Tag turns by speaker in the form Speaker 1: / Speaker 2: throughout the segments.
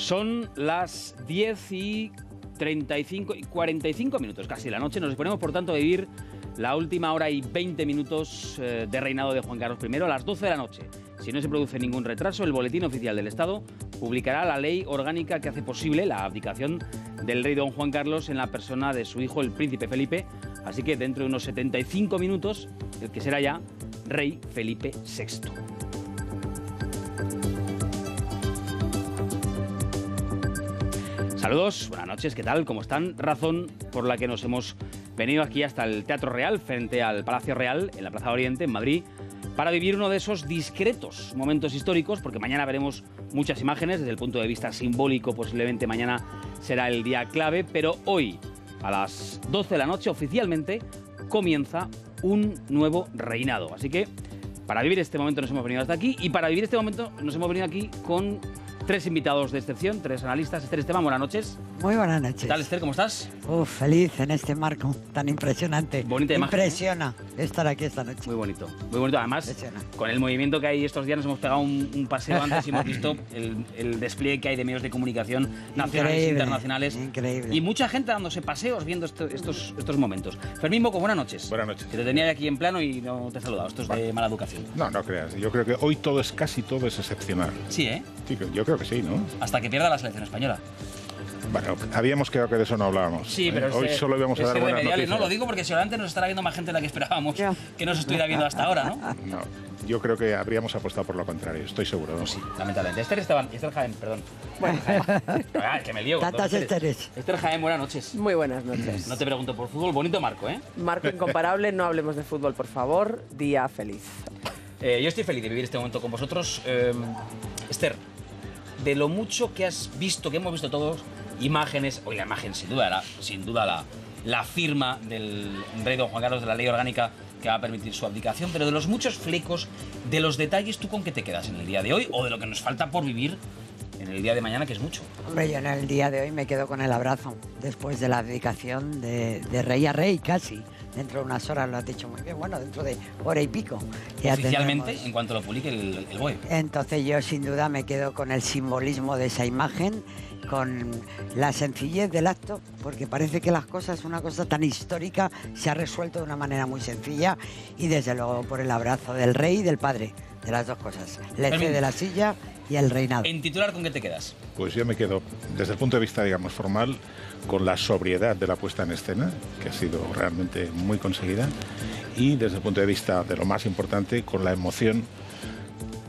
Speaker 1: Son las 10:45 casi de la noche. Nos disponemos, por tanto, a vivir la última hora y 20 minutos de reinado de Juan Carlos I a las 12 de la noche. Si no se produce ningún retraso, el Boletín Oficial del Estado publicará la ley orgánica que hace posible la abdicación del rey don Juan Carlos en la persona de su hijo, el príncipe Felipe. Así que dentro de unos 75 minutos, el que será ya rey Felipe VI. Saludos, buenas noches, ¿qué tal? ¿Cómo están? Razón por la que nos hemos venido aquí hasta el Teatro Real, frente al Palacio Real, en la Plaza de Oriente, en Madrid, para vivir uno de esos discretos momentos históricos, porque mañana veremos muchas imágenes. Desde el punto de vista simbólico, posiblemente mañana será el día clave, pero hoy, a las 12 de la noche, oficialmente, comienza un nuevo reinado. Así que, para vivir este momento nos hemos venido hasta aquí, y para vivir este momento nos hemos venido aquí con 3 invitados de excepción, 3 analistas. Esther Esteban, buenas noches.
Speaker 2: Muy buenas noches.
Speaker 1: ¿Qué tal, Esther? ¿Cómo estás?
Speaker 2: Feliz en este marco tan impresionante.
Speaker 1: Bonita imagen.
Speaker 2: Impresiona estar aquí esta noche.
Speaker 1: Muy bonito, muy bonito. Además, con el movimiento que hay estos días nos hemos pegado un paseo antes y hemos visto el despliegue que hay de medios de comunicación nacionales e internacionales.
Speaker 2: Increíble.
Speaker 1: Y mucha gente dándose paseos viendo estos momentos. Fermín Moco, buenas noches.
Speaker 3: Buenas noches.
Speaker 1: Que te tenía aquí en plano y no te he saludado. Esto es de mala educación.
Speaker 3: No, no creas. Yo creo que hoy casi todo es excepcional.
Speaker 1: Sí, ¿eh?
Speaker 3: Sí, yo creo que sí, ¿no?
Speaker 1: Hasta que pierda la selección española.
Speaker 3: Bueno, habíamos quedado que de eso no hablábamos.
Speaker 1: Sí, pero
Speaker 3: hoy solo íbamos a dar buenas noticias.
Speaker 1: No lo digo porque seguramente nos estará viendo más gente de la que esperábamos que nos estuviera viendo hasta ahora, ¿no?
Speaker 3: No, yo creo que habríamos apostado por lo contrario, estoy seguro. ¿No?
Speaker 1: Pues sí, lamentablemente. Esther Jaén, perdón. Bueno, que me lío.
Speaker 2: Tantas Esteres.
Speaker 1: Esther Jaén, buenas noches.
Speaker 4: Muy buenas noches.
Speaker 1: No te pregunto por fútbol, bonito marco, ¿eh?
Speaker 4: Marco incomparable, no hablemos de fútbol, por favor. Día feliz.
Speaker 1: Yo estoy feliz de vivir este momento con vosotros. Esther, de lo mucho que has visto, que hemos visto todos, imágenes, hoy la imagen sin duda la firma del rey don Juan Carlos, de la ley orgánica que va a permitir su abdicación, pero de los muchos flecos, de los detalles, ¿tú con qué te quedas en el día de hoy o de lo que nos falta por vivir en el día de mañana, que es mucho?
Speaker 2: Hombre, yo en el día de hoy me quedo con el abrazo, después de la abdicación de rey a rey, casi. Dentro de unas horas, lo has dicho muy bien, bueno, dentro de hora y pico. Ya
Speaker 1: oficialmente,
Speaker 2: tendremos.
Speaker 1: en cuanto lo publique el BOE.
Speaker 2: Entonces yo sin duda me quedo con el simbolismo de esa imagen, con la sencillez del acto, porque parece que las cosas, una cosa tan histórica, se ha resuelto de una manera muy sencilla, y desde luego por el abrazo del rey y del padre, de las dos cosas, le cede la silla y el reinado.
Speaker 1: En titular, ¿con qué te quedas?
Speaker 3: Pues yo me quedo, desde el punto de vista, digamos, formal, con la sobriedad de la puesta en escena, que ha sido realmente muy conseguida, y desde el punto de vista de lo más importante, con la emoción,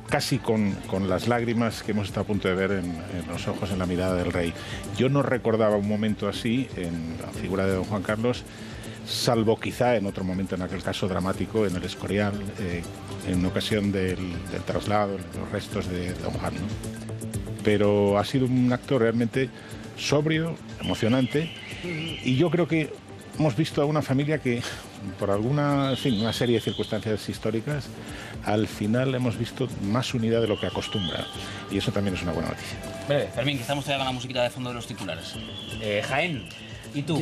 Speaker 3: casi con las lágrimas que hemos estado a punto de ver en los ojos, en la mirada del rey. Yo no recordaba un momento así en la figura de don Juan Carlos, salvo quizá en otro momento, en aquel caso dramático, en el Escorial, en ocasión del traslado, los restos de don Juan, ¿no? Pero ha sido un acto realmente sobrio, emocionante, y yo creo que hemos visto a una familia que, por una serie de circunstancias históricas, al final hemos visto más unidad de lo que acostumbra, y eso también es una buena noticia.
Speaker 1: Breve, Fermín, que estamos todavía con la musiquita de fondo de los titulares. Jaén, ¿y tú?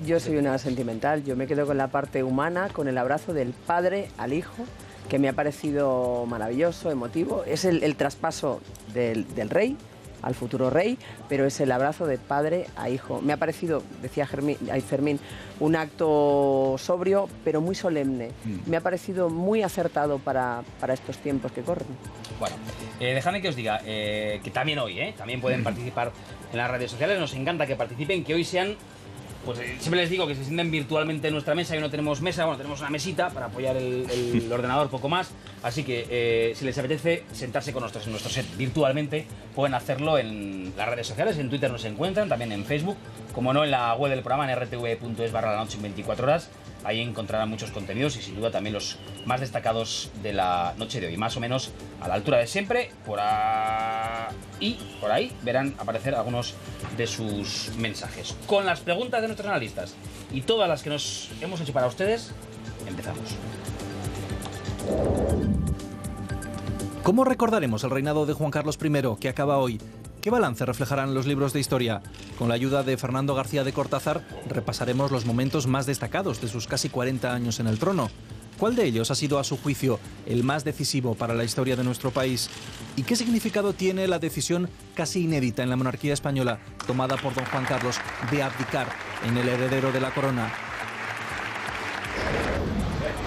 Speaker 4: Yo soy una sentimental, yo me quedo con la parte humana, con el abrazo del padre al hijo, que me ha parecido maravilloso, emotivo. Es el traspaso del rey al futuro rey, pero es el abrazo de padre a hijo. Me ha parecido, decía Fermín, un acto sobrio, pero muy solemne. Me ha parecido muy acertado para estos tiempos que corren.
Speaker 1: Bueno, dejadme que os diga que también hoy, también pueden participar en las redes sociales. Nos encanta que participen, que hoy sean... Pues siempre les digo que se sienten virtualmente en nuestra mesa. Hoy no tenemos mesa, bueno, tenemos una mesita para apoyar el ordenador, poco más. Así que si les apetece sentarse con nosotros en nuestro set virtualmente, pueden hacerlo en las redes sociales. En Twitter nos encuentran, también en Facebook, como no, en la web del programa, en rtv.es/lanoche en 24 horas. Ahí encontrarán muchos contenidos y sin duda también los más destacados de la noche de hoy. Más o menos a la altura de siempre, por ahí verán aparecer algunos de sus mensajes. Con las preguntas de nuestros analistas y todas las que nos hemos hecho para ustedes, empezamos.
Speaker 5: ¿Cómo recordaremos el reinado de Juan Carlos I, que acaba hoy? ¿Qué balance reflejarán los libros de historia? Con la ayuda de Fernando García de Cortázar, repasaremos los momentos más destacados de sus casi 40 años en el trono. ¿Cuál de ellos ha sido, a su juicio, el más decisivo para la historia de nuestro país? ¿Y qué significado tiene la decisión casi inédita en la monarquía española tomada por don Juan Carlos de abdicar en el heredero de la corona?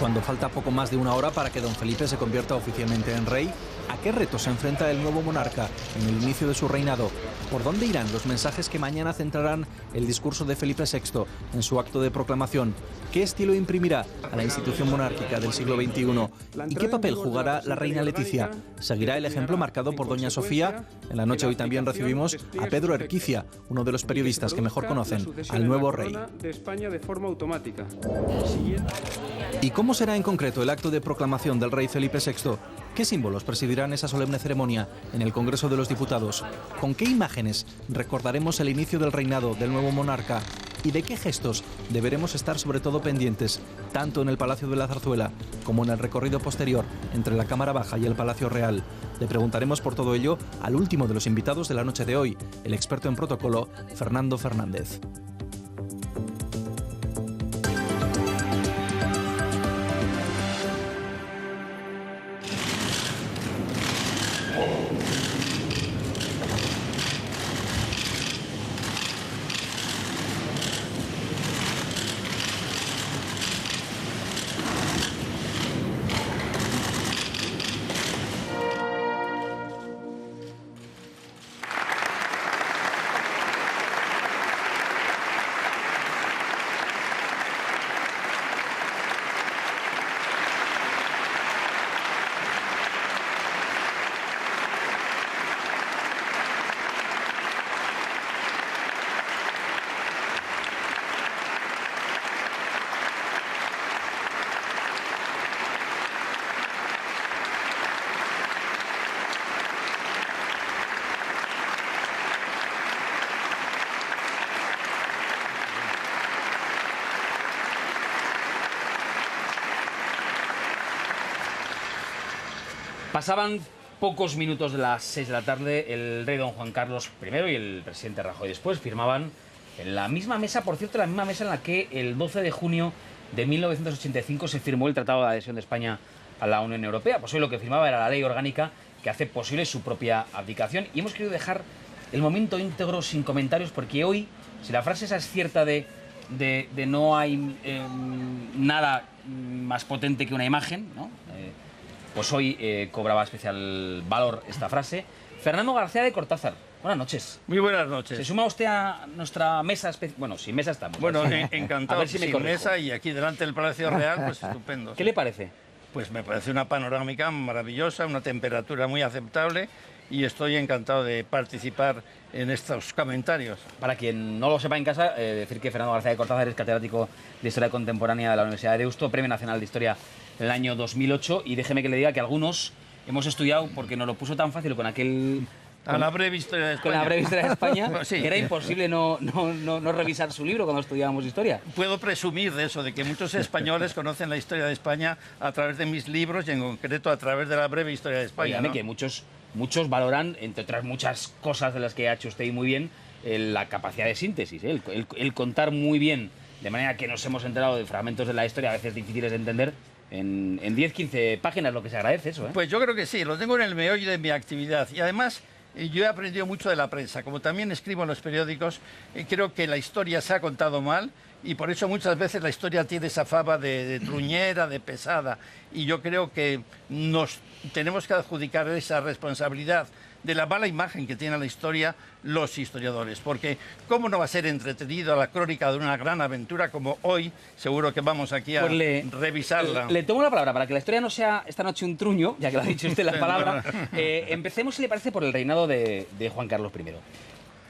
Speaker 5: Cuando falta poco más de una hora para que don Felipe se convierta oficialmente en rey, ¿a qué retos se enfrenta el nuevo monarca en el inicio de su reinado? ¿Por dónde irán los mensajes que mañana centrarán el discurso de Felipe VI en su acto de proclamación? ¿Qué estilo imprimirá a la institución monárquica del siglo XXI? ¿Y qué papel jugará la reina Leticia? ¿Seguirá el ejemplo marcado por doña Sofía? En la noche hoy también recibimos a Pedro Erquicia, uno de los periodistas que mejor conocen al nuevo rey. ¿Y cómo será en concreto el acto de proclamación del rey Felipe VI? ¿Qué símbolos presidirán esa solemne ceremonia en el Congreso de los Diputados? ¿Con qué imágenes recordaremos el inicio del reinado del nuevo monarca? ¿Y de qué gestos deberemos estar sobre todo pendientes, tanto en el Palacio de la Zarzuela como en el recorrido posterior entre la Cámara Baja y el Palacio Real? Le preguntaremos por todo ello al último de los invitados de la noche de hoy, el experto en protocolo, Fernando Fernández.
Speaker 1: Pasaban pocos minutos de las 6 de la tarde, el rey don Juan Carlos I y el presidente Rajoy después firmaban en la misma mesa, por cierto, la misma mesa en la que el 12 de junio de 1985 se firmó el Tratado de Adhesión de España a la Unión Europea. Pues hoy lo que firmaba era la ley orgánica que hace posible su propia abdicación, y hemos querido dejar el momento íntegro sin comentarios, porque hoy, si la frase esa es cierta de no hay nada más potente que una imagen, ¿no? Pues hoy cobraba especial valor esta frase. Fernando García de Cortázar, buenas noches.
Speaker 6: Muy buenas noches.
Speaker 1: ¿Se suma usted a nuestra mesa especial? Bueno, sin mesa estamos.
Speaker 6: Bueno, encantado.
Speaker 1: A ver si me
Speaker 6: sin
Speaker 1: corrijo.
Speaker 6: mesa y aquí delante del Palacio Real, pues estupendo.
Speaker 1: ¿Qué le parece?
Speaker 6: Pues me parece una panorámica maravillosa, una temperatura muy aceptable, y estoy encantado de participar en estos comentarios.
Speaker 1: Para quien no lo sepa en casa, decir que Fernando García de Cortázar es catedrático de Historia Contemporánea de la Universidad de Deusto, Premio Nacional de Historia en el año 2008, y déjeme que le diga que algunos hemos estudiado, porque nos lo puso tan fácil con aquel...
Speaker 6: A la breve historia de España.
Speaker 1: Con la breve historia de España,
Speaker 6: Sí.
Speaker 1: que era imposible no revisar su libro cuando estudiábamos historia.
Speaker 6: Puedo presumir de eso, de que muchos españoles conocen la historia de España a través de mis libros y en concreto a través de la breve historia de España,
Speaker 1: Dígame,
Speaker 6: ¿no?
Speaker 1: que muchos valoran, entre otras muchas cosas de las que ha hecho usted muy bien, la capacidad de síntesis, el contar muy bien, de manera que nos hemos enterado de fragmentos de la historia a veces difíciles de entender, en 10-15 páginas, lo que se agradece eso, ¿eh?
Speaker 6: Pues yo creo que sí, lo tengo en el meollo de mi actividad, y además yo he aprendido mucho de la prensa. Como también escribo en los periódicos, creo que la historia se ha contado mal, y por eso muchas veces la historia tiene esa fama de truñera, de pesada, y yo creo que nos tenemos que adjudicar esa responsabilidad de la mala imagen que tiene la historia los historiadores, porque cómo no va a ser entretenido la crónica de una gran aventura como hoy, seguro que vamos aquí a revisarla.
Speaker 1: Le tomo la palabra para que la historia no sea esta noche un truño, ya que lo ha dicho usted la palabra. Empecemos, si le parece, por el reinado de Juan Carlos I.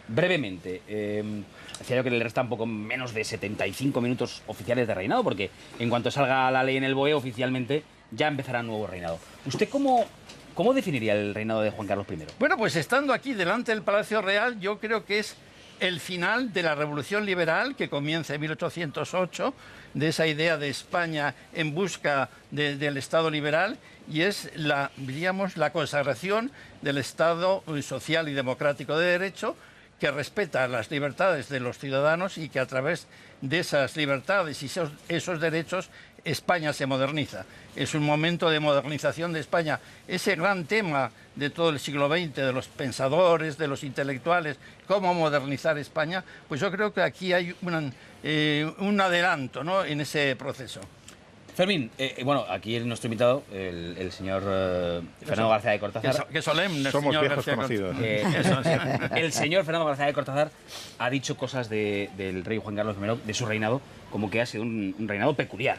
Speaker 1: Brevemente, decía yo que le restan poco menos de 75 minutos oficiales de reinado, porque en cuanto salga la ley en el BOE oficialmente ya empezará un nuevo reinado. ¿Usted cómo definiría el reinado de Juan Carlos I?
Speaker 6: Bueno, pues estando aquí delante del Palacio Real, yo creo que es el final de la Revolución Liberal que comienza en 1808, de esa idea de España en busca del Estado liberal, y es la consagración del Estado social y democrático de derecho, que respeta las libertades de los ciudadanos y que a través de esas libertades y esos derechos España se moderniza. Es un momento de modernización de España. Ese gran tema de todo el siglo XX, de los pensadores, de los intelectuales, cómo modernizar España, pues yo creo que aquí hay un adelanto, ¿no?, en ese proceso.
Speaker 1: Fermín, bueno, aquí nuestro invitado, el señor Fernando García de Cortázar.
Speaker 6: Qué solemne,
Speaker 3: Somos
Speaker 6: señor
Speaker 3: viejos
Speaker 6: García
Speaker 3: conocidos.
Speaker 6: Eso, sí.
Speaker 1: El señor Fernando García de Cortázar ha dicho cosas del rey Juan Carlos I, de su reinado, como que ha sido un reinado peculiar.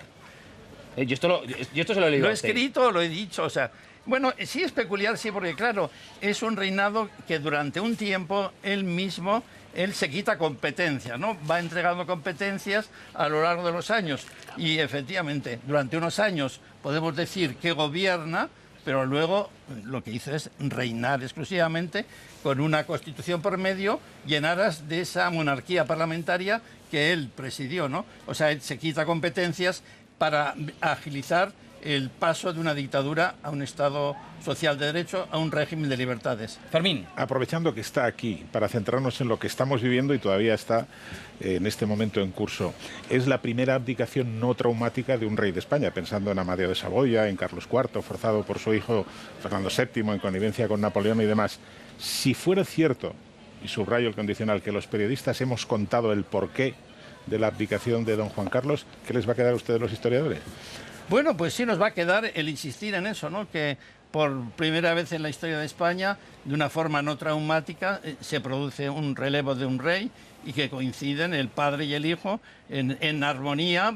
Speaker 1: Yo esto se lo he leído.
Speaker 6: Lo he
Speaker 1: a usted.
Speaker 6: escrito, lo he dicho, o sea... Bueno, sí es peculiar, sí, porque claro, es un reinado que durante un tiempo él se quita competencias, ¿no? Va entregando competencias a lo largo de los años. Y efectivamente, durante unos años podemos decir que gobierna, pero luego lo que hizo es reinar exclusivamente con una constitución por medio y en aras de esa monarquía parlamentaria que él presidió, ¿no? O sea, él se quita competencias para agilizar el paso de una dictadura a un Estado social de derecho, a un régimen de libertades.
Speaker 1: Fermín.
Speaker 3: Aprovechando que está aquí para centrarnos en lo que estamos viviendo y todavía está en este momento en curso, es la primera abdicación no traumática de un rey de España, pensando en Amadeo de Saboya, en Carlos IV, forzado por su hijo Fernando VII, en connivencia con Napoleón y demás. Si fuera cierto, y subrayo el condicional, que los periodistas hemos contado el porqué de la abdicación de don Juan Carlos, ¿qué les va a quedar a ustedes los historiadores?
Speaker 6: Bueno, pues sí nos va a quedar el insistir en eso, ¿no? Que por primera vez en la historia de España, de una forma no traumática, se produce un relevo de un rey y que coinciden el padre y el hijo en armonía,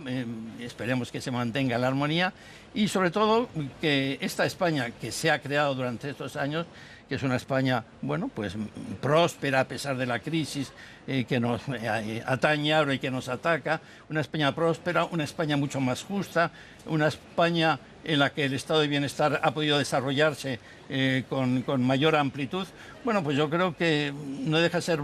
Speaker 6: esperemos que se mantenga la armonía, y sobre todo que esta España que se ha creado durante estos años, que es una España, bueno, pues próspera a pesar de la crisis que nos atañe ahora y que nos ataca, una España próspera, una España mucho más justa, una España en la que el estado de bienestar ha podido desarrollarse con mayor amplitud. Bueno, pues yo creo que no deja de ser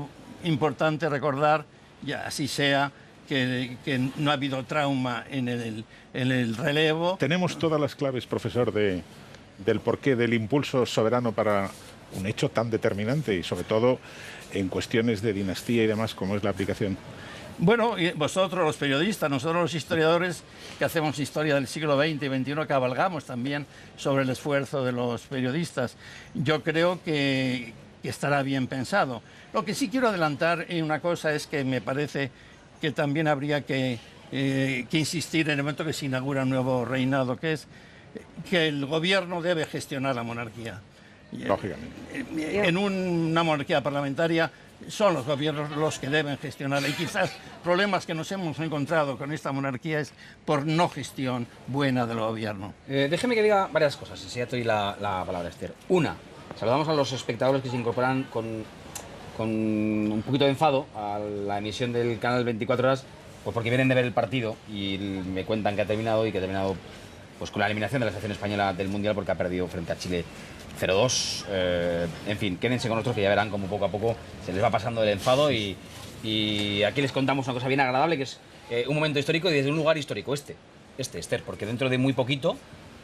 Speaker 6: importante recordar, y así sea, que no ha habido trauma en el relevo.
Speaker 3: Tenemos todas las claves, profesor, del porqué del impulso soberano para un hecho tan determinante y sobre todo en cuestiones de dinastía y demás como es la abdicación.
Speaker 6: Bueno, y vosotros los periodistas, nosotros los historiadores que hacemos historia del siglo XX y XXI, cabalgamos también sobre el esfuerzo de los periodistas. Yo creo que estará bien pensado. Lo que sí quiero adelantar en una cosa es que me parece que también habría que insistir en el momento que se inaugura un nuevo reinado, que es que el gobierno debe gestionar la monarquía.
Speaker 3: Lógicamente.
Speaker 6: En una monarquía parlamentaria son los gobiernos los que deben gestionarla y quizás problemas que nos hemos encontrado con esta monarquía es por no gestión buena del gobierno.
Speaker 1: Déjeme que diga varias cosas, si ya te doy la palabra, Esther. Una, saludamos a los espectadores que se incorporan con un poquito de enfado a la emisión del canal 24 horas, pues porque vienen de ver el partido y me cuentan que ha terminado y que ha terminado pues con la eliminación de la selección española del Mundial porque ha perdido frente a Chile 0-2. En fin, quédense con nosotros que ya verán como poco a poco se les va pasando el enfado y aquí les contamos una cosa bien agradable que es un momento histórico y desde un lugar histórico Esther, porque dentro de muy poquito,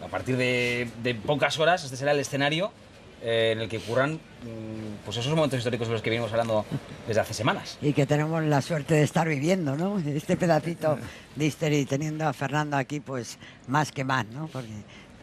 Speaker 1: a partir de pocas horas, este será el escenario en el que ocurran pues esos momentos históricos de los que venimos hablando desde hace semanas.
Speaker 2: Y que tenemos la suerte de estar viviendo, ¿no? Este pedacito de historia y teniendo a Fernando aquí, pues más que más, ¿no? Porque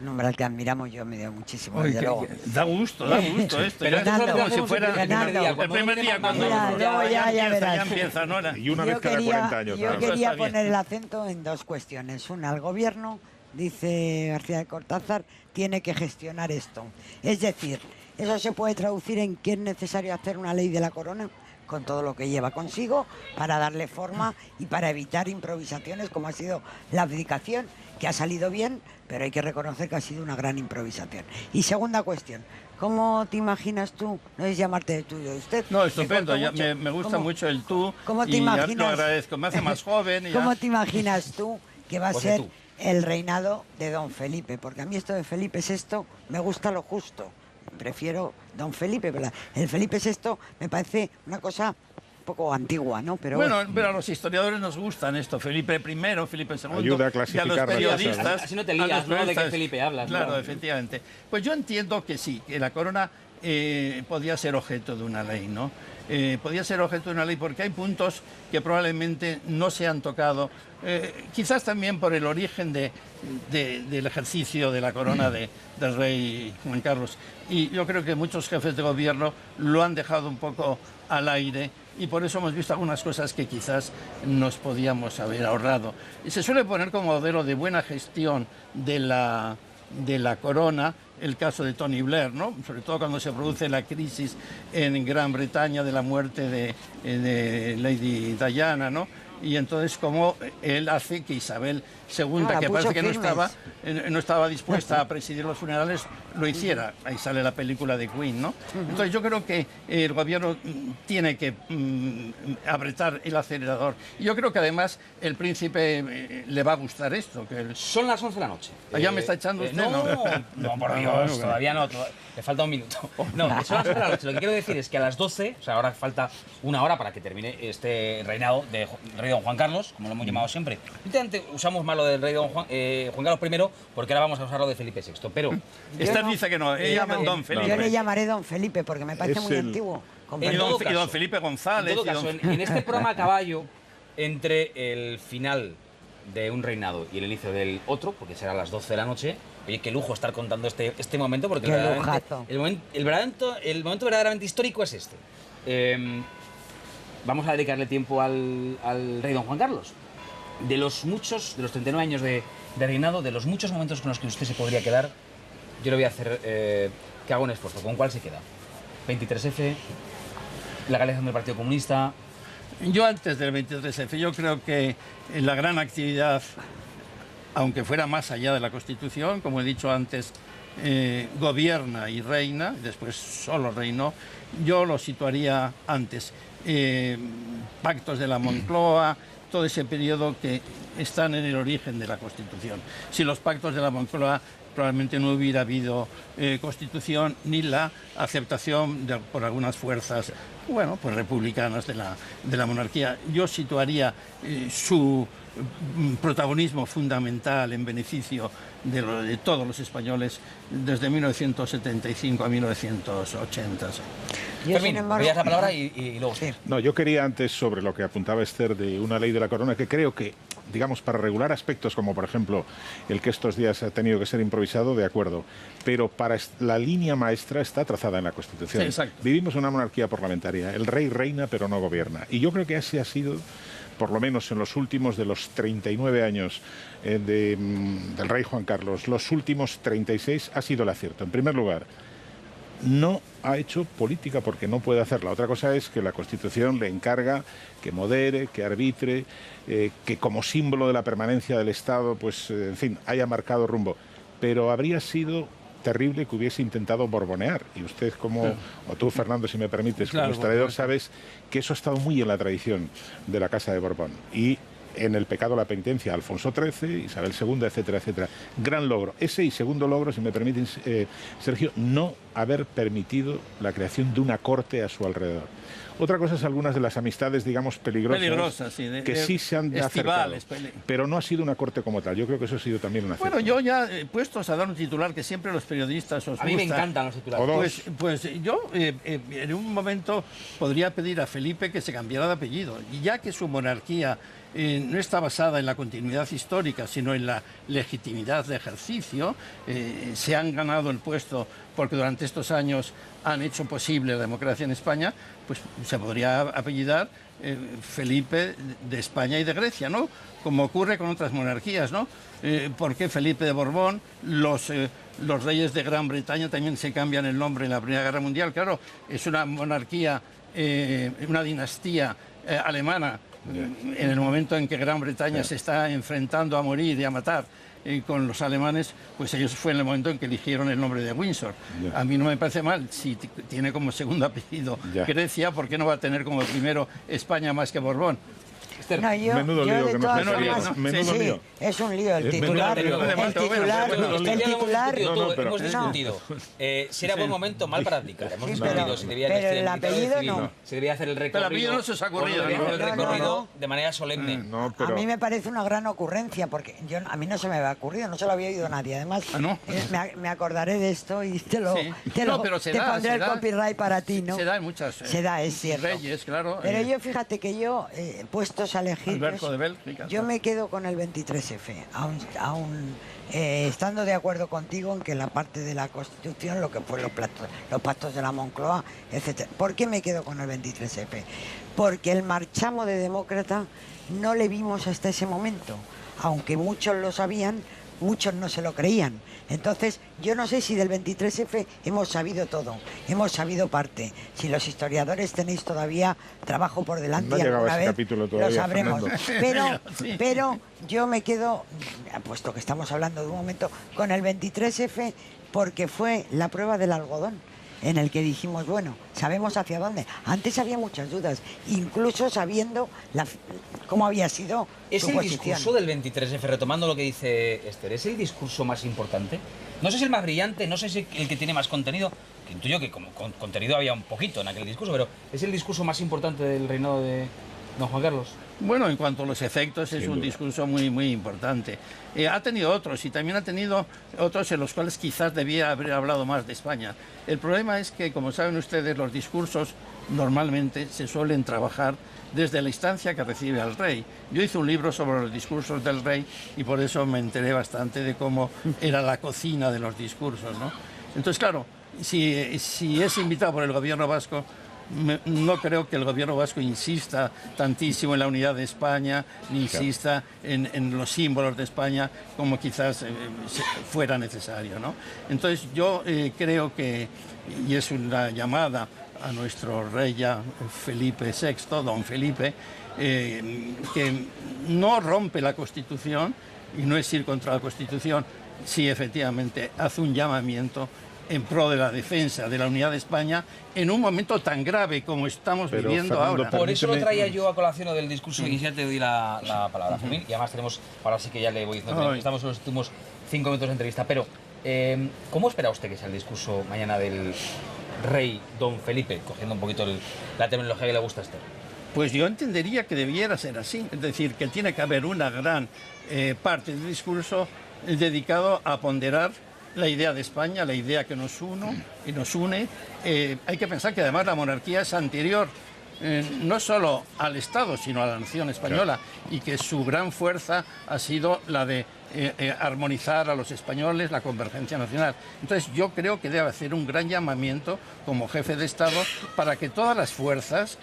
Speaker 2: un hombre al que admiramos yo me dio muchísimo, desde luego.
Speaker 6: Da gusto esto.
Speaker 1: Pero
Speaker 6: esto
Speaker 1: Fernando,
Speaker 6: es como si fuera
Speaker 2: Fernando,
Speaker 6: el primer día cuando
Speaker 2: ya
Speaker 6: empieza, ¿no?
Speaker 3: Y una vez cada 40 años.
Speaker 2: Yo
Speaker 3: nada más.
Speaker 2: quería
Speaker 6: Está bien.
Speaker 2: poner el acento en dos cuestiones. Una, el gobierno, dice García de Cortázar, tiene que gestionar esto. Es decir, eso se puede traducir en que es necesario hacer una ley de la corona con todo lo que lleva consigo para darle forma y para evitar improvisaciones como ha sido la abdicación, que ha salido bien, pero hay que reconocer que ha sido una gran improvisación. Y segunda cuestión, ¿cómo te imaginas tú? No es llamarte de tú y de usted.
Speaker 6: No, estupendo,
Speaker 2: Me corto mucho.
Speaker 6: me gusta mucho el tú.
Speaker 2: ¿Cómo te
Speaker 6: y
Speaker 2: imaginas?
Speaker 6: lo agradezco, me hace más joven.
Speaker 2: ¿Cómo te imaginas tú que va a
Speaker 1: Pues
Speaker 2: ser
Speaker 1: tú.
Speaker 2: el reinado de don Felipe? Porque a mí esto de Felipe VI me gusta lo justo. Prefiero don Felipe, pero el Felipe VI me parece una cosa un poco antigua, ¿no? Pero
Speaker 6: Bueno, pero a los historiadores nos gustan esto, Felipe I, Felipe II,
Speaker 3: Ayuda a
Speaker 6: y a
Speaker 3: clasificar
Speaker 6: los
Speaker 3: las
Speaker 6: periodistas.
Speaker 3: cosas.
Speaker 1: Así no te
Speaker 6: a
Speaker 1: lías,
Speaker 6: los
Speaker 1: ¿no? De qué
Speaker 6: periodistas.
Speaker 1: Felipe hablas,
Speaker 6: Claro,
Speaker 1: ¿no?
Speaker 6: efectivamente. Pues yo entiendo que sí, que la corona podía ser objeto de una ley, ¿no? podía ser objeto de una ley porque hay puntos que probablemente no se han tocado, quizás también por el origen del ejercicio de la corona del rey Juan Carlos. Y yo creo que muchos jefes de gobierno lo han dejado un poco al aire y por eso hemos visto algunas cosas que quizás nos podíamos haber ahorrado. Y se suele poner como modelo de buena gestión de la corona el caso de Tony Blair, ¿no? Sobre todo cuando se produce la crisis en Gran Bretaña de la muerte de Lady Diana, ¿no? Y entonces como él hace que Isabel II, que parece que no estaba dispuesta a presidir los funerales, lo hiciera. Ahí sale la película de Queen, ¿no? Entonces yo creo que el gobierno tiene que apretar el acelerador. Y yo creo que además el príncipe le va a gustar esto.
Speaker 1: Son las 11 de la noche.
Speaker 6: ¿Ya me está echando usted?
Speaker 1: No, por Dios, todavía no. Le falta un minuto. No, son las 11 de la noche. Lo que quiero decir es que a las 12, o sea, ahora falta una hora para que termine este reinado de rey don Juan Carlos, como lo hemos llamado siempre. Últimamente usamos más lo del rey don Juan Carlos I, porque ahora vamos a usar lo de Felipe VI. Pero
Speaker 6: Esther dice que no, ella don Felipe.
Speaker 2: Yo le llamaré don Felipe porque me parece muy antiguo.
Speaker 6: Y don Felipe González.
Speaker 1: En todo caso, en este programa a caballo, entre el final de un reinado y el inicio del otro, porque será a las 12 de la noche, oye, qué lujo estar contando este momento, porque el momento verdaderamente histórico es este. Vamos a dedicarle tiempo al rey don Juan Carlos. De los 39 años de reinado, de los muchos momentos con los que usted se podría quedar, yo le voy a hacer que haga un esfuerzo. ¿Con cuál se queda? 23F, legalización del Partido Comunista.
Speaker 6: Yo antes del 23F, yo creo que la gran actividad, aunque fuera más allá de la Constitución, como he dicho antes, gobierna y reina, después solo reinó, yo lo situaría antes. Pactos de la Moncloa, todo ese periodo que están en el origen de la Constitución. Si los pactos de la Moncloa probablemente no hubiera habido Constitución ni la aceptación por algunas fuerzas, bueno, pues republicanas de la monarquía. Yo situaría su protagonismo fundamental en beneficio de todos los españoles desde 1975 a 1980.
Speaker 1: Fermín, veías la palabra y luego sí.
Speaker 3: No, yo quería antes, sobre lo que apuntaba Esther de una ley de la corona, que creo que, digamos, para regular aspectos como, por ejemplo, el que estos días ha tenido que ser improvisado, de acuerdo, pero para la línea maestra está trazada en la Constitución.
Speaker 6: Sí, exacto.
Speaker 3: Vivimos una monarquía parlamentaria. El rey reina, pero no gobierna. Y yo creo que así ha sido, por lo menos en los últimos de los 39 años del rey Juan Carlos, los últimos 36 ha sido el acierto. En primer lugar, no ha hecho política porque no puede hacerla. Otra cosa es que la Constitución le encarga que modere, que arbitre, que como símbolo de la permanencia del Estado, pues, en fin, haya marcado rumbo. Pero habría sido terrible que hubiese intentado borbonear. Y usted, o tú, Fernando, si me permites, como historiador, sabes que eso ha estado muy en la tradición de la Casa de Borbón. Y en el pecado la penitencia, Alfonso XIII, Isabel II, etcétera, etcétera. Gran logro. Ese y segundo logro, si me permiten, Sergio, no haber permitido la creación de una corte a su alrededor. Otra cosa es algunas de las amistades, digamos, peligrosas
Speaker 6: sí,
Speaker 3: que sí se han acercado, pero no ha sido una corte como tal. Yo creo que eso ha sido también una acierto.
Speaker 6: Bueno, yo ya, puestos a dar un titular que siempre los periodistas os gusta.
Speaker 1: A mí me encantan los titulares.
Speaker 6: Pues yo en un momento podría pedir a Felipe que se cambiara de apellido. Y ya que su monarquía no está basada en la continuidad histórica, sino en la legitimidad de ejercicio, se han ganado el puesto porque durante estos años han hecho posible la democracia en España, pues se podría apellidar Felipe de España y de Grecia, ¿no? Como ocurre con otras monarquías, ¿no? Porque Felipe de Borbón, los reyes de Gran Bretaña también se cambian el nombre en la Primera Guerra Mundial. Claro, es una monarquía, una dinastía alemana. En el momento en que Gran Bretaña se está enfrentando a morir y a matar con los alemanes, pues ellos fue en el momento en que eligieron el nombre de Windsor. A mí no me parece mal, si tiene como segundo apellido Grecia, ¿por qué no va a tener como primero España más que Borbón?
Speaker 1: Esther,
Speaker 2: No,
Speaker 3: Menudo lío
Speaker 2: de
Speaker 3: que nos
Speaker 2: todas
Speaker 3: has liado,
Speaker 2: formas-
Speaker 3: menudo
Speaker 2: sí,
Speaker 3: lío.
Speaker 2: es un lío. El
Speaker 3: Es
Speaker 2: titular,
Speaker 1: menudo lío.
Speaker 2: el titular,
Speaker 3: Menudo lío.
Speaker 2: el titular.
Speaker 1: hemos discutido. Si era buen momento, mal para abdicar. Hemos
Speaker 2: Sí,
Speaker 1: discutido
Speaker 2: pero-
Speaker 1: si debía
Speaker 2: pero
Speaker 1: vestir
Speaker 2: el
Speaker 1: militar o
Speaker 2: apellido
Speaker 1: civil,
Speaker 2: no.
Speaker 1: se debía hacer el recorrido.
Speaker 6: el apellido no se os ha ocurrido,
Speaker 1: o debía hacer el
Speaker 2: ¿no?
Speaker 1: recorrido
Speaker 2: No.
Speaker 1: de manera solemne.
Speaker 3: No,
Speaker 2: A
Speaker 3: pero...
Speaker 2: mí me parece una gran ocurrencia, porque a mí no se me había ocurrido, no se lo había oído nadie. Además,
Speaker 6: ¿Ah, no?
Speaker 2: me acordaré de esto y te
Speaker 6: Sí. No, pero se
Speaker 2: te
Speaker 6: da,
Speaker 2: pondré
Speaker 6: se
Speaker 2: el
Speaker 6: da.
Speaker 2: copyright para ti, ¿no?
Speaker 6: Se da en muchas...
Speaker 2: Se da, es cierto.
Speaker 6: Reyes, claro.
Speaker 2: Pero yo, fíjate que yo, puestos a elegir,
Speaker 6: Alberto
Speaker 2: pues,
Speaker 6: de Bélgica.
Speaker 2: yo me quedo con el 23F, aún estando de acuerdo contigo en que la parte de la Constitución, lo que fue los pactos de la Moncloa, etc. ¿Por qué me quedo con el 23F? Porque el marchamo de demócrata no le vimos hasta ese momento, aunque muchos lo sabían, muchos no se lo creían. Entonces, yo no sé si del 23F hemos sabido todo, hemos sabido parte. Si los historiadores tenéis todavía trabajo por delante,
Speaker 3: No ha
Speaker 2: y
Speaker 3: llegado
Speaker 2: alguna
Speaker 3: ese
Speaker 2: vez
Speaker 3: capítulo
Speaker 2: lo
Speaker 3: todavía,
Speaker 2: sabremos.
Speaker 3: Fernando.
Speaker 2: Pero yo me quedo, puesto que estamos hablando de un momento, con el 23F porque fue la prueba del algodón, en el que dijimos, bueno, sabemos hacia dónde. Antes había muchas dudas, incluso sabiendo cómo había sido
Speaker 1: ¿Es
Speaker 2: su
Speaker 1: el
Speaker 2: posición.
Speaker 1: discurso del 23F, retomando lo que dice Esther, es el discurso más importante? No sé si el más brillante, no sé si el que tiene más contenido, que intuyo que como contenido había un poquito en aquel discurso, pero ¿es el discurso más importante del reinado de don Juan Carlos?
Speaker 6: Bueno, en cuanto a los efectos, es un discurso muy, muy importante. Ha tenido otros y también ha tenido otros en los cuales quizás debía haber hablado más de España. El problema es que, como saben ustedes, los discursos normalmente se suelen trabajar desde la instancia que recibe al rey. Yo hice un libro sobre los discursos del rey y por eso me enteré bastante de cómo era la cocina de los discursos, ¿no? Entonces, claro, si es invitado por el gobierno vasco, no creo que el gobierno vasco insista tantísimo en la unidad de España, ni insista en los símbolos de España como quizás fuera necesario, ¿no? Entonces yo creo que, y es una llamada a nuestro rey ya Felipe VI, don Felipe, que no rompe la Constitución y no es ir contra la Constitución, si efectivamente hace un llamamiento en pro de la defensa de la unidad de España en un momento tan grave como estamos viviendo
Speaker 3: Fernando,
Speaker 6: ahora.
Speaker 1: Por eso lo
Speaker 3: permíteme-
Speaker 1: traía yo a colación lo del discurso y ya te doy la palabra, Fermín. Y además tenemos, ahora sí que ya le voy diciendo,
Speaker 6: Ay.
Speaker 1: estamos en los últimos 5 minutos de entrevista, pero ¿cómo espera usted que sea el discurso mañana del rey don Felipe, cogiendo un poquito la terminología que le gusta a Esther?
Speaker 6: Pues yo entendería que debiera ser así, es decir, que tiene que haber una gran parte del discurso dedicado a ponderar la idea de España, la idea que nos une. Hay que pensar que además la monarquía es anterior no solo al Estado, sino a la nación española, y que su gran fuerza ha sido la de armonizar a los españoles, la convergencia nacional. Entonces yo creo que debe hacer un gran llamamiento como jefe de Estado para que todas las fuerzas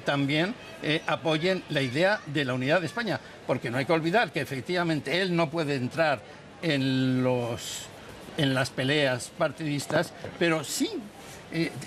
Speaker 6: también apoyen la idea de la unidad de España, porque no hay que olvidar que efectivamente él no puede entrar en las peleas partidistas, pero sí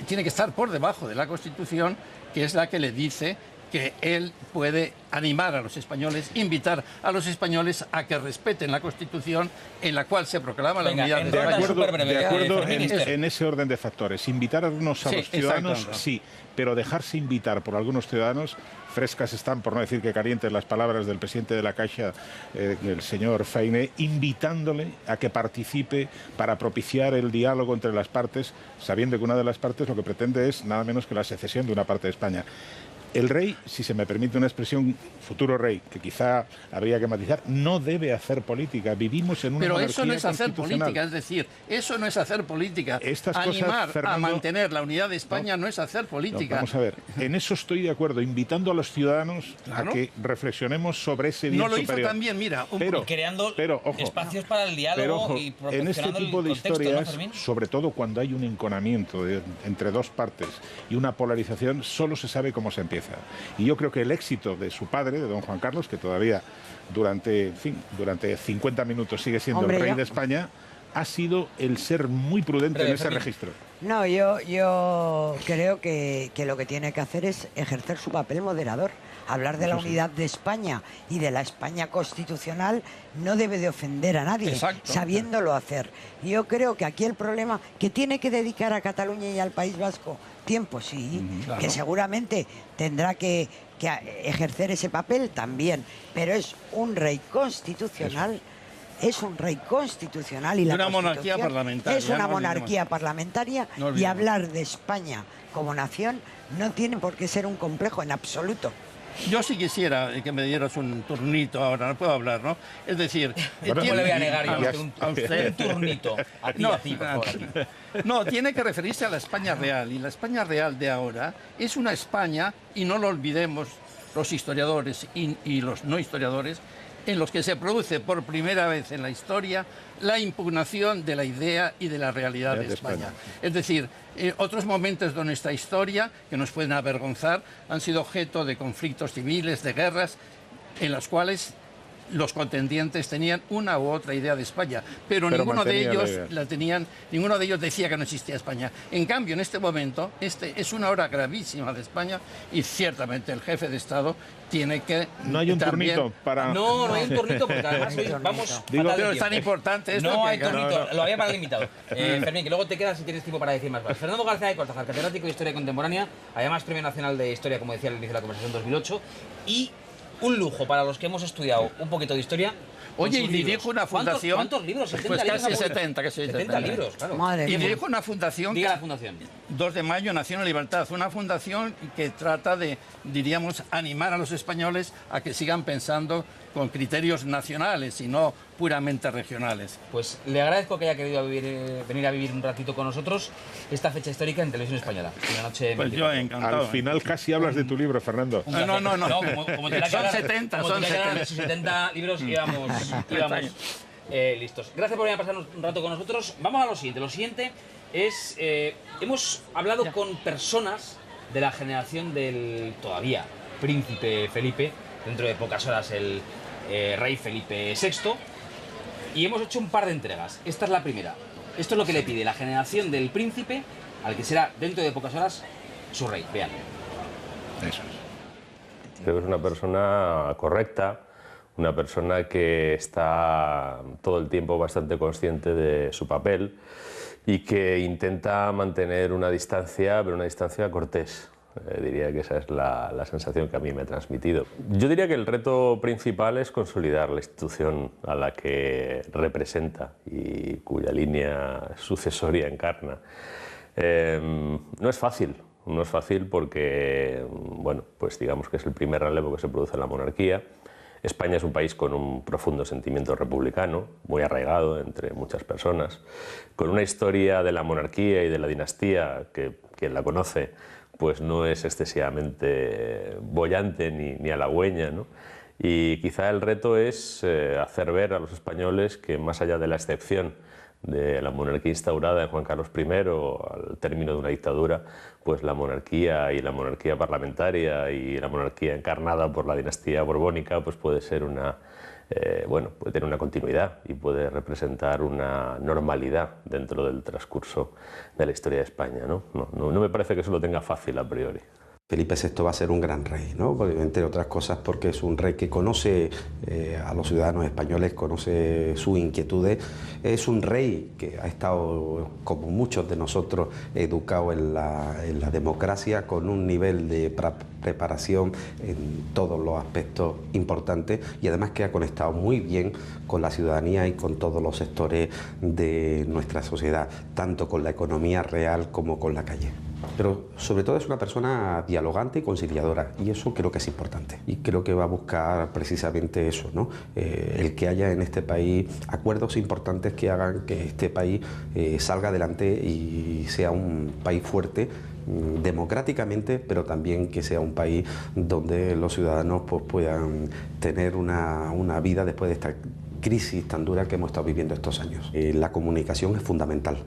Speaker 6: tiene que estar por debajo de la Constitución, que es la que le dice que él puede animar a los españoles, invitar a los españoles a que respeten la Constitución en la cual se proclama la
Speaker 1: Venga,
Speaker 6: unidad
Speaker 1: en
Speaker 6: de
Speaker 1: ronda
Speaker 6: España.
Speaker 1: superbreve.
Speaker 3: De acuerdo
Speaker 1: Fermín, Esther.
Speaker 3: en ese orden de factores. Invitarnos a
Speaker 6: Sí,
Speaker 3: los ciudadanos,
Speaker 6: exacto.
Speaker 3: sí, pero dejarse invitar por algunos ciudadanos, frescas están, por no decir que calientes, las palabras del presidente de la Caixa, el señor Feiné, invitándole a que participe para propiciar el diálogo entre las partes, sabiendo que una de las partes lo que pretende es nada menos que la secesión de una parte de España. El rey, si se me permite una expresión, futuro rey, que quizá habría que matizar, no debe hacer política. Vivimos en una
Speaker 6: Pero
Speaker 3: monarquía
Speaker 6: eso no es hacer
Speaker 3: constitucional.
Speaker 6: política, es decir, eso no es hacer política.
Speaker 3: Estas cosas,
Speaker 6: Animar a
Speaker 3: Fernando,
Speaker 6: mantener la unidad de España no es hacer
Speaker 3: No,
Speaker 6: política.
Speaker 3: vamos a ver, en eso estoy de acuerdo, invitando a los ciudadanos
Speaker 6: Claro.
Speaker 3: a que reflexionemos sobre ese bien
Speaker 6: No lo hizo
Speaker 3: superior.
Speaker 6: también, mira,
Speaker 3: Pero-
Speaker 1: Y creando
Speaker 3: ojo,
Speaker 1: espacios para el diálogo
Speaker 3: pero ojo,
Speaker 1: y
Speaker 3: en
Speaker 1: proporcionando
Speaker 3: este tipo
Speaker 1: el
Speaker 3: de
Speaker 1: contexto, ¿no,
Speaker 3: historias,
Speaker 1: Fermín?
Speaker 3: sobre todo cuando hay un enconamiento entre dos partes y una polarización, solo se sabe cómo se empieza. Y yo creo que el éxito de su padre, de don Juan Carlos, que todavía durante 50 minutos sigue siendo
Speaker 2: Hombre,
Speaker 3: el rey
Speaker 2: yo-
Speaker 3: de España, ha sido el ser muy prudente en
Speaker 1: Breve,
Speaker 3: ese
Speaker 1: Fermín.
Speaker 3: registro.
Speaker 2: No, yo creo que lo que tiene que hacer es ejercer su papel moderador. Hablar de la unidad de España y de la España constitucional no debe de ofender a nadie,
Speaker 6: Exacto.
Speaker 2: sabiéndolo hacer. Yo creo que aquí el problema que tiene que dedicar a Cataluña y al País Vasco tiempo, sí,
Speaker 6: Claro.
Speaker 2: que seguramente tendrá que ejercer ese papel también, pero es un rey constitucional. Es un rey constitucional y la
Speaker 6: Una monarquía
Speaker 2: Constitución
Speaker 6: parlamentaria,
Speaker 2: es una
Speaker 6: no olvidemos.
Speaker 2: monarquía parlamentaria
Speaker 6: No
Speaker 2: y
Speaker 6: olvidemos.
Speaker 2: hablar de España como nación no tiene por qué ser un complejo en absoluto.
Speaker 6: Yo sí quisiera que me dieras un turnito ahora, no puedo hablar, ¿no? Es decir...
Speaker 1: ¿Cómo le voy a negar yo
Speaker 6: a usted?
Speaker 1: un turnito? A ti,
Speaker 6: No,
Speaker 1: a ti, por favor, a ti.
Speaker 6: no, tiene que referirse a la España real. Y la España real de ahora es una España, y no lo olvidemos los historiadores y los no historiadores, en los que se produce por primera vez en la historia la impugnación de la idea y de la realidad de España. Es decir, otros momentos de nuestra historia que nos pueden avergonzar han sido objeto de conflictos civiles, de guerras, en las cuales los contendientes tenían una u otra idea de España, pero ninguno de
Speaker 3: mantenían la
Speaker 6: ellos
Speaker 3: idea.
Speaker 6: la tenían, ninguno de ellos decía que no existía España. En cambio, en este momento, es una hora gravísima de España y ciertamente el jefe de Estado tiene que
Speaker 3: No hay un
Speaker 6: también...
Speaker 3: turnito para...
Speaker 1: No, no hay un turnito porque además hoy vamos
Speaker 3: Digo,
Speaker 1: fatal de
Speaker 6: Pero es tan
Speaker 1: tiempo.
Speaker 6: importante esto
Speaker 1: No
Speaker 6: que-
Speaker 1: hay turnito,
Speaker 6: no.
Speaker 1: lo había para limitado. Fermín, que luego te quedas si tienes tiempo para decir más. Fernando García de Cortajar, catedrático de Historia Contemporánea, además Premio Nacional de Historia, como decía al inicio de la conversación, 2008, y un lujo para los que hemos estudiado un poquito de historia. con
Speaker 6: Oye,
Speaker 1: sus
Speaker 6: y dirijo
Speaker 1: libros.
Speaker 6: una fundación...
Speaker 1: ¿Cuántos libros? 70
Speaker 6: Pues
Speaker 1: libros
Speaker 6: casi
Speaker 1: ha publicado.
Speaker 6: 70, casi
Speaker 1: 70 libros, claro.
Speaker 2: Madre
Speaker 6: Y
Speaker 2: mía.
Speaker 6: dirijo una fundación...
Speaker 1: Diga la fundación.
Speaker 6: 2 de mayo, Nación y Libertad, una fundación que trata de, diríamos, animar a los españoles a que sigan pensando con criterios nacionales y no puramente regionales.
Speaker 1: Pues le agradezco que haya querido venir a vivir un ratito con nosotros esta fecha histórica en Televisión Española. Una noche
Speaker 6: Pues yo
Speaker 1: 24.
Speaker 6: encantado.
Speaker 3: Al final casi hablas de tu libro, Fernando.
Speaker 1: Un placer.
Speaker 6: No.
Speaker 1: Como tenía que
Speaker 6: Son
Speaker 1: hablar-
Speaker 6: 70,
Speaker 1: como
Speaker 6: son
Speaker 1: tenía que hablar
Speaker 6: 70.
Speaker 1: de sus 70 libros, íbamos listos. Gracias por venir a pasar un rato con nosotros. Vamos a lo siguiente. Lo siguiente es... hemos hablado con personas de la generación del todavía príncipe Felipe, dentro de pocas horas el rey Felipe VI, y hemos hecho un par de entregas. Esta es la primera. Esto es lo que le pide la generación del príncipe al que será dentro de pocas horas su rey. Vean.
Speaker 3: Eso es.
Speaker 7: Creo que es una persona correcta, una persona que está todo el tiempo bastante consciente de su papel y que intenta mantener una distancia, pero una distancia cortés. Diría que esa es la sensación que a mí me ha transmitido. Yo diría que el reto principal es consolidar la institución a la que representa y cuya línea sucesoria encarna. No es fácil. No es fácil porque, bueno, pues digamos que es el primer relevo que se produce en la monarquía. España es un país con un profundo sentimiento republicano, muy arraigado entre muchas personas, con una historia de la monarquía y de la dinastía que quien la conoce pues no es excesivamente boyante ni halagüeña, ¿no? Y quizá el reto es hacer ver a los españoles que más allá de la excepción de la monarquía instaurada en Juan Carlos I al término de una dictadura, pues la monarquía y la monarquía parlamentaria y la monarquía encarnada por la dinastía borbónica pues puede ser puede tener una continuidad y puede representar una normalidad dentro del transcurso de la historia de España, ¿no? No me parece que eso lo tenga fácil a priori.
Speaker 8: Felipe VI va a ser un gran rey, ¿no? Entre otras cosas porque es un rey que conoce a los ciudadanos españoles, conoce sus inquietudes. Es un rey que ha estado, como muchos de nosotros, educado en la democracia, con un nivel de preparación en todos los aspectos importantes y además que ha conectado muy bien con la ciudadanía y con todos los sectores de nuestra sociedad, tanto con la economía real como con la calle. Pero sobre todo es una persona dialogante y conciliadora y eso creo que es importante y creo que va a buscar precisamente eso, ¿no? El que haya en este país acuerdos importantes que hagan que este país salga adelante y sea un país fuerte democráticamente, pero también que sea un país donde los ciudadanos pues, puedan tener una vida después de esta crisis tan dura que hemos estado viviendo estos años. La comunicación es fundamental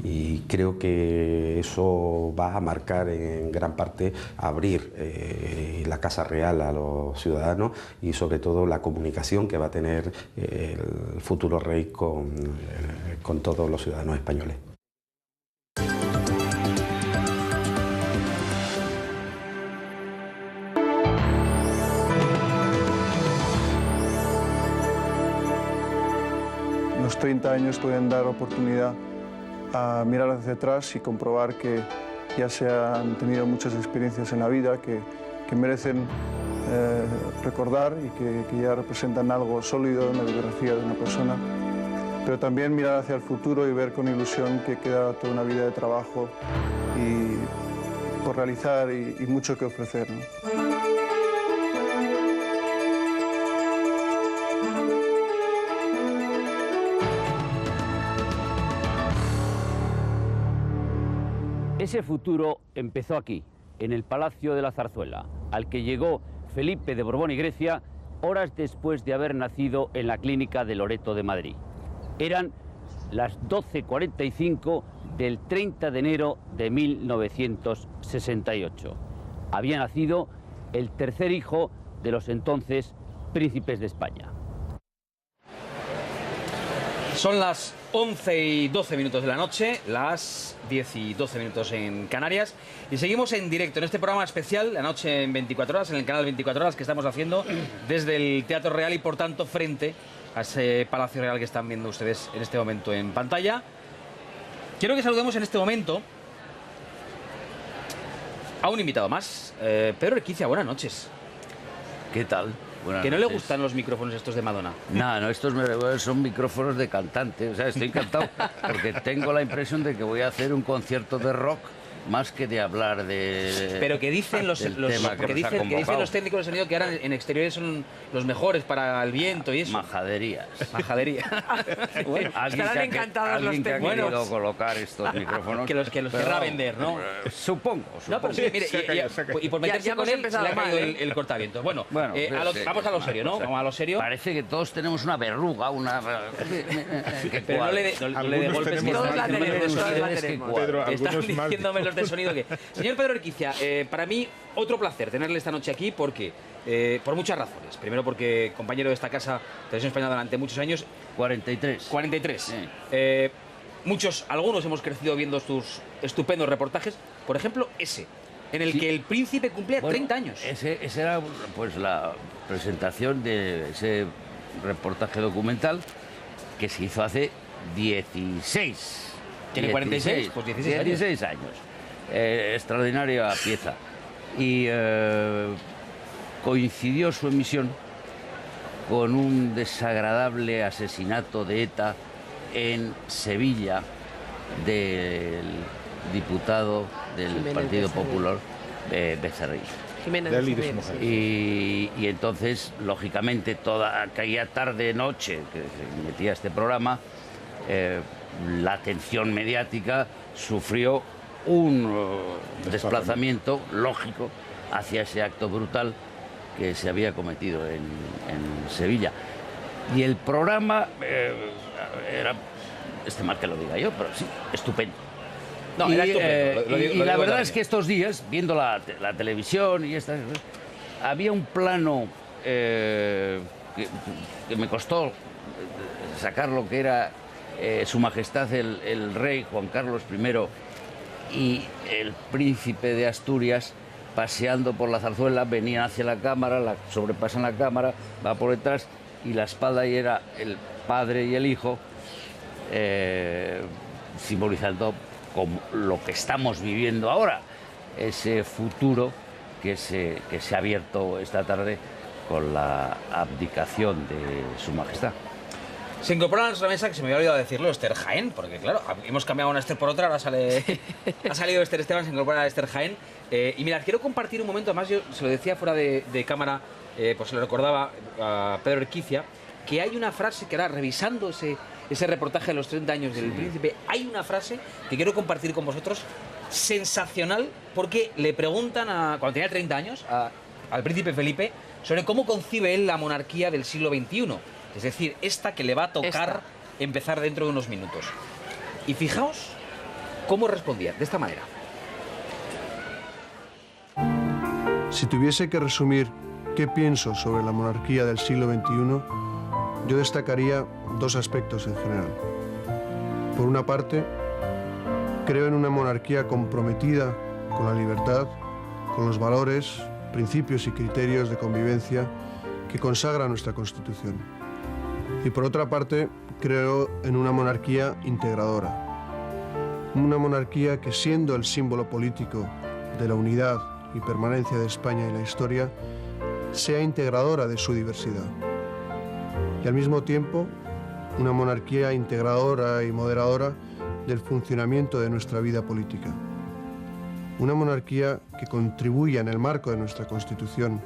Speaker 8: y creo que eso va a marcar en gran parte abrir la Casa Real a los ciudadanos y sobre todo la comunicación que va a tener el futuro rey con todos los ciudadanos españoles.
Speaker 9: Los 30 años pueden dar oportunidad a mirar hacia atrás y comprobar que ya han tenido muchas experiencias en la vida que merecen recordar y que ya representan algo sólido en la biografía de una persona, pero también mirar hacia el futuro y ver con ilusión que queda toda una vida de trabajo y por realizar y mucho que ofrecer, ¿no?
Speaker 10: Ese futuro empezó aquí, en el Palacio de la Zarzuela, al que llegó Felipe de Borbón y Grecia horas después de haber nacido en la clínica de Loreto de Madrid. Eran las 12:45 del 30 de enero de 1968. Había nacido el tercer hijo de los entonces príncipes de España.
Speaker 1: Son las 11:12 de la noche, las 10:12 en Canarias, y seguimos en directo en este programa especial, La Noche en 24 horas, en el canal 24 horas que estamos haciendo desde el Teatro Real y por tanto frente a ese Palacio Real que están viendo ustedes en este momento en pantalla. Quiero que saludemos en este momento a un invitado más, Pedro Urquiza, buenas noches.
Speaker 11: ¿Qué tal? Buenas
Speaker 1: ¿Que no le
Speaker 11: noches.
Speaker 1: gustan los micrófonos estos de Madonna?
Speaker 11: No, estos son micrófonos de cantante. O sea, estoy encantado porque tengo la impresión de que voy a hacer un concierto de rock más que de hablar de...
Speaker 1: Pero que dicen los técnicos de sonido que ahora en exteriores son los mejores para el viento y eso.
Speaker 11: Majaderías.
Speaker 1: Majadería.
Speaker 11: Bueno,
Speaker 4: estarán encantados los
Speaker 11: alguien que ha
Speaker 4: técnicos.
Speaker 11: querido colocar estos micrófonos.
Speaker 1: que los querrá vender, ¿no?
Speaker 11: Supongo.
Speaker 1: No, pero sí, mire, y por meterse
Speaker 4: ya
Speaker 1: con
Speaker 4: hemos
Speaker 1: él se le ha
Speaker 4: empezado
Speaker 1: caído
Speaker 4: mal,
Speaker 1: el cortaviento. Bueno,
Speaker 11: sí.
Speaker 1: vamos a lo serio, ¿no? Vamos a lo serio.
Speaker 11: Parece que todos tenemos una verruga, una...
Speaker 1: Pero no le de golpes que
Speaker 4: Todos la tenemos, todos la
Speaker 11: que
Speaker 4: tenemos.
Speaker 3: Pedro,
Speaker 1: están
Speaker 3: algunos más.
Speaker 1: diciéndome los de sonido que... Señor Pedro Urquiza, para mí otro placer tenerle esta noche aquí porque, por muchas razones. Primero porque compañero de esta casa, Televisión Española durante muchos años.
Speaker 11: 43.
Speaker 1: 43.
Speaker 11: Sí.
Speaker 1: Algunos hemos crecido viendo tus estupendos reportajes. Por ejemplo, ese, en el que el príncipe cumplía 30 años.
Speaker 11: Ese era pues la presentación de ese reportaje documental que se hizo hace 16.
Speaker 1: ¿Tiene 46? Pues 16
Speaker 11: años. Extraordinaria pieza. Y coincidió su emisión con un desagradable asesinato de ETA en Sevilla del diputado del
Speaker 4: Jiménez
Speaker 11: Partido
Speaker 4: Becerril.
Speaker 11: Popular, Becerril.
Speaker 4: Jiménez
Speaker 3: Deli de
Speaker 4: Becerril,
Speaker 3: su mujer.
Speaker 11: Y entonces, lógicamente, toda aquella tarde-noche que se emitía este programa, la atención mediática sufrió un desplazamiento lógico hacia ese acto brutal que se había cometido en Sevilla. Y el programa era, mal que lo diga yo, pero sí, estupendo.
Speaker 1: No,
Speaker 11: y
Speaker 1: era estupendo. Lo digo
Speaker 11: la verdad
Speaker 1: también.
Speaker 11: es que estos días, viendo la televisión y estas cosas, había un plano que me costó sacar lo que era Su Majestad el Rey Juan Carlos I y el príncipe de Asturias paseando por la zarzuela, venían hacia la cámara, sobrepasan la cámara, va por detrás y la espalda y era el padre y el hijo, simbolizando como lo que estamos viviendo ahora, ese futuro que se ha abierto esta tarde con la abdicación de Su Majestad.
Speaker 1: Se incorpora a nuestra mesa, que se me había olvidado decirlo, Esther Jaén, porque claro, hemos cambiado una Esther por otra, ahora ha salido Esther Esteban, se incorpora a Esther Jaén. Y mira, quiero compartir un momento, además yo se lo decía fuera de cámara, pues se lo recordaba a Pedro Urquiza, que hay una frase que ahora, revisando ese reportaje de los 30 años del príncipe, hay una frase que quiero compartir con vosotros, sensacional, porque le preguntan, cuando tenía 30 años, al príncipe Felipe, sobre cómo concibe él la monarquía del siglo XXI. Es decir, esta que le va a tocar empezar dentro de unos minutos. Y fijaos cómo respondía, de esta manera.
Speaker 9: Si tuviese que resumir qué pienso sobre la monarquía del siglo XXI, yo destacaría dos aspectos en general. Por una parte, creo en una monarquía comprometida con la libertad, con los valores, principios y criterios de convivencia que consagra nuestra Constitución. Y por otra parte, creo en una monarquía integradora, Una monarquía que, siendo el símbolo político de la unidad y permanencia de España en la historia, sea integradora de su diversidad. Y al mismo tiempo, una monarquía integradora y moderadora del funcionamiento de nuestra vida política. Una monarquía que contribuya en el marco de nuestra Constitución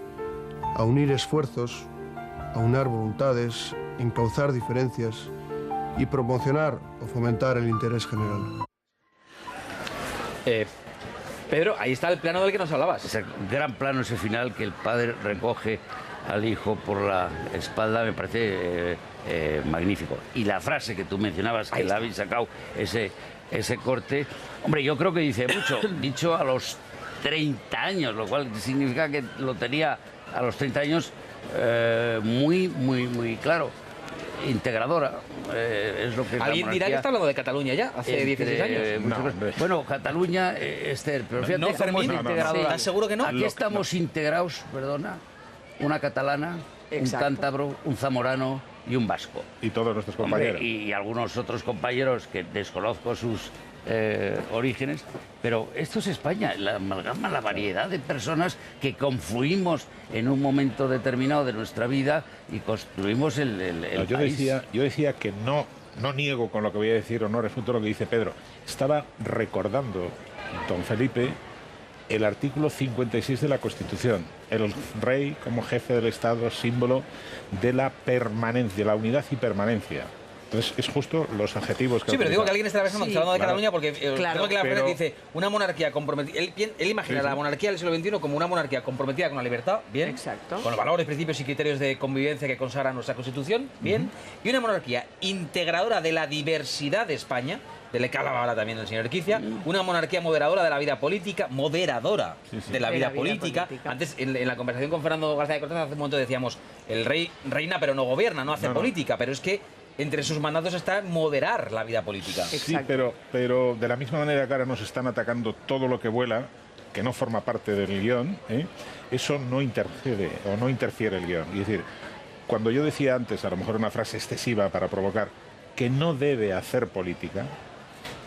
Speaker 9: a unir esfuerzos, a unar voluntades, encauzar diferencias y promocionar o fomentar el interés general.
Speaker 1: Pedro, ahí está el plano del que nos hablabas.
Speaker 11: Ese gran plano, ese final, que el padre recoge al hijo por la espalda, me parece magnífico. Y la frase que tú mencionabas, que la habéis sacado, ese corte, hombre, yo creo que dice mucho, dicho a los 30 años, lo cual significa que lo tenía a los 30 años muy claro. Integradora, es lo que
Speaker 1: ¿Alguien dirá que está hablando de Cataluña ya, hace 16 años?
Speaker 11: Bueno, Cataluña, Esther, pero fíjate
Speaker 1: no,
Speaker 11: cómo es
Speaker 1: Fermín,
Speaker 11: integradora.
Speaker 1: ¿Estás seguro que no?
Speaker 11: Aquí estamos integrados, perdona, una catalana, un cántabro, un zamorano y un vasco.
Speaker 3: Y todos nuestros compañeros.
Speaker 11: Y algunos otros compañeros que desconozco sus orígenes, pero esto es España, la amalgama, la variedad de personas que confluimos en un momento determinado de nuestra vida y construimos el país.
Speaker 3: Yo decía que no niego con lo que voy a decir o no refuto lo que dice Pedro. Estaba recordando, don Felipe, el artículo 56 de la Constitución. El rey como jefe del Estado, símbolo de la permanencia, la unidad y permanencia. Entonces, es justo los adjetivos que...
Speaker 1: Sí, pero digo que alguien está pensando que está hablando de Cataluña porque creo que la frase dice una monarquía comprometida... Él imagina la monarquía del siglo XXI como una monarquía comprometida con la libertad, bien.
Speaker 4: Exacto.
Speaker 1: Con los valores, principios y criterios de convivencia que consagra nuestra Constitución, bien. Y una monarquía integradora de la diversidad de España, de que hablaba ahora también el señor Urquicia, una monarquía moderadora de la vida política, de la vida política. Antes, en la conversación con Fernando García de Cortázar, hace un momento decíamos, el rey reina pero no gobierna, no hace política, pero es que entre sus mandatos está moderar la vida política.
Speaker 3: Sí, pero de la misma manera que ahora nos están atacando todo lo que vuela, que no forma parte del guión, eso no intercede o no interfiere el guión. Es decir, cuando yo decía antes, a lo mejor una frase excesiva para provocar, que no debe hacer política,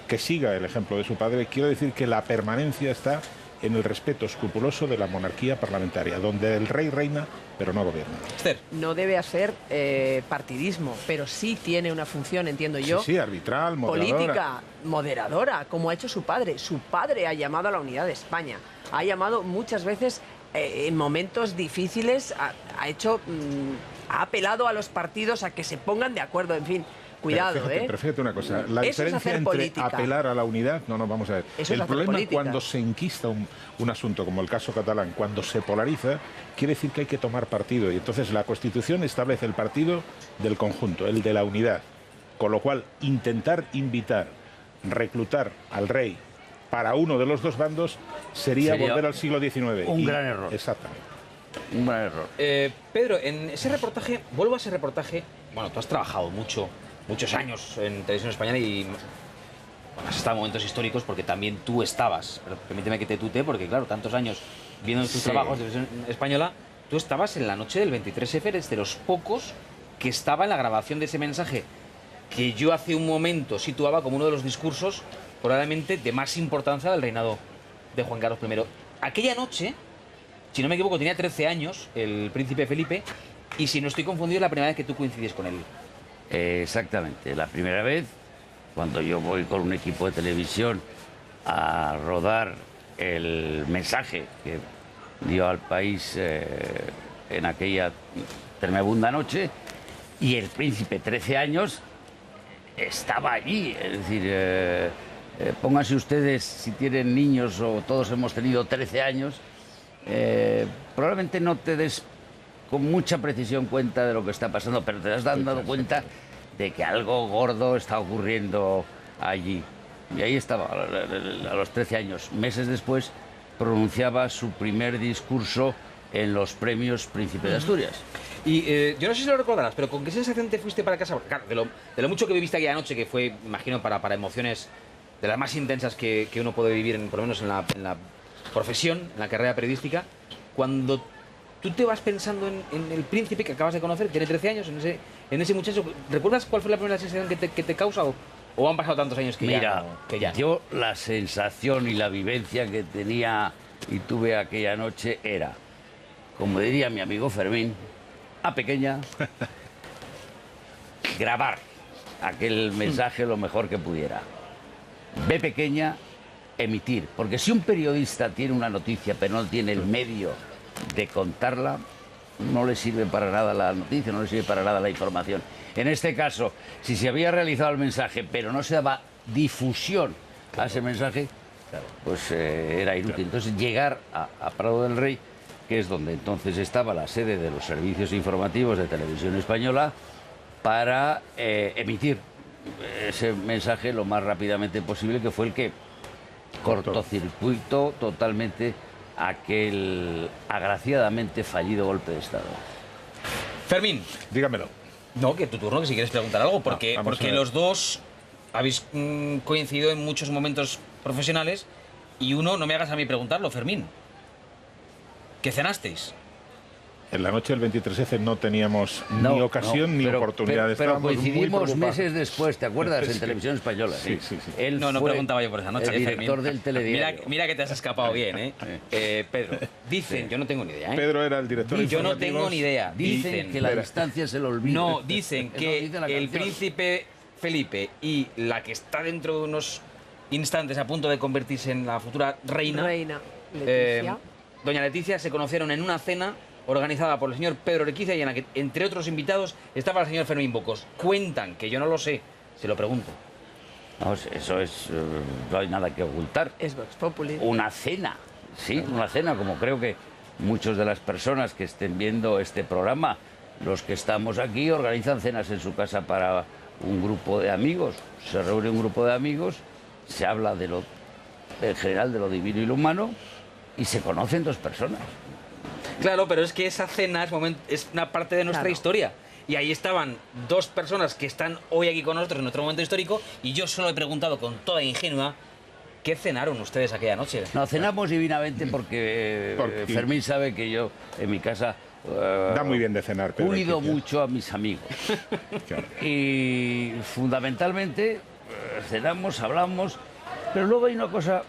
Speaker 3: que siga el ejemplo de su padre, quiero decir que la permanencia está en el respeto escrupuloso de la monarquía parlamentaria, donde el rey reina, pero no gobierna.
Speaker 1: Esther.
Speaker 4: No debe hacer partidismo, pero sí tiene una función, entiendo yo.
Speaker 3: Sí, arbitral, moderadora.
Speaker 4: Política, moderadora, como ha hecho su padre. Su padre ha llamado a la unidad de España. Ha llamado muchas veces en momentos difíciles, ha apelado a los partidos a que se pongan de acuerdo, en fin. Cuidado,
Speaker 3: pero fíjate una cosa, la diferencia entre política. Apelar a la unidad, no, vamos a ver. El problema cuando se enquista un asunto como el caso catalán, cuando se polariza, quiere decir que hay que tomar partido. Y entonces la Constitución establece el partido del conjunto, el de la unidad. Con lo cual, intentar reclutar al rey para uno de los dos bandos sería volver al siglo XIX.
Speaker 11: Un gran error.
Speaker 3: Exactamente.
Speaker 11: Un gran error.
Speaker 1: Pedro, en ese reportaje, vuelvo a ese reportaje, bueno, tú has trabajado muchos años en Televisión Española y has estado en momentos históricos porque también tú estabas, pero permíteme que te tutee porque claro, tantos años viendo tus trabajos de Televisión Española, tú estabas en la noche del 23F, eres de los pocos que estaba en la grabación de ese mensaje que yo hace un momento situaba como uno de los discursos probablemente de más importancia del reinado de Juan Carlos I. Aquella noche, si no me equivoco, tenía 13 años el príncipe Felipe y si no estoy confundido es la primera vez que tú coincides con él.
Speaker 11: Exactamente, la primera vez cuando yo voy con un equipo de televisión a rodar el mensaje que dio al país en aquella tremenda noche y el príncipe, 13 años, estaba allí. Es decir, pónganse ustedes, si tienen niños o todos hemos tenido 13 años, probablemente no te des con mucha precisión cuenta de lo que está pasando, pero te has dado cuenta de que algo gordo está ocurriendo allí. Y ahí estaba, a los 13 años. Meses después pronunciaba su primer discurso en los premios Príncipe de Asturias.
Speaker 1: Y yo no sé si lo recordarás, pero ¿con qué sensación te fuiste para casa? Claro, de lo mucho que viviste aquella noche, que fue, imagino, para emociones de las más intensas que uno puede vivir, por lo menos en la profesión, en la carrera periodística, cuando tú te vas pensando en el príncipe que acabas de conocer, tiene 13 años, en ese muchacho, ¿recuerdas cuál fue la primera sensación que te causa o ¿O han pasado tantos años que
Speaker 11: Mira,
Speaker 1: ya no? Que ya no?
Speaker 11: yo la sensación y la vivencia que tenía y tuve aquella noche era, como diría mi amigo Fermín, a pequeña, grabar aquel mensaje lo mejor que pudiera. B pequeña, emitir. Porque si un periodista tiene una noticia pero no tiene el medio de contarla, no le sirve para nada la noticia, no le sirve para nada la información. En este caso, si se había realizado el mensaje pero no se daba difusión a ese mensaje, pues era inútil. Entonces llegar a Prado del Rey, que es donde entonces estaba la sede de los servicios informativos de Televisión Española, para emitir ese mensaje lo más rápidamente posible, que fue el que cortocircuitó totalmente aquel agraciadamente fallido golpe de Estado.
Speaker 1: Fermín.
Speaker 3: Dígamelo.
Speaker 1: No, que tu turno, que si quieres preguntar algo, porque, porque los dos habéis coincidido en muchos momentos profesionales y uno, no me hagas a mí preguntarlo, Fermín. ¿Qué cenasteis?
Speaker 3: En la noche del 23F no teníamos ni ocasión ni oportunidad de estar.
Speaker 11: Pero coincidimos meses después, ¿te acuerdas? En Televisión Española.
Speaker 3: Sí.
Speaker 11: Él
Speaker 1: no
Speaker 11: fue
Speaker 1: preguntaba yo por esa noche.
Speaker 11: el director del telediario.
Speaker 1: Mira que te has escapado bien, ¿eh? Pedro, dicen, yo no tengo ni idea, ¿eh?
Speaker 3: Pedro era el director de
Speaker 1: Yo no tengo ni idea.
Speaker 11: Dicen que la distancia se lo olvida.
Speaker 1: No, dicen que el príncipe Felipe y la que está dentro de unos instantes a punto de convertirse en la futura reina,
Speaker 4: Leticia.
Speaker 1: doña Leticia, se conocieron en una cena organizada por el señor Pedro Urquiza y en la que, entre otros invitados, estaba el señor Fermín Bocos. Cuentan, que yo no lo sé, se lo pregunto.
Speaker 11: No, eso es... no hay nada que ocultar.
Speaker 4: Es Vox Populi.
Speaker 11: Una cena, sí, una cena, como creo que muchas de las personas que estén viendo este programa, los que estamos aquí, organizan cenas en su casa para un grupo de amigos. Se reúne un grupo de amigos, se habla de lo, en general, de lo divino y lo humano, y se conocen dos personas.
Speaker 1: Claro, pero es que esa cena es una parte de nuestra historia. Y ahí estaban dos personas que están hoy aquí con nosotros en nuestro momento histórico, y yo solo he preguntado con toda ingenua, ¿qué cenaron ustedes aquella noche?
Speaker 11: No, cenamos divinamente porque Fermín sabe que yo en mi casa
Speaker 3: da muy bien de cenar, Pedro
Speaker 11: cuido
Speaker 3: Urquiza.
Speaker 11: mucho a mis amigos. Y fundamentalmente cenamos, hablamos, pero luego hay una cosa,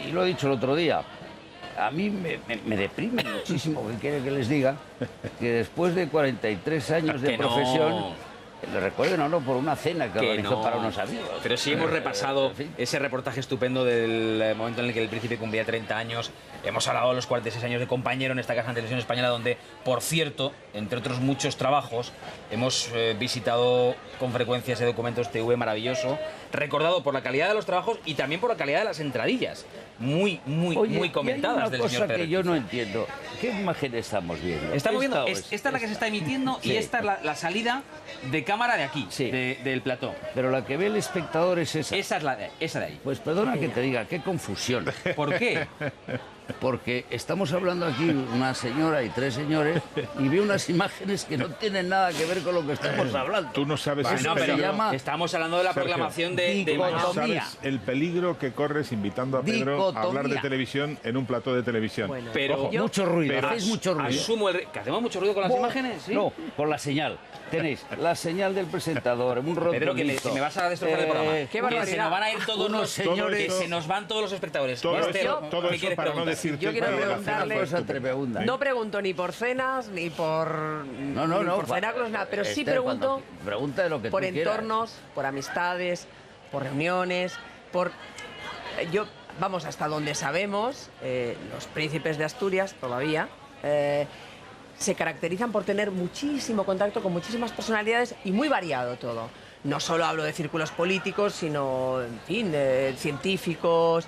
Speaker 11: y lo he dicho el otro día, a mí me deprime muchísimo, que quiere que les diga, que después de 43 años de profesión, le recuerden o no por una cena que organizó para unos amigos.
Speaker 1: Pero sí hemos repasado ese reportaje estupendo del momento en el que el príncipe cumplía 30 años. Hemos hablado de los 46 años de compañero en esta casa en Televisión Española, donde, por cierto, entre otros muchos trabajos, hemos visitado con frecuencia ese Documentos TV maravilloso, recordado por la calidad de los trabajos y también por la calidad de las entradillas, muy comentadas del señor Pedro.
Speaker 11: Oye, hay una cosa que yo no entiendo. ¿Qué imagen estamos viendo?
Speaker 1: Estamos viendo, esta es la que se está emitiendo y esta es la salida de cámara de aquí, del plató.
Speaker 11: Pero la que ve el espectador es esa.
Speaker 1: Esa de ahí.
Speaker 11: Pues perdona que te diga, qué confusión.
Speaker 1: ¿Por qué?
Speaker 11: Porque estamos hablando aquí una señora y tres señores y veo unas imágenes que no tienen nada que ver con lo que estamos hablando.
Speaker 3: Tú no sabes
Speaker 1: Bueno, pero estamos hablando de la proclamación de
Speaker 3: no sabes el peligro que corres invitando a Pedro a hablar de televisión en un plató de televisión.
Speaker 11: Bueno, pero mucho ruido, hacéis mucho ruido.
Speaker 1: Asumo que hacemos mucho ruido con las imágenes, ¿sí?
Speaker 11: No, con la señal. Tenéis la señal del presentador, un rotonito.
Speaker 1: Pedro, que me vas a destrozar el programa.
Speaker 4: Qué barbaridad.
Speaker 1: Que se nos van a ir todos
Speaker 11: unos señores.
Speaker 1: Que se nos van todos los espectadores.
Speaker 3: Todo
Speaker 1: Esther,
Speaker 3: eso
Speaker 1: ¿qué quieres
Speaker 3: para no
Speaker 1: preguntar?
Speaker 3: decirte
Speaker 4: Yo quiero
Speaker 3: que la
Speaker 4: preguntarle-
Speaker 3: cena fue estupenda.
Speaker 4: No pregunto ni por cenas, ni por,
Speaker 11: No,
Speaker 4: ni por cenáculos, nada, pero sí
Speaker 11: Esther,
Speaker 4: pregunto
Speaker 11: pregunta de lo que
Speaker 4: por
Speaker 11: tú quieras.
Speaker 4: entornos, por amistades, por reuniones, por... Vamos, hasta donde sabemos, los príncipes de Asturias todavía se caracterizan por tener muchísimo contacto con muchísimas personalidades y muy variado todo. No solo hablo de círculos políticos, sino, en fin, científicos,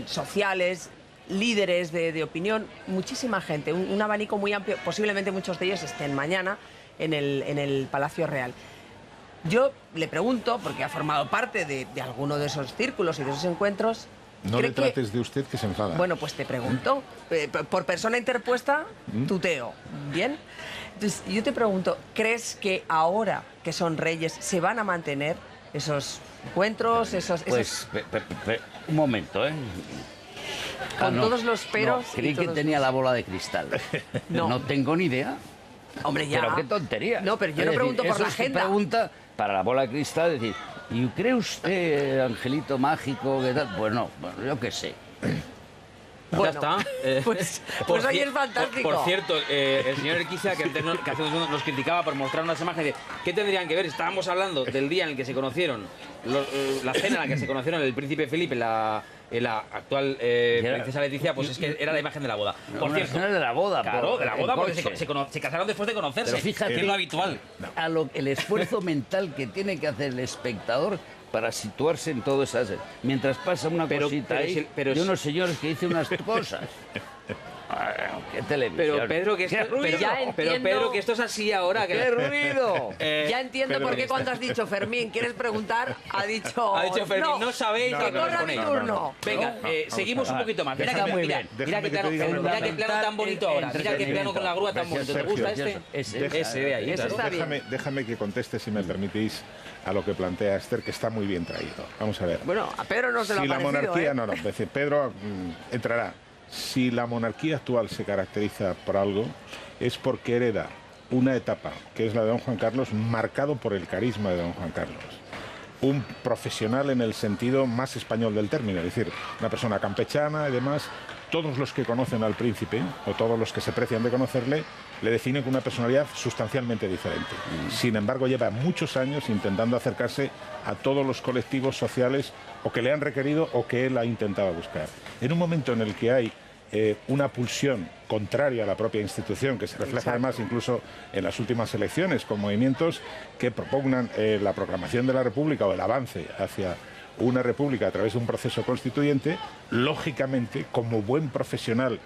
Speaker 4: sociales, líderes de opinión, muchísima gente, un abanico muy amplio. Posiblemente muchos de ellos estén mañana en el Palacio Real. Yo le pregunto, porque ha formado parte de alguno de esos círculos y de esos encuentros...
Speaker 3: No le trates de usted, que se enfada.
Speaker 4: Bueno, pues te pregunto, por persona interpuesta, tuteo, ¿bien? Entonces, yo te pregunto, ¿crees que ahora que son reyes se van a mantener esos encuentros,
Speaker 11: Pues, un momento, ¿eh?
Speaker 4: con todos los peros?
Speaker 11: No,
Speaker 4: y
Speaker 11: creí que
Speaker 4: todos
Speaker 11: tenía
Speaker 4: los-
Speaker 11: la bola de cristal. No tengo ni idea.
Speaker 4: Hombre, ya.
Speaker 11: Pero qué tontería.
Speaker 4: No, pero yo
Speaker 11: Es
Speaker 4: no
Speaker 11: decir,
Speaker 4: pregunto por
Speaker 11: eso
Speaker 4: la
Speaker 11: es tu
Speaker 4: agenda.
Speaker 11: pregunta para la bola de cristal, es decir, ¿Y cree usted, Angelito mágico, que tal? Pues no, bueno, yo qué sé.
Speaker 1: Ya está.
Speaker 4: Pues hoy es fantástico.
Speaker 1: Por cierto, el señor Erquiza, que antes que hace unos nos criticaba por mostrar unas imágenes, ¿qué tendrían que ver? Estábamos hablando del día en el que se conocieron, la cena en la que se conocieron el príncipe Felipe, la actual princesa Leticia, pues es que era la imagen de la boda. Por cierto,
Speaker 11: de la boda.
Speaker 1: claro, de la boda, porque se casaron después de conocerse.
Speaker 11: Pero fíjate,
Speaker 1: que es lo habitual.
Speaker 11: El esfuerzo mental que tiene que hacer el espectador para situarse en todo eso. Mientras pasa una cosita ahí de unos señores que dicen unas cosas. ¿Qué televisión?
Speaker 1: Pero Pedro, que Pedro, que esto es así ahora.
Speaker 11: ¡Qué ruido!
Speaker 4: Ya entiendo por qué cuando has dicho, Fermín, ¿quieres preguntar? Ha dicho
Speaker 1: Fermín, no sabéis
Speaker 4: que corra mi turno.
Speaker 1: Venga, seguimos un poquito más. Mira qué plano tan bonito ahora. Mira qué plano con la grúa tan bonito. ¿Te gusta este? Ese de ahí.
Speaker 3: Déjame que conteste, si me permitís, a lo que plantea Esther, que está muy bien traído. Vamos a ver.
Speaker 4: Bueno, a Pedro no se lo ha parecido,
Speaker 3: Si la monarquía, no, es decir, Pedro entrará. Si la monarquía actual se caracteriza por algo, es porque hereda una etapa, que es la de don Juan Carlos, marcado por el carisma de don Juan Carlos. Un profesional en el sentido más español del término, es decir, una persona campechana y demás. Todos los que conocen al príncipe, o todos los que se precian de conocerle, le definen con una personalidad sustancialmente diferente. Sin embargo, lleva muchos años intentando acercarse a todos los colectivos sociales o que le han requerido o que él ha intentado buscar. En un momento en el que hay una pulsión contraria a la propia institución, que se refleja además incluso en las últimas elecciones, con movimientos que propugnan la proclamación de la República o el avance hacia una república a través de un proceso constituyente, lógicamente, como buen profesional,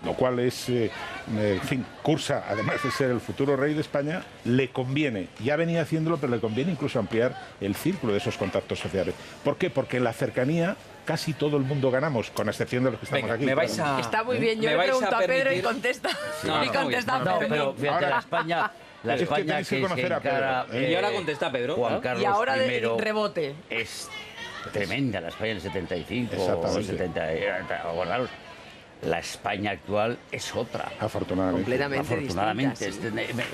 Speaker 3: lo cual es, en fin, cursa, además de ser el futuro rey de España, le conviene, ya venía haciéndolo, pero le conviene incluso ampliar el círculo de esos contactos sociales. ¿Por qué? Porque en la cercanía casi todo el mundo ganamos, con excepción de los que estamos aquí.
Speaker 4: Está muy bien, yo le pregunto a Pedro y contesta.
Speaker 1: No,
Speaker 11: pero fíjate, la España que se encara...
Speaker 1: Y ahora contesta Pedro.
Speaker 11: Juan Carlos
Speaker 4: y ahora
Speaker 11: I
Speaker 4: de rebote.
Speaker 11: Es tremenda la España del 75 o 70. Acordaros, la España actual es otra.
Speaker 3: Afortunadamente.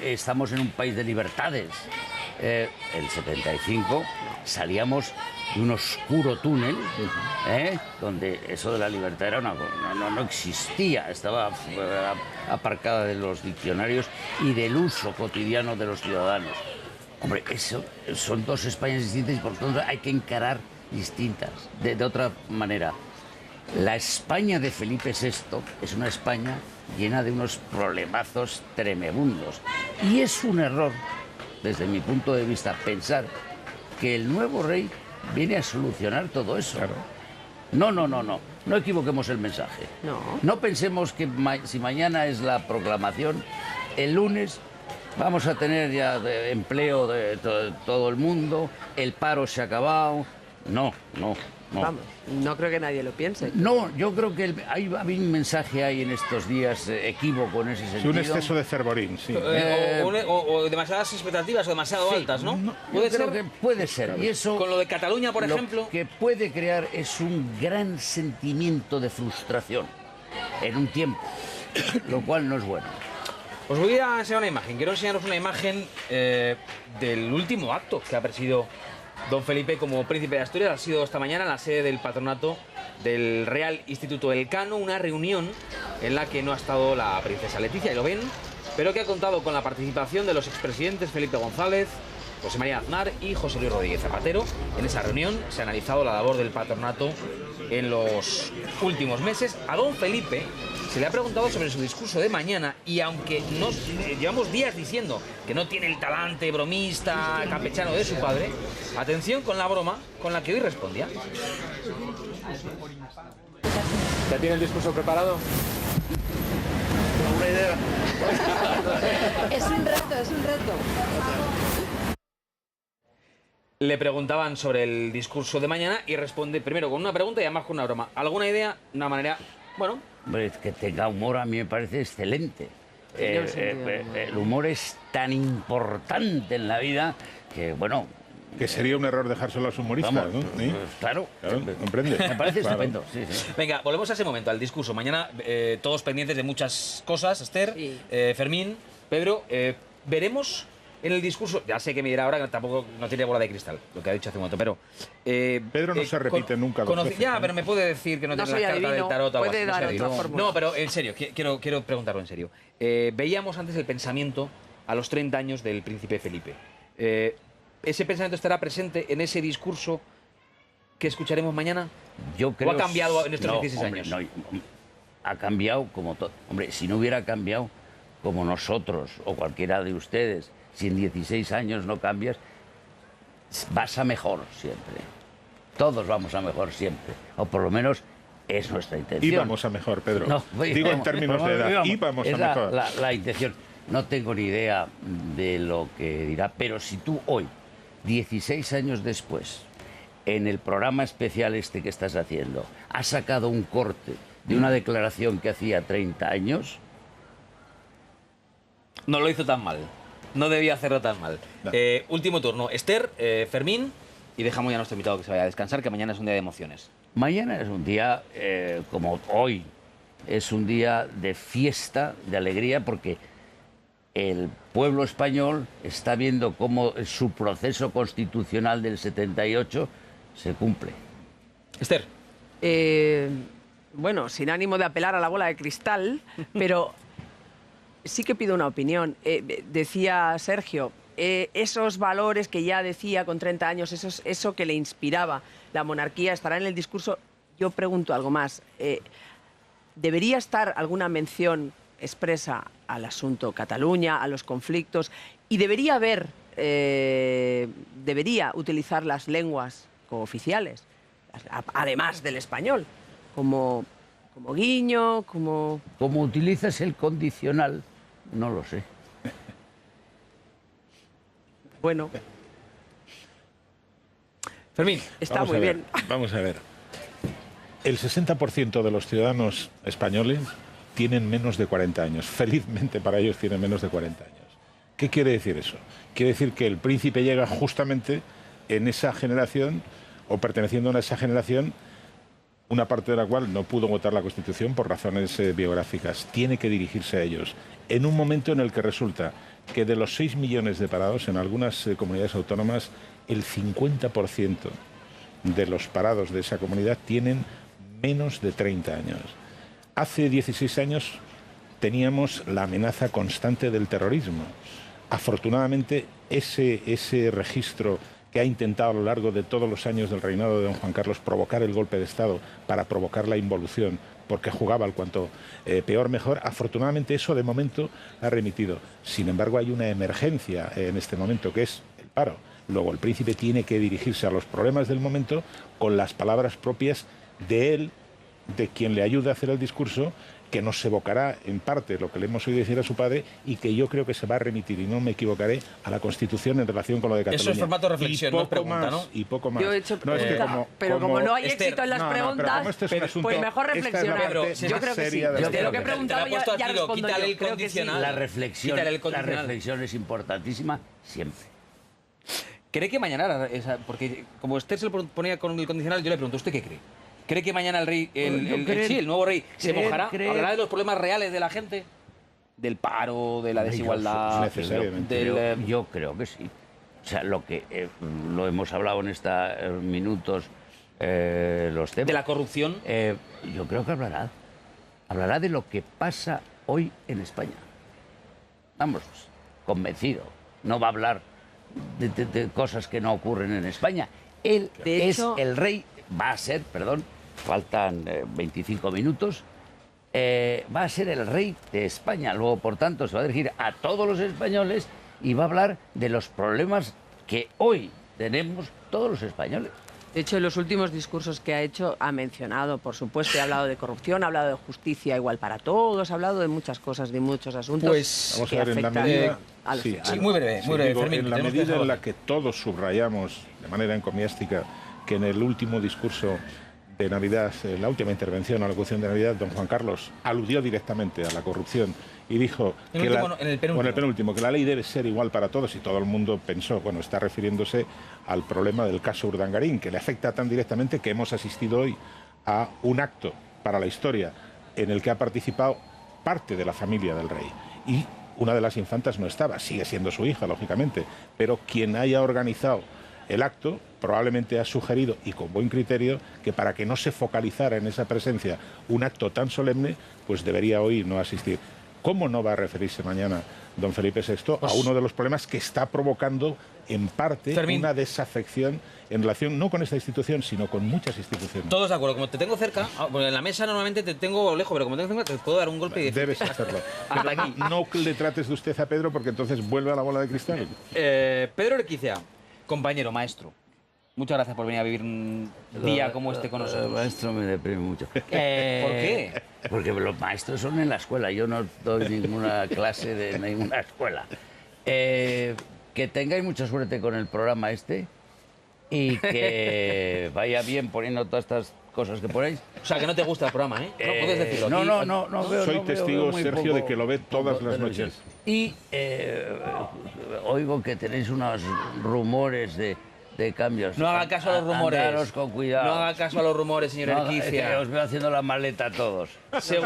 Speaker 11: Estamos en un país de libertades. El 75 salíamos de un oscuro túnel, donde eso de la libertad era no existía, estaba aparcada de los diccionarios y del uso cotidiano de los ciudadanos. Hombre, eso son dos Españas distintas y por lo tanto hay que encarar distintas, de otra manera. La España de Felipe VI es una España llena de unos problemazos tremebundos. Y es un error, desde mi punto de vista, pensar que el nuevo rey viene a solucionar todo eso.
Speaker 3: Claro.
Speaker 11: No equivoquemos el mensaje. No pensemos que si mañana es la proclamación, el lunes vamos a tener ya empleo de todo el mundo, el paro se ha acabado. No.
Speaker 4: Vamos, no creo que nadie lo piense.
Speaker 11: No, yo creo que hay un mensaje ahí en estos días equívoco en ese sentido.
Speaker 3: Sí, un exceso de fervorín, sí.
Speaker 1: O demasiadas expectativas o demasiado altas, ¿no?
Speaker 11: Puede ser. Y eso,
Speaker 1: con lo de Cataluña, por ejemplo.
Speaker 11: Lo que puede crear es un gran sentimiento de frustración en un tiempo, lo cual no es bueno.
Speaker 1: Os voy a enseñar una imagen. Quiero enseñaros una imagen del último acto que ha presidido don Felipe como príncipe de Asturias. Ha sido esta mañana en la sede del patronato del Real Instituto Elcano, una reunión en la que no ha estado la princesa Leticia, y lo ven, pero que ha contado con la participación de los expresidentes Felipe González, José María Aznar y José Luis Rodríguez Zapatero. En esa reunión se ha analizado la labor del patronato en los últimos meses. A don Felipe se le ha preguntado sobre su discurso de mañana y aunque llevamos días diciendo que no tiene el talante bromista campechano de su padre, atención con la broma con la que hoy respondía.
Speaker 12: ¿Ya tiene el discurso preparado?
Speaker 11: Una idea.
Speaker 4: Es un reto.
Speaker 1: Le preguntaban sobre el discurso de mañana y responde primero con una pregunta y además con una broma. ¿Alguna idea? Una manera, bueno...
Speaker 11: Hombre, que tenga humor a mí me parece excelente. El humor es tan importante en la vida que, bueno...
Speaker 3: Que sería un error dejárselo a los humoristas,
Speaker 11: vamos,
Speaker 3: ¿no? ¿Sí?
Speaker 11: Claro.
Speaker 3: ¿Comprende?
Speaker 11: Me parece estupendo, sí.
Speaker 1: Venga, volvemos a ese momento, al discurso. Mañana todos pendientes de muchas cosas, Esther, Fermín, Pedro. Veremos en el discurso, ya sé que me dirá ahora que tampoco no tiene bola de cristal, lo que ha dicho hace un momento, pero...
Speaker 3: Pedro no se repite nunca dos veces,
Speaker 1: Ya,
Speaker 3: ¿no?
Speaker 1: pero me puede decir que no tiene la carta del tarot.
Speaker 4: Puede dar otra fórmula.
Speaker 1: No, pero en serio, quiero preguntarlo en serio. Veíamos antes el pensamiento a los 30 años del príncipe Felipe. ¿Ese pensamiento estará presente en ese discurso que escucharemos mañana?
Speaker 11: Yo creo...
Speaker 1: ¿O ha cambiado en estos 16
Speaker 11: hombre,
Speaker 1: años?
Speaker 11: No, ha cambiado como todo. Hombre, si no hubiera cambiado como nosotros o cualquiera de ustedes, si en 16 años no cambias, vas a mejor siempre. Todos vamos a mejor siempre. O por lo menos es nuestra intención.
Speaker 3: Íbamos a mejor, Pedro.
Speaker 11: No,
Speaker 3: digo en términos de edad, íbamos a mejor.
Speaker 11: La intención. No tengo ni idea de lo que dirá, pero si tú hoy, 16 años después, en el programa especial este que estás haciendo, has sacado un corte de una declaración que hacía 30 años...
Speaker 1: No lo hizo tan mal. No debía hacerlo tan mal.
Speaker 3: No.
Speaker 1: Último turno. Esther, Fermín, y dejamos ya a nuestro invitado que se vaya a descansar, que mañana es un día de emociones.
Speaker 11: Mañana es un día, como hoy, es un día de fiesta, de alegría, porque el pueblo español está viendo cómo su proceso constitucional del 78 se cumple.
Speaker 1: Esther.
Speaker 4: Bueno, sin ánimo de apelar a la bola de cristal, pero sí que pido una opinión. Decía Sergio, esos valores que ya decía con 30 años, eso que le inspiraba la monarquía, estará en el discurso. Yo pregunto algo más. ¿Debería estar alguna mención expresa al asunto Cataluña, a los conflictos? Y debería utilizar las lenguas cooficiales, además del español, como guiño, como...
Speaker 11: Como utilizas el condicional, no lo sé.
Speaker 4: Bueno.
Speaker 1: Fermín.
Speaker 4: Está muy bien.
Speaker 3: Vamos a ver. El 60% de los ciudadanos españoles tienen menos de 40 años. Felizmente para ellos tienen menos de 40 años. ¿Qué quiere decir eso? Quiere decir que el príncipe llega justamente en esa generación, o perteneciendo a esa generación, una parte de la cual no pudo votar la Constitución por razones biográficas. Tiene que dirigirse a ellos. En un momento en el que resulta que de los 6 millones de parados en algunas comunidades autónomas, el 50% de los parados de esa comunidad tienen menos de 30 años. Hace 16 años teníamos la amenaza constante del terrorismo. Afortunadamente, ese registro que ha intentado a lo largo de todos los años del reinado de don Juan Carlos provocar el golpe de Estado para provocar la involución, porque jugaba al cuanto peor mejor, afortunadamente eso de momento ha remitido. Sin embargo, hay una emergencia en este momento, que es el paro. Luego el príncipe tiene que dirigirse a los problemas del momento con las palabras propias de él, de quien le ayuda a hacer el discurso, que nos evocará en parte lo que le hemos oído decir a su padre y que yo creo que se va a remitir, y no me equivocaré, a la Constitución en relación con lo de Cataluña.
Speaker 1: Eso es formato reflexión, no pregunta, ¿no?
Speaker 3: Y poco más.
Speaker 4: Yo he hecho
Speaker 3: No, es que
Speaker 4: pregunta, pero como no hay éxito en las preguntas,
Speaker 3: pues
Speaker 4: mejor reflexionar.
Speaker 3: Yo creo que sí.
Speaker 4: Desde lo que he preguntado ya respondo yo. Creo que sí.
Speaker 11: La reflexión es importantísima siempre.
Speaker 1: ¿Cree que mañana, porque como Esther se lo ponía con el condicional, yo le pregunto, ¿usted qué cree? ¿Cree que mañana el rey, el nuevo rey, se mojará? ¿Hablará de los problemas reales de la gente? ¿Del paro, de la desigualdad?
Speaker 11: Yo creo que sí. O sea, lo hemos hablado en estos minutos, los temas.
Speaker 1: ¿De la corrupción?
Speaker 11: Yo creo que hablará. Hablará de lo que pasa hoy en España. Vamos, convencido. No va a hablar de cosas que no ocurren en España. Él es el rey, va a ser, perdón, faltan 25 minutos, va a ser el rey de España. Luego, por tanto, se va a dirigir a todos los españoles y va a hablar de los problemas que hoy tenemos todos los españoles.
Speaker 4: De hecho, en los últimos discursos que ha hecho ha mencionado, por supuesto, ha hablado de corrupción, ha hablado de justicia igual para todos, ha hablado de muchas cosas, de muchos asuntos.
Speaker 3: Pues vamos a ver, en la medida,
Speaker 1: muy breve, Fermín,
Speaker 3: en la medida en la que todos subrayamos de manera encomiástica que en el último discurso de Navidad, en la última intervención a la locución de Navidad, don Juan Carlos aludió directamente a la corrupción y dijo
Speaker 1: en el
Speaker 3: penúltimo, que la ley debe ser igual para todos, y todo el mundo pensó, bueno, está refiriéndose al problema del caso Urdangarín, que le afecta tan directamente que hemos asistido hoy a un acto para la historia en el que ha participado parte de la familia del rey. Y Una de las infantas no estaba, sigue siendo su hija, lógicamente, pero quien haya organizado el acto probablemente ha sugerido, y con buen criterio, que para que no se focalizara en esa presencia un acto tan solemne, pues debería hoy no asistir. ¿Cómo no va a referirse mañana don Felipe VI a uno de los problemas que está provocando en parte una desafección en relación no con esta institución, sino con muchas instituciones?
Speaker 1: Todos de acuerdo. Como te tengo cerca, porque en la mesa normalmente te tengo lejos, pero como te tengo cerca te puedo dar un golpe y decir...
Speaker 3: Debes hacerlo. Pero no le trates de usted a Pedro, porque entonces vuelve a la bola de cristal.
Speaker 1: Pedro Urquiza, compañero, maestro, muchas gracias por venir a vivir un día como este con nosotros.
Speaker 11: Maestro me deprime mucho.
Speaker 1: ¿Por qué?
Speaker 11: Porque los maestros son en la escuela, yo no doy ninguna clase de ninguna escuela. Que tengáis mucha suerte con el programa este y que vaya bien poniendo todas estas cosas que ponéis.
Speaker 1: O sea, que no te gusta el programa, ¿eh? No puedes decirlo.
Speaker 11: No veo.
Speaker 3: Soy testigo, Sergio, de que lo ve todas las noches.
Speaker 11: Y oigo que tenéis unos rumores de cambios.
Speaker 1: No haga caso a los rumores.
Speaker 11: Andaros con cuidado.
Speaker 1: No haga caso a los rumores, señor Urquiza.
Speaker 11: Os veo haciendo la maleta a todos.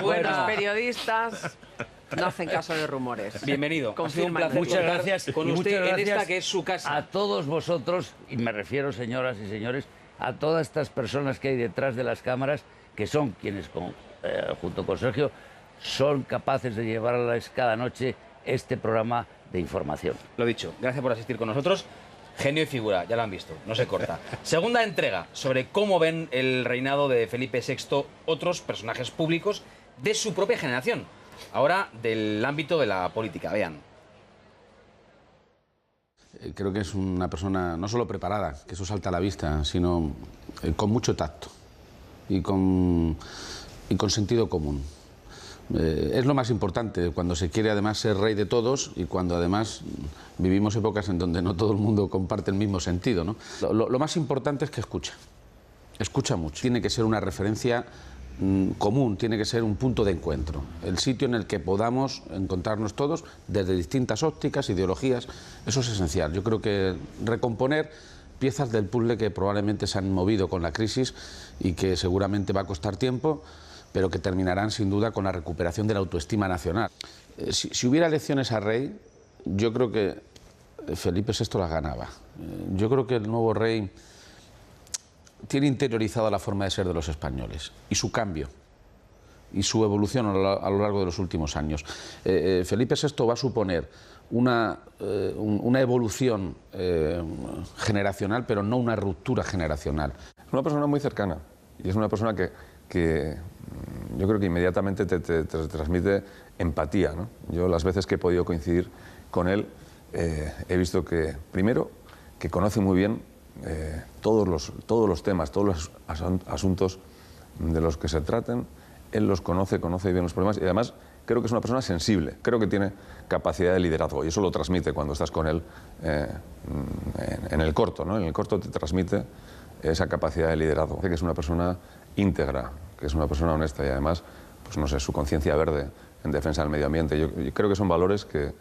Speaker 4: Buenos periodistas no hacen caso de rumores.
Speaker 1: Bienvenido.
Speaker 4: Ha sido un placer
Speaker 11: Muchas gracias
Speaker 1: con usted en esta que es su casa.
Speaker 11: A todos vosotros, y me refiero, señoras y señores, a todas estas personas que hay detrás de las cámaras, que son quienes, junto con Sergio, son capaces de llevarles cada noche este programa de información.
Speaker 1: Lo dicho, gracias por asistir con nosotros. Genio y figura, ya lo han visto, no se corta. Segunda entrega sobre cómo ven el reinado de Felipe VI otros personajes públicos de su propia generación. Ahora del ámbito de la política, vean.
Speaker 13: Creo que es una persona no solo preparada, que eso salta a la vista, sino con mucho tacto y con sentido común. Es lo más importante cuando se quiere además ser rey de todos y cuando además vivimos épocas en donde no todo el mundo comparte el mismo sentido, ¿no? Lo más importante es que escucha mucho. Tiene que ser una referencia común, tiene que ser un punto de encuentro, el sitio en el que podamos encontrarnos todos desde distintas ópticas, ideologías. Eso es esencial. Yo creo que recomponer piezas del puzzle que probablemente se han movido con la crisis y que seguramente va a costar tiempo, pero que terminarán sin duda con la recuperación de la autoestima nacional. Si hubiera elecciones a rey, yo creo que Felipe VI las ganaba. Yo creo que el nuevo rey tiene interiorizada la forma de ser de los españoles y su cambio y su evolución a lo largo de los últimos años. Felipe VI va a suponer una evolución generacional, pero no una ruptura generacional.
Speaker 14: Es una persona muy cercana y es una persona que yo creo que inmediatamente te transmite empatía, ¿no? Yo las veces que he podido coincidir con él he visto que, primero, que conoce muy bien todos los temas, todos los asuntos de los que se traten. Él los conoce bien los problemas y además creo que es una persona sensible, creo que tiene capacidad de liderazgo y eso lo transmite cuando estás con él en el corto, ¿no? En el corto te transmite esa capacidad de liderazgo, que es una persona íntegra, que es una persona honesta y además, pues no sé, su conciencia verde en defensa del medio ambiente. Yo creo que son valores que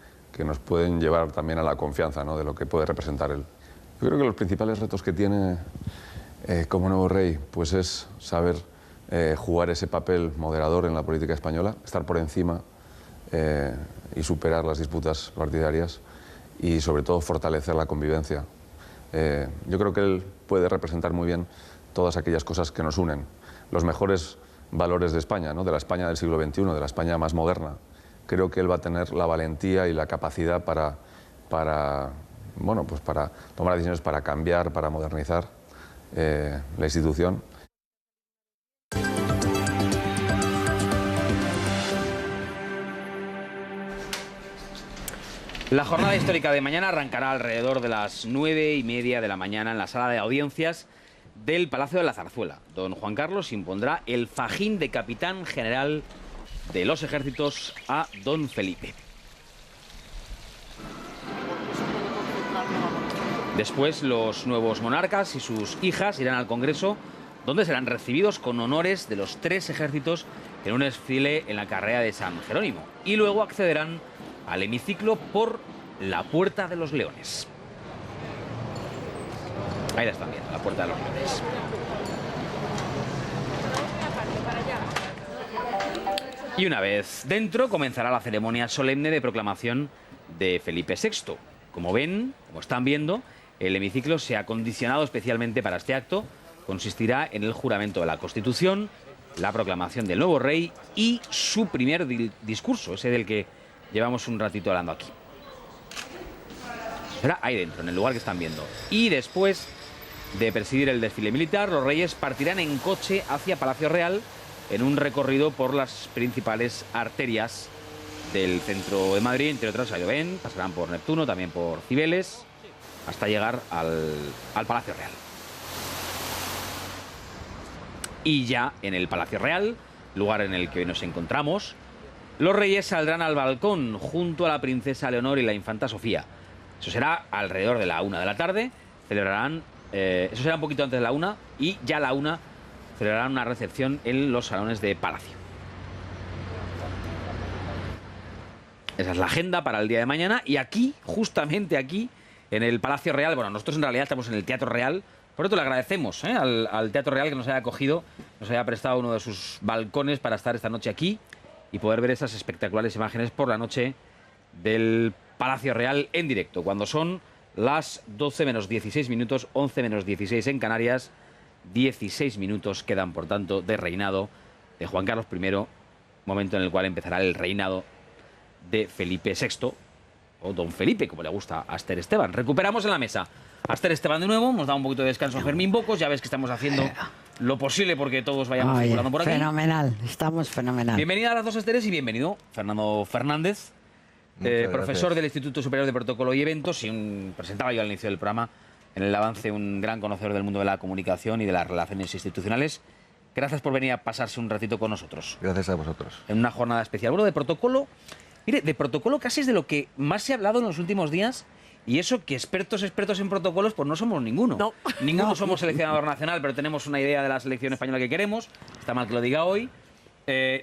Speaker 14: nos pueden llevar también a la confianza, ¿no?, de lo que puede representar él. Yo creo que los principales retos que tiene como nuevo rey pues es saber jugar ese papel moderador en la política española, estar por encima y superar las disputas partidarias y sobre todo fortalecer la convivencia. Yo creo que él puede representar muy bien todas aquellas cosas que nos unen, los mejores valores de España, ¿no?, de la España del siglo XXI, de la España más moderna. Creo que él va a tener la valentía y la capacidad para tomar decisiones, para cambiar, para modernizar la institución.
Speaker 1: La jornada histórica de mañana arrancará alrededor de las 9:30 de la mañana en la sala de audiencias del Palacio de la Zarzuela. Don Juan Carlos impondrá el fajín de capitán general de los ejércitos a don Felipe. Después los nuevos monarcas y sus hijas irán al Congreso, donde serán recibidos con honores de los 3 ejércitos en un desfile en la carrera de San Jerónimo. Y luego accederán al hemiciclo por la Puerta de los Leones. Ahí la están viendo, la Puerta de los Leones. Y una vez dentro, comenzará la ceremonia solemne de proclamación de Felipe VI. Como ven, como están viendo, el hemiciclo se ha acondicionado especialmente para este acto. Consistirá en el juramento de la Constitución, la proclamación del nuevo rey y su primer discurso, ese del que llevamos un ratito hablando aquí. Será ahí dentro, en el lugar que están viendo. Y después de presidir el desfile militar, los reyes partirán en coche hacia Palacio Real en un recorrido por las principales arterias del centro de Madrid, entre otras, ahí lo ven, pasarán por Neptuno, también por Cibeles, hasta llegar al Palacio Real. Y ya en el Palacio Real, lugar en el que hoy nos encontramos, los reyes saldrán al balcón junto a la princesa Leonor y la infanta Sofía. Eso será alrededor de la 1 de la tarde, celebrarán, eso será un poquito antes de la 1, y ya a la 1 celebrarán una recepción en los salones de Palacio. Esa es la agenda para el día de mañana. Y aquí, justamente aquí, en el Palacio Real, bueno, nosotros en realidad estamos en el Teatro Real. Por eso le agradecemos al Teatro Real que nos haya acogido, nos haya prestado uno de sus balcones para estar esta noche aquí y poder ver esas espectaculares imágenes por la noche del Palacio Real en directo, cuando son las 12 menos 16 minutos, 11 menos 16 en Canarias. 16 minutos quedan, por tanto, de reinado de Juan Carlos I, momento en el cual empezará el reinado de Felipe VI, o Don Felipe, como le gusta a Esther Esteban. Recuperamos en la mesa a Esther Esteban de nuevo, hemos dado un poquito de descanso a Fermín Bocos, ya ves que estamos haciendo lo posible porque todos vayamos circulando por aquí.
Speaker 2: Fenomenal, estamos fenomenal.
Speaker 1: Bienvenida a las dos Esteres y bienvenido Fernando Fernández, profesor del Instituto Superior de Protocolo y Eventos, y presentaba yo al inicio del programa, en el avance, un gran conocedor del mundo de la comunicación y de las relaciones institucionales. Gracias por venir a pasarse un ratito con nosotros.
Speaker 15: Gracias a vosotros.
Speaker 1: En una jornada especial. Bueno, de protocolo, mire, de protocolo casi es de lo que más se ha hablado en los últimos días, y eso que expertos en protocolos, pues no somos ninguno. No. Ninguno somos seleccionador nacional, pero tenemos una idea de la selección española que queremos. Está mal que lo diga hoy.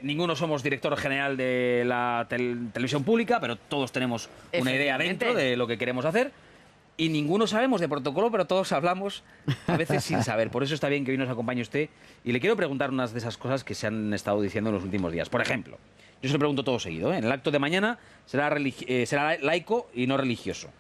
Speaker 1: Ninguno somos director general de la televisión pública, pero todos tenemos una idea dentro de lo que queremos hacer. Y ninguno sabemos de protocolo, pero todos hablamos a veces sin saber. Por eso está bien que hoy nos acompañe usted. Y le quiero preguntar unas de esas cosas que se han estado diciendo en los últimos días. Por ejemplo, yo se lo pregunto todo seguido, ¿eh? En el acto de mañana será laico y no religioso.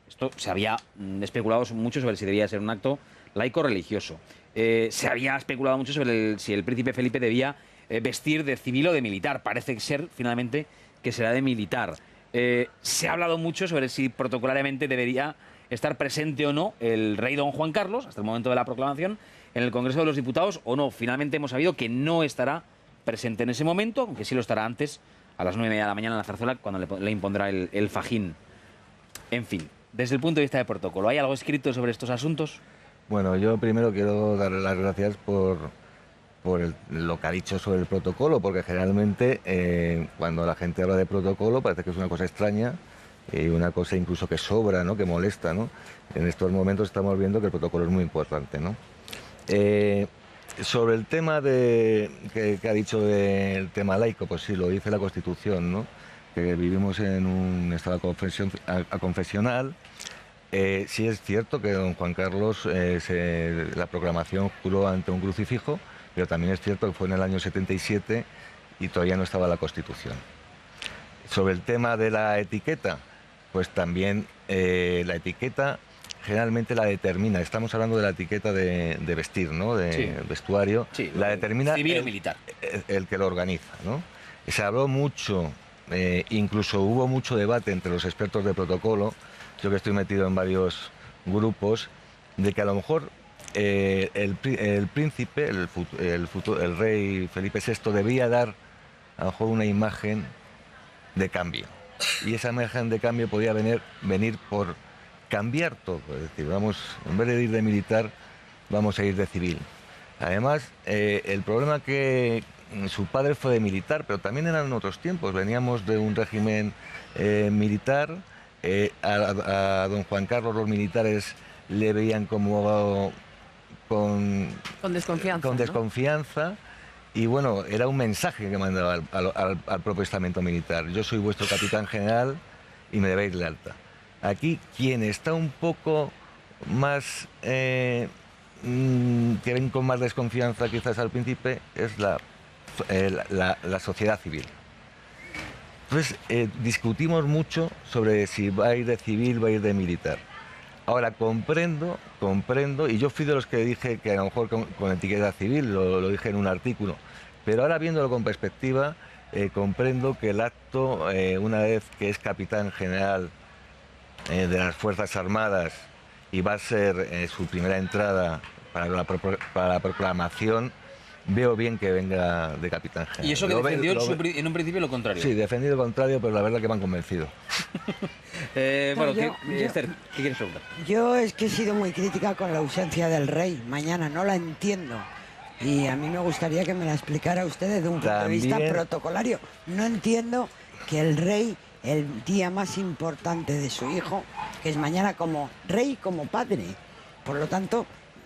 Speaker 1: Esto se había especulado mucho sobre si debía ser un acto laico o religioso. Se había especulado mucho sobre si el príncipe Felipe debía vestir de civil o de militar. Parece ser, finalmente, que será de militar. Se ha hablado mucho sobre si protocolariamente debería estar presente o no el rey don Juan Carlos, hasta el momento de la proclamación, en el Congreso de los Diputados o no. Finalmente hemos sabido que no estará presente en ese momento, aunque sí lo estará antes, a las 9:30 de la mañana en la zarzuela, cuando le impondrá el fajín. En fin, desde el punto de vista de protocolo, ¿hay algo escrito sobre estos asuntos?
Speaker 15: Bueno, yo primero quiero darle las gracias por lo que ha dicho sobre el protocolo, porque generalmente cuando la gente habla de protocolo parece que es una cosa extraña y una cosa incluso que sobra, ¿no? Que molesta, ¿no? En estos momentos estamos viendo que el protocolo es muy importante, ¿no? Sobre el tema que ha dicho del tema laico, pues sí, lo dice la Constitución, ¿no? Que vivimos en un estado confesional. Sí es cierto que don Juan Carlos la proclamación juró ante un crucifijo, pero también es cierto que fue en el año 77 y todavía no estaba la Constitución. Sobre el tema de la etiqueta, pues también la etiqueta generalmente la determina, estamos hablando de la etiqueta de vestir, ¿no? De vestuario,
Speaker 1: sí,
Speaker 15: la determina
Speaker 1: civil o militar.
Speaker 15: El que lo organiza, ¿no? Se habló mucho, incluso hubo mucho debate entre los expertos de protocolo, yo que estoy metido en varios grupos, de que a lo mejor el príncipe, el rey Felipe VI debía dar a lo mejor una imagen de cambio. Y esa imagen de cambio podía venir por cambiar todo. Es decir, en vez de ir de militar, vamos a ir de civil. Además, el problema que su padre fue de militar, pero también eran otros tiempos. Veníamos de un régimen militar. A don Juan Carlos los militares le veían como con
Speaker 4: desconfianza.
Speaker 15: Con desconfianza. ¿No? Y bueno, era un mensaje que mandaba al propio estamento militar. Yo soy vuestro capitán general y me debéis lealtad. Aquí quien está un poco más, que ven con más desconfianza quizás al príncipe, es la sociedad civil. Entonces, discutimos mucho sobre si va a ir de civil, va a ir de militar. Ahora, comprendo, y yo fui de los que dije que a lo mejor con etiqueta civil, lo dije en un artículo, pero ahora viéndolo con perspectiva, comprendo que el acto, una vez que es capitán general de las Fuerzas Armadas y va a ser su primera entrada para la proclamación, veo bien que venga de capitán general.
Speaker 1: Y eso que defendió en un principio lo contrario.
Speaker 15: Sí, defendido lo contrario, pero la verdad que me han convencido.
Speaker 1: Bueno, Esther, ¿qué quieres preguntar?
Speaker 2: Yo es que he sido muy crítica con la ausencia del rey. Mañana no la entiendo. Y a mí me gustaría que me la explicara usted desde un punto de vista protocolario. No entiendo que el rey, el día más importante de su hijo, que es mañana, como rey y como padre. Por lo tanto,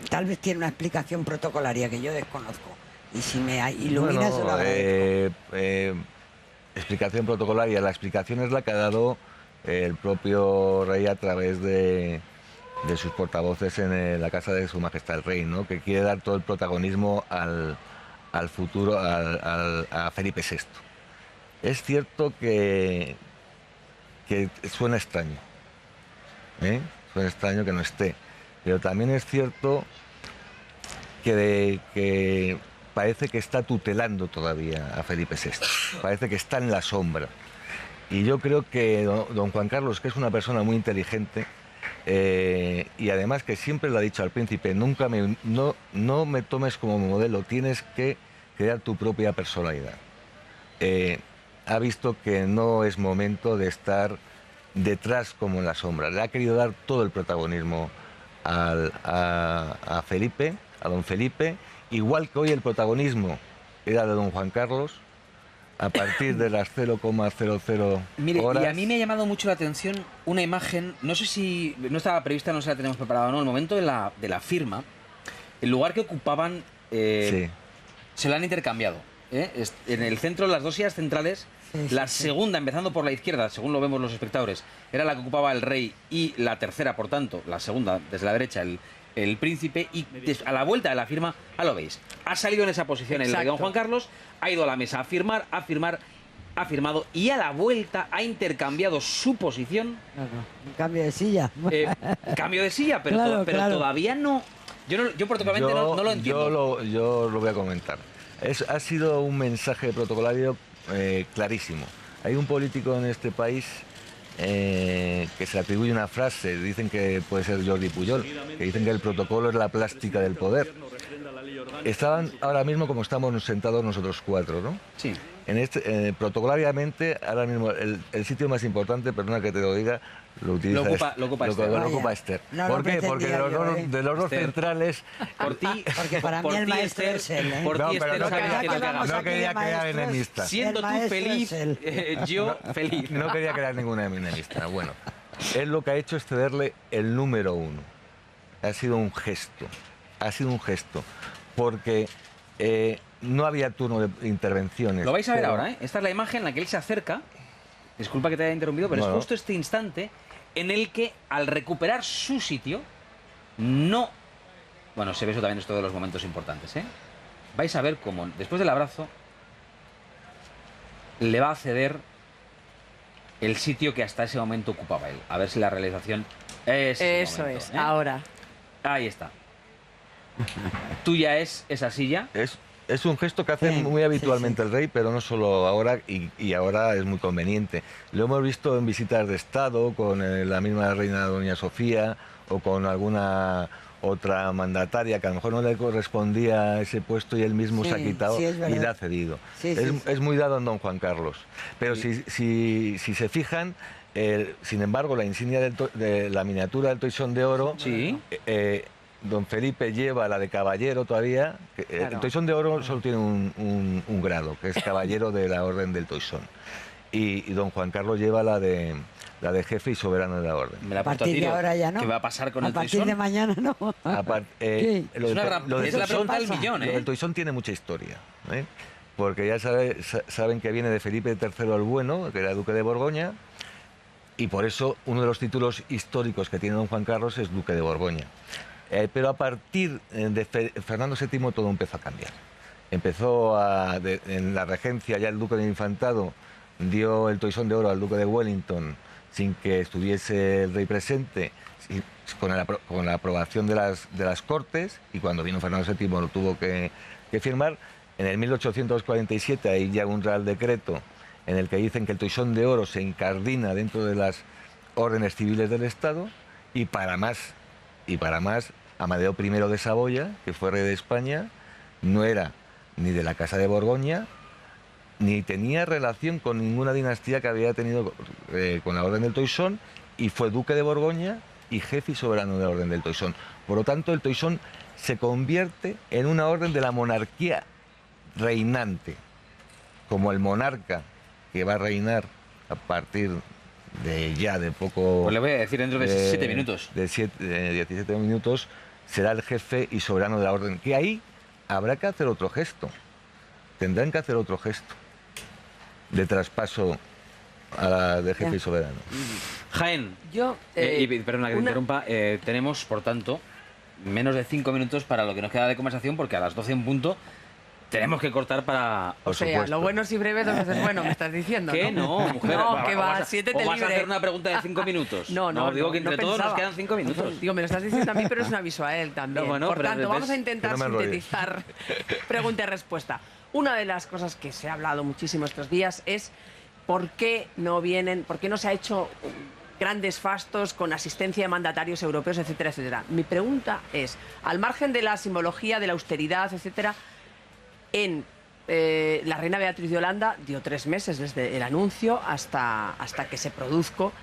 Speaker 2: tal vez tiene una explicación protocolaria que yo desconozco. Y si me ilumina, se lo agradezco.
Speaker 15: Explicación protocolaria. La explicación es la que ha dado el propio rey a través de sus portavoces en la casa de Su Majestad el Rey, ¿no? Que quiere dar todo el protagonismo al futuro, a Felipe VI. Es cierto que suena extraño, suena extraño que no esté, pero también es cierto que parece que está tutelando todavía a Felipe VI, parece que está en la sombra. Y yo creo que don Juan Carlos, que es una persona muy inteligente, y además que siempre le ha dicho al príncipe, no me tomes como modelo, tienes que crear tu propia personalidad. Ha visto que no es momento de estar detrás como en la sombra. Le ha querido dar todo el protagonismo a Felipe, a don Felipe, igual que hoy el protagonismo era de don Juan Carlos, a partir de las 0,00
Speaker 1: Mire,
Speaker 15: horas.
Speaker 1: Y a mí me ha llamado mucho la atención una imagen, no sé si no estaba prevista, no sé si la tenemos preparada o no, el momento de la firma, el lugar que ocupaban, se lo han intercambiado. En el centro, las dos sillas centrales, la segunda, empezando por la izquierda, según lo vemos los espectadores, era la que ocupaba el rey, y la tercera, por tanto, la segunda, desde la derecha, el príncipe, y a la vuelta de la firma, lo veis, ha salido en esa posición el rey don Juan Carlos, ha ido a la mesa a firmar, ha firmado, y a la vuelta ha intercambiado su posición.
Speaker 2: Un cambio de silla.
Speaker 1: Cambio de silla, pero todavía no. Yo protocolamente no lo entiendo.
Speaker 15: Yo lo voy a comentar. Ha sido un mensaje protocolario clarísimo. Hay un político en este país que se atribuye una frase, dicen que puede ser Jordi Pujol, que dicen que el protocolo es la plástica del poder. Estaban ahora mismo como estamos sentados nosotros cuatro, ¿no?
Speaker 1: Sí.
Speaker 15: Protocolariamente, ahora mismo el sitio más importante, perdona que te lo diga, lo ocupa Esther. ¿Por qué? Porque de los dos centrales...
Speaker 1: Por ti,
Speaker 2: porque para mí el maestro es él.
Speaker 1: Por ti, Esther,
Speaker 15: no quería crear enemista.
Speaker 1: Siendo tú feliz, yo feliz.
Speaker 15: No quería crear ninguna enemista. Bueno, él lo que ha hecho es cederle el número 1. Ha sido un gesto. Porque no había turno de intervenciones.
Speaker 1: Lo vais a ver ahora, ¿eh? Esta es la imagen en la que él se acerca. Disculpa que te haya interrumpido, pero es justo este instante en el que, al recuperar su sitio, no... Bueno, se ve eso también, es todos los momentos importantes, ¿eh? Vais a ver cómo, después del abrazo, le va a ceder el sitio que hasta ese momento ocupaba él. A ver si la realización es...
Speaker 4: Eso momento, es, ahora.
Speaker 1: Ahí está. ¿Tuya es esa silla?
Speaker 15: Es un gesto que hace muy habitualmente el rey, pero no solo ahora, y ahora es muy conveniente. Lo hemos visto en visitas de Estado, con la misma reina doña Sofía, o con alguna otra mandataria que a lo mejor no le correspondía a ese puesto y él mismo se ha quitado y le ha cedido. Es muy dado en don Juan Carlos. Pero si se fijan, sin embargo, la insignia de la miniatura del Toisón de Oro... Don Felipe lleva la de caballero todavía. El Toisón de Oro solo tiene un grado, que es caballero de la Orden del Toisón. Y don Juan Carlos lleva la de jefe y soberano de la Orden.
Speaker 2: A partir de ahora ya no.
Speaker 1: ¿Qué va a pasar con el Toisón?
Speaker 2: A partir de mañana no.
Speaker 1: Es la pregunta del millón, ¿eh?
Speaker 15: Lo del Toisón tiene mucha historia, porque ya saben que viene de Felipe III el Bueno, que era duque de Borgoña, y por eso uno de los títulos históricos que tiene don Juan Carlos es duque de Borgoña. Pero a partir de Fernando VII todo empezó a cambiar. En la regencia ya el duque del Infantado dio el toisón de oro al duque de Wellington sin que estuviese el rey presente, con la aprobación de las Cortes, y cuando vino Fernando VII lo tuvo que firmar. En el 1847 hay ya un real decreto en el que dicen que el toisón de oro se incardina dentro de las órdenes civiles del Estado, y para más, Amadeo I de Saboya, que fue rey de España, no era ni de la Casa de Borgoña, ni tenía relación con ninguna dinastía que había tenido con la Orden del Toisón, y fue duque de Borgoña y jefe y soberano de la Orden del Toisón. Por lo tanto, el Toisón se convierte en una orden de la monarquía reinante, como el monarca que va a reinar a partir de poco...
Speaker 1: Pues le voy a decir dentro de 7 minutos.
Speaker 15: De 17 minutos será el jefe y soberano de la orden. Que ahí habrá que hacer otro gesto. Tendrán que hacer otro gesto de traspaso de jefe y soberano.
Speaker 1: Jaén.
Speaker 4: Yo...
Speaker 1: perdona que te interrumpa. Tenemos, por tanto, menos de 5 minutos para lo que nos queda de conversación, porque a las 12 en punto tenemos que cortar para...
Speaker 4: O sea, lo bueno si breve, dos veces bueno, me estás diciendo.
Speaker 1: ¿Qué? No, mujer.
Speaker 4: No, que va, 7 te libre.
Speaker 1: ¿O vas a hacer una pregunta de 5 minutos?
Speaker 4: No,
Speaker 1: digo que entre todos
Speaker 4: pensaba.
Speaker 1: nos quedan 5 minutos.
Speaker 4: Digo, me lo estás diciendo a mí, pero es un aviso a él también.
Speaker 1: No, bueno,
Speaker 4: por tanto, vamos a intentar
Speaker 15: no
Speaker 4: sintetizar pregunta y respuesta. Una de las cosas que se ha hablado muchísimo estos días es por qué no se ha hecho grandes fastos con asistencia de mandatarios europeos, etcétera, etcétera. Mi pregunta es, al margen de la simbología, de la austeridad, etcétera, la reina Beatriz de Holanda dio 3 meses desde el anuncio hasta que se produjo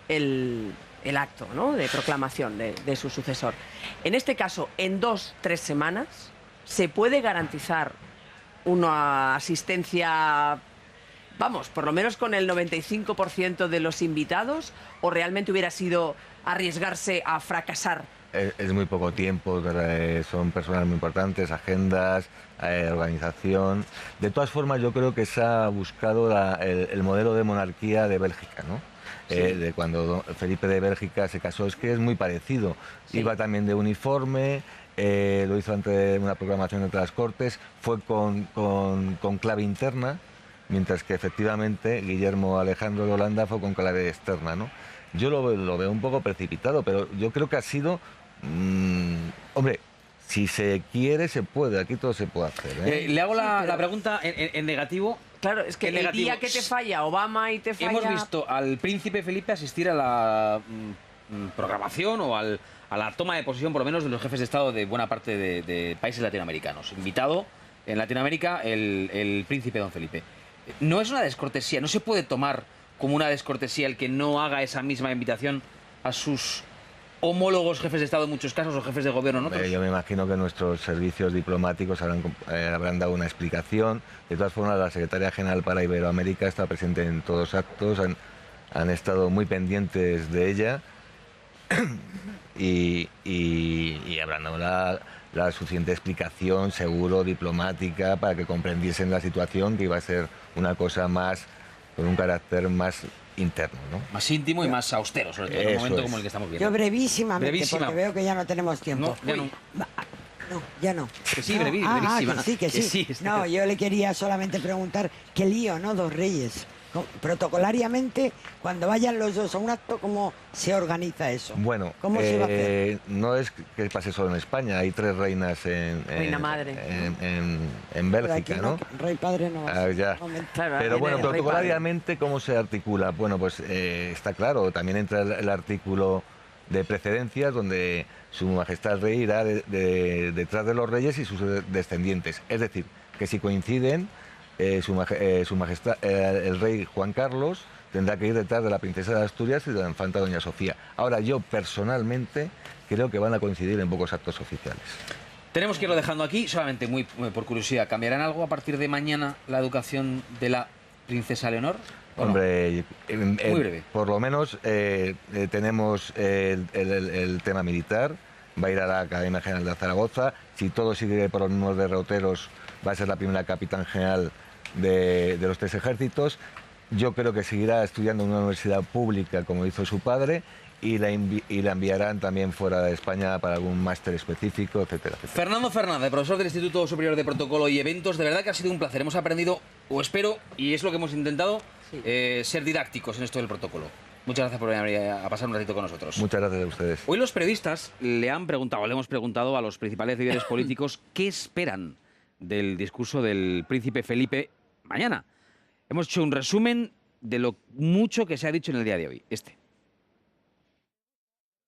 Speaker 4: el acto, ¿no?, de proclamación de su sucesor. En este caso, en 2-3 semanas, ¿se puede garantizar una asistencia, vamos, por lo menos con el 95% de los invitados, o realmente hubiera sido arriesgarse a fracasar?
Speaker 15: Es muy poco tiempo, son personas muy importantes, agendas, organización. De todas formas, yo creo que se ha buscado el modelo de monarquía de Bélgica, ¿no? Sí. De cuando Felipe de Bélgica se casó, es que es muy parecido. Sí. Iba también de uniforme, lo hizo ante de una proclamación entre las Cortes, fue con clave interna, mientras que efectivamente Guillermo Alejandro de Holanda fue con clave externa, ¿no? Yo lo veo un poco precipitado, pero yo creo que ha sido... hombre, si se quiere, se puede. Aquí todo se puede hacer, ¿eh?
Speaker 1: Le hago la pregunta en negativo.
Speaker 4: Claro, es que el día que te falla Obama y te falla...
Speaker 1: Hemos visto al príncipe Felipe asistir a la proclamación o a la toma de posesión, por lo menos, de los jefes de Estado de buena parte de países latinoamericanos. Invitado en Latinoamérica el príncipe don Felipe. No es una descortesía, no se puede tomar como una descortesía el que no haga esa misma invitación a sus homólogos jefes de Estado en muchos casos o jefes de gobierno en otros.
Speaker 15: Yo me imagino que nuestros servicios diplomáticos habrán dado una explicación. De todas formas, la secretaria general para Iberoamérica está presente en todos los actos, han estado muy pendientes de ella y habrán dado la suficiente explicación, seguro, diplomática, para que comprendiesen la situación, que iba a ser una cosa más, con un carácter más interno, ¿no?
Speaker 1: Más íntimo y más austero, sobre todo en un momento como el que estamos viendo.
Speaker 2: Yo brevísimamente, porque veo que ya no tenemos tiempo.
Speaker 1: No, ya no.
Speaker 2: No, ya no.
Speaker 1: Que sí,
Speaker 2: no.
Speaker 1: brevísima.
Speaker 2: Que sí. No, yo le quería solamente preguntar, qué lío, ¿no? Dos reyes. Protocolariamente, cuando vayan los dos a un acto, ¿cómo se organiza eso?
Speaker 15: Bueno,
Speaker 2: ¿cómo se va a hacer?
Speaker 15: No es que pase solo en España, hay 3 reinas
Speaker 4: Reina madre.
Speaker 15: en Bélgica, ¿no?
Speaker 2: Rey padre no.
Speaker 15: Ya.
Speaker 4: Claro,
Speaker 15: pero bueno, protocolariamente, ¿cómo se articula? Bueno, pues está claro, también entra el artículo de precedencias, donde su majestad el rey irá detrás de los reyes y sus descendientes. Es decir, que si coinciden, su majestad, el rey Juan Carlos, tendrá que ir detrás de la princesa de Asturias y de la infanta doña Sofía. Ahora, yo personalmente creo que van a coincidir en pocos actos oficiales.
Speaker 1: Tenemos que irlo dejando aquí, solamente muy por curiosidad. ¿Cambiarán algo a partir de mañana la educación de la princesa Leonor?
Speaker 15: Hombre,
Speaker 1: muy breve.
Speaker 15: Por lo menos tenemos el tema militar. Va a ir a la Academia General de Zaragoza. Si todo sigue por los mismos derroteros, va a ser la primera capitán general de los 3 ejércitos. Yo creo que seguirá estudiando en una universidad pública, como hizo su padre, y la enviarán también fuera de España para algún máster específico, etcétera, etcétera.
Speaker 1: Fernando Fernández, profesor del Instituto Superior de Protocolo y Eventos, de verdad que ha sido un placer. Hemos aprendido o espero, y es lo que hemos intentado, ser didácticos en esto del protocolo. Muchas gracias por venir a pasar un ratito con nosotros.
Speaker 15: Muchas gracias a ustedes.
Speaker 1: Hoy los periodistas le hemos preguntado a los principales líderes políticos qué esperan del discurso del príncipe Felipe mañana. Hemos hecho un resumen de lo mucho que se ha dicho en el día de hoy.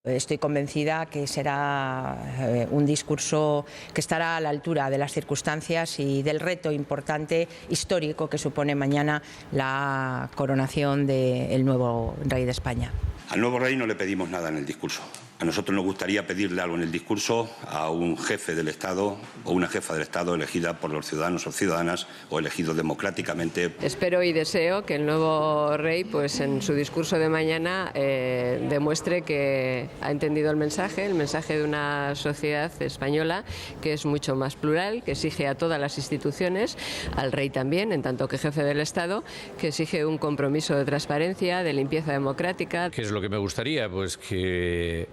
Speaker 16: Estoy convencida que será un discurso que estará a la altura de las circunstancias y del reto importante histórico que supone mañana la coronación del nuevo rey de España.
Speaker 17: Al nuevo rey no le pedimos nada en el discurso. A nosotros nos gustaría pedirle algo en el discurso a un jefe del Estado o una jefa del Estado elegida por los ciudadanos o ciudadanas o elegido democráticamente.
Speaker 18: Espero y deseo que el nuevo rey, pues en su discurso de mañana, demuestre que ha entendido el mensaje de una sociedad española que es mucho más plural, que exige a todas las instituciones, al rey también, en tanto que jefe del Estado, que exige un compromiso de transparencia, de limpieza democrática.
Speaker 19: ¿Qué es lo que me gustaría? Pues que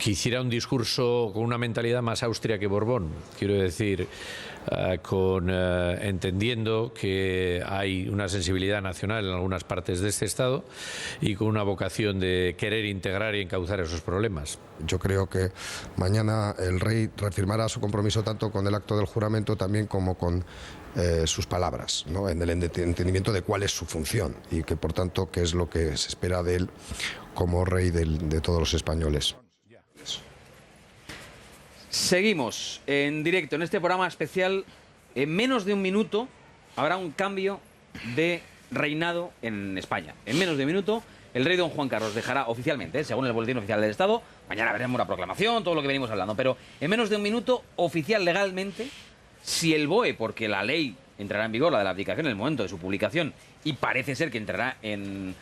Speaker 19: hiciera un discurso con una mentalidad más austria que Borbón. Quiero decir, entendiendo que hay una sensibilidad nacional en algunas partes de este Estado y con una vocación de querer integrar y encauzar esos problemas.
Speaker 20: Yo creo que mañana el rey reafirmará su compromiso tanto con el acto del juramento también como con sus palabras, ¿no? En el entendimiento de cuál es su función y que por tanto qué es lo que se espera de él como rey de todos los españoles.
Speaker 1: Seguimos en directo en este programa especial. En menos de un minuto habrá un cambio de reinado en España. En menos de un minuto el rey don Juan Carlos dejará oficialmente, según el Boletín Oficial del Estado, mañana veremos una proclamación, todo lo que venimos hablando, pero en menos de un minuto, oficial legalmente, si el BOE, porque la ley entrará en vigor, la de la abdicación, en el momento de su publicación, y parece ser que entrará en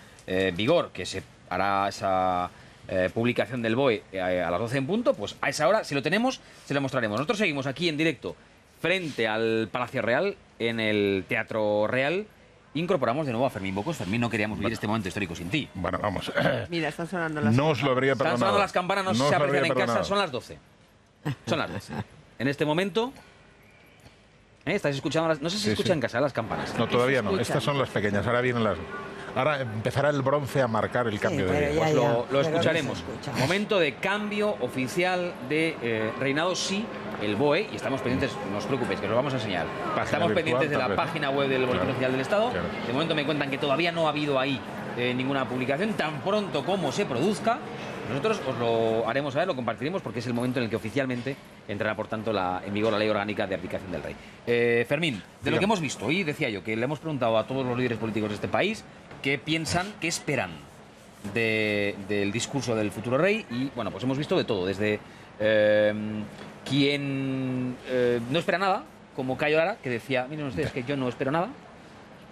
Speaker 1: vigor, que se hará esa publicación del BOE a las 12 en punto, pues a esa hora, si lo tenemos, se lo mostraremos. Nosotros seguimos aquí en directo, frente al Palacio Real, en el Teatro Real. Incorporamos de nuevo a Fermín Bocos. Fermín, no queríamos vivir este momento histórico sin ti.
Speaker 3: Bueno, vamos.
Speaker 4: Mira, están sonando las
Speaker 3: No os lo habría perdonado.
Speaker 1: Están sonando las campanas, no sé si se aprecian en casa, son las 12. Son las 12. En este momento... ¿Estáis escuchando? No sé si se escuchan en casa las campanas.
Speaker 3: No, todavía no. Estas son las pequeñas. Ahora vienen las... Ahora empezará el bronce a marcar el cambio de...
Speaker 1: Pues lo escucharemos. Momento de cambio oficial de reinado, sí, el BOE, y estamos pendientes, no os preocupéis, que os lo vamos a enseñar. Estamos pendientes de la página web del Boletín Oficial del Estado. De momento me cuentan que todavía no ha habido ahí ninguna publicación. Tan pronto como se produzca, nosotros os lo haremos saber, lo compartiremos, porque es el momento en el que oficialmente entrará, por tanto, en vigor la ley orgánica de abdicación del rey. Fermín, de lo que hemos visto, hoy decía yo que le hemos preguntado a todos los líderes políticos de este país qué piensan, qué esperan del discurso del futuro rey, y bueno, pues hemos visto de todo, desde quien no espera nada, como Cayo Lara, que decía, miren ustedes que yo no espero nada,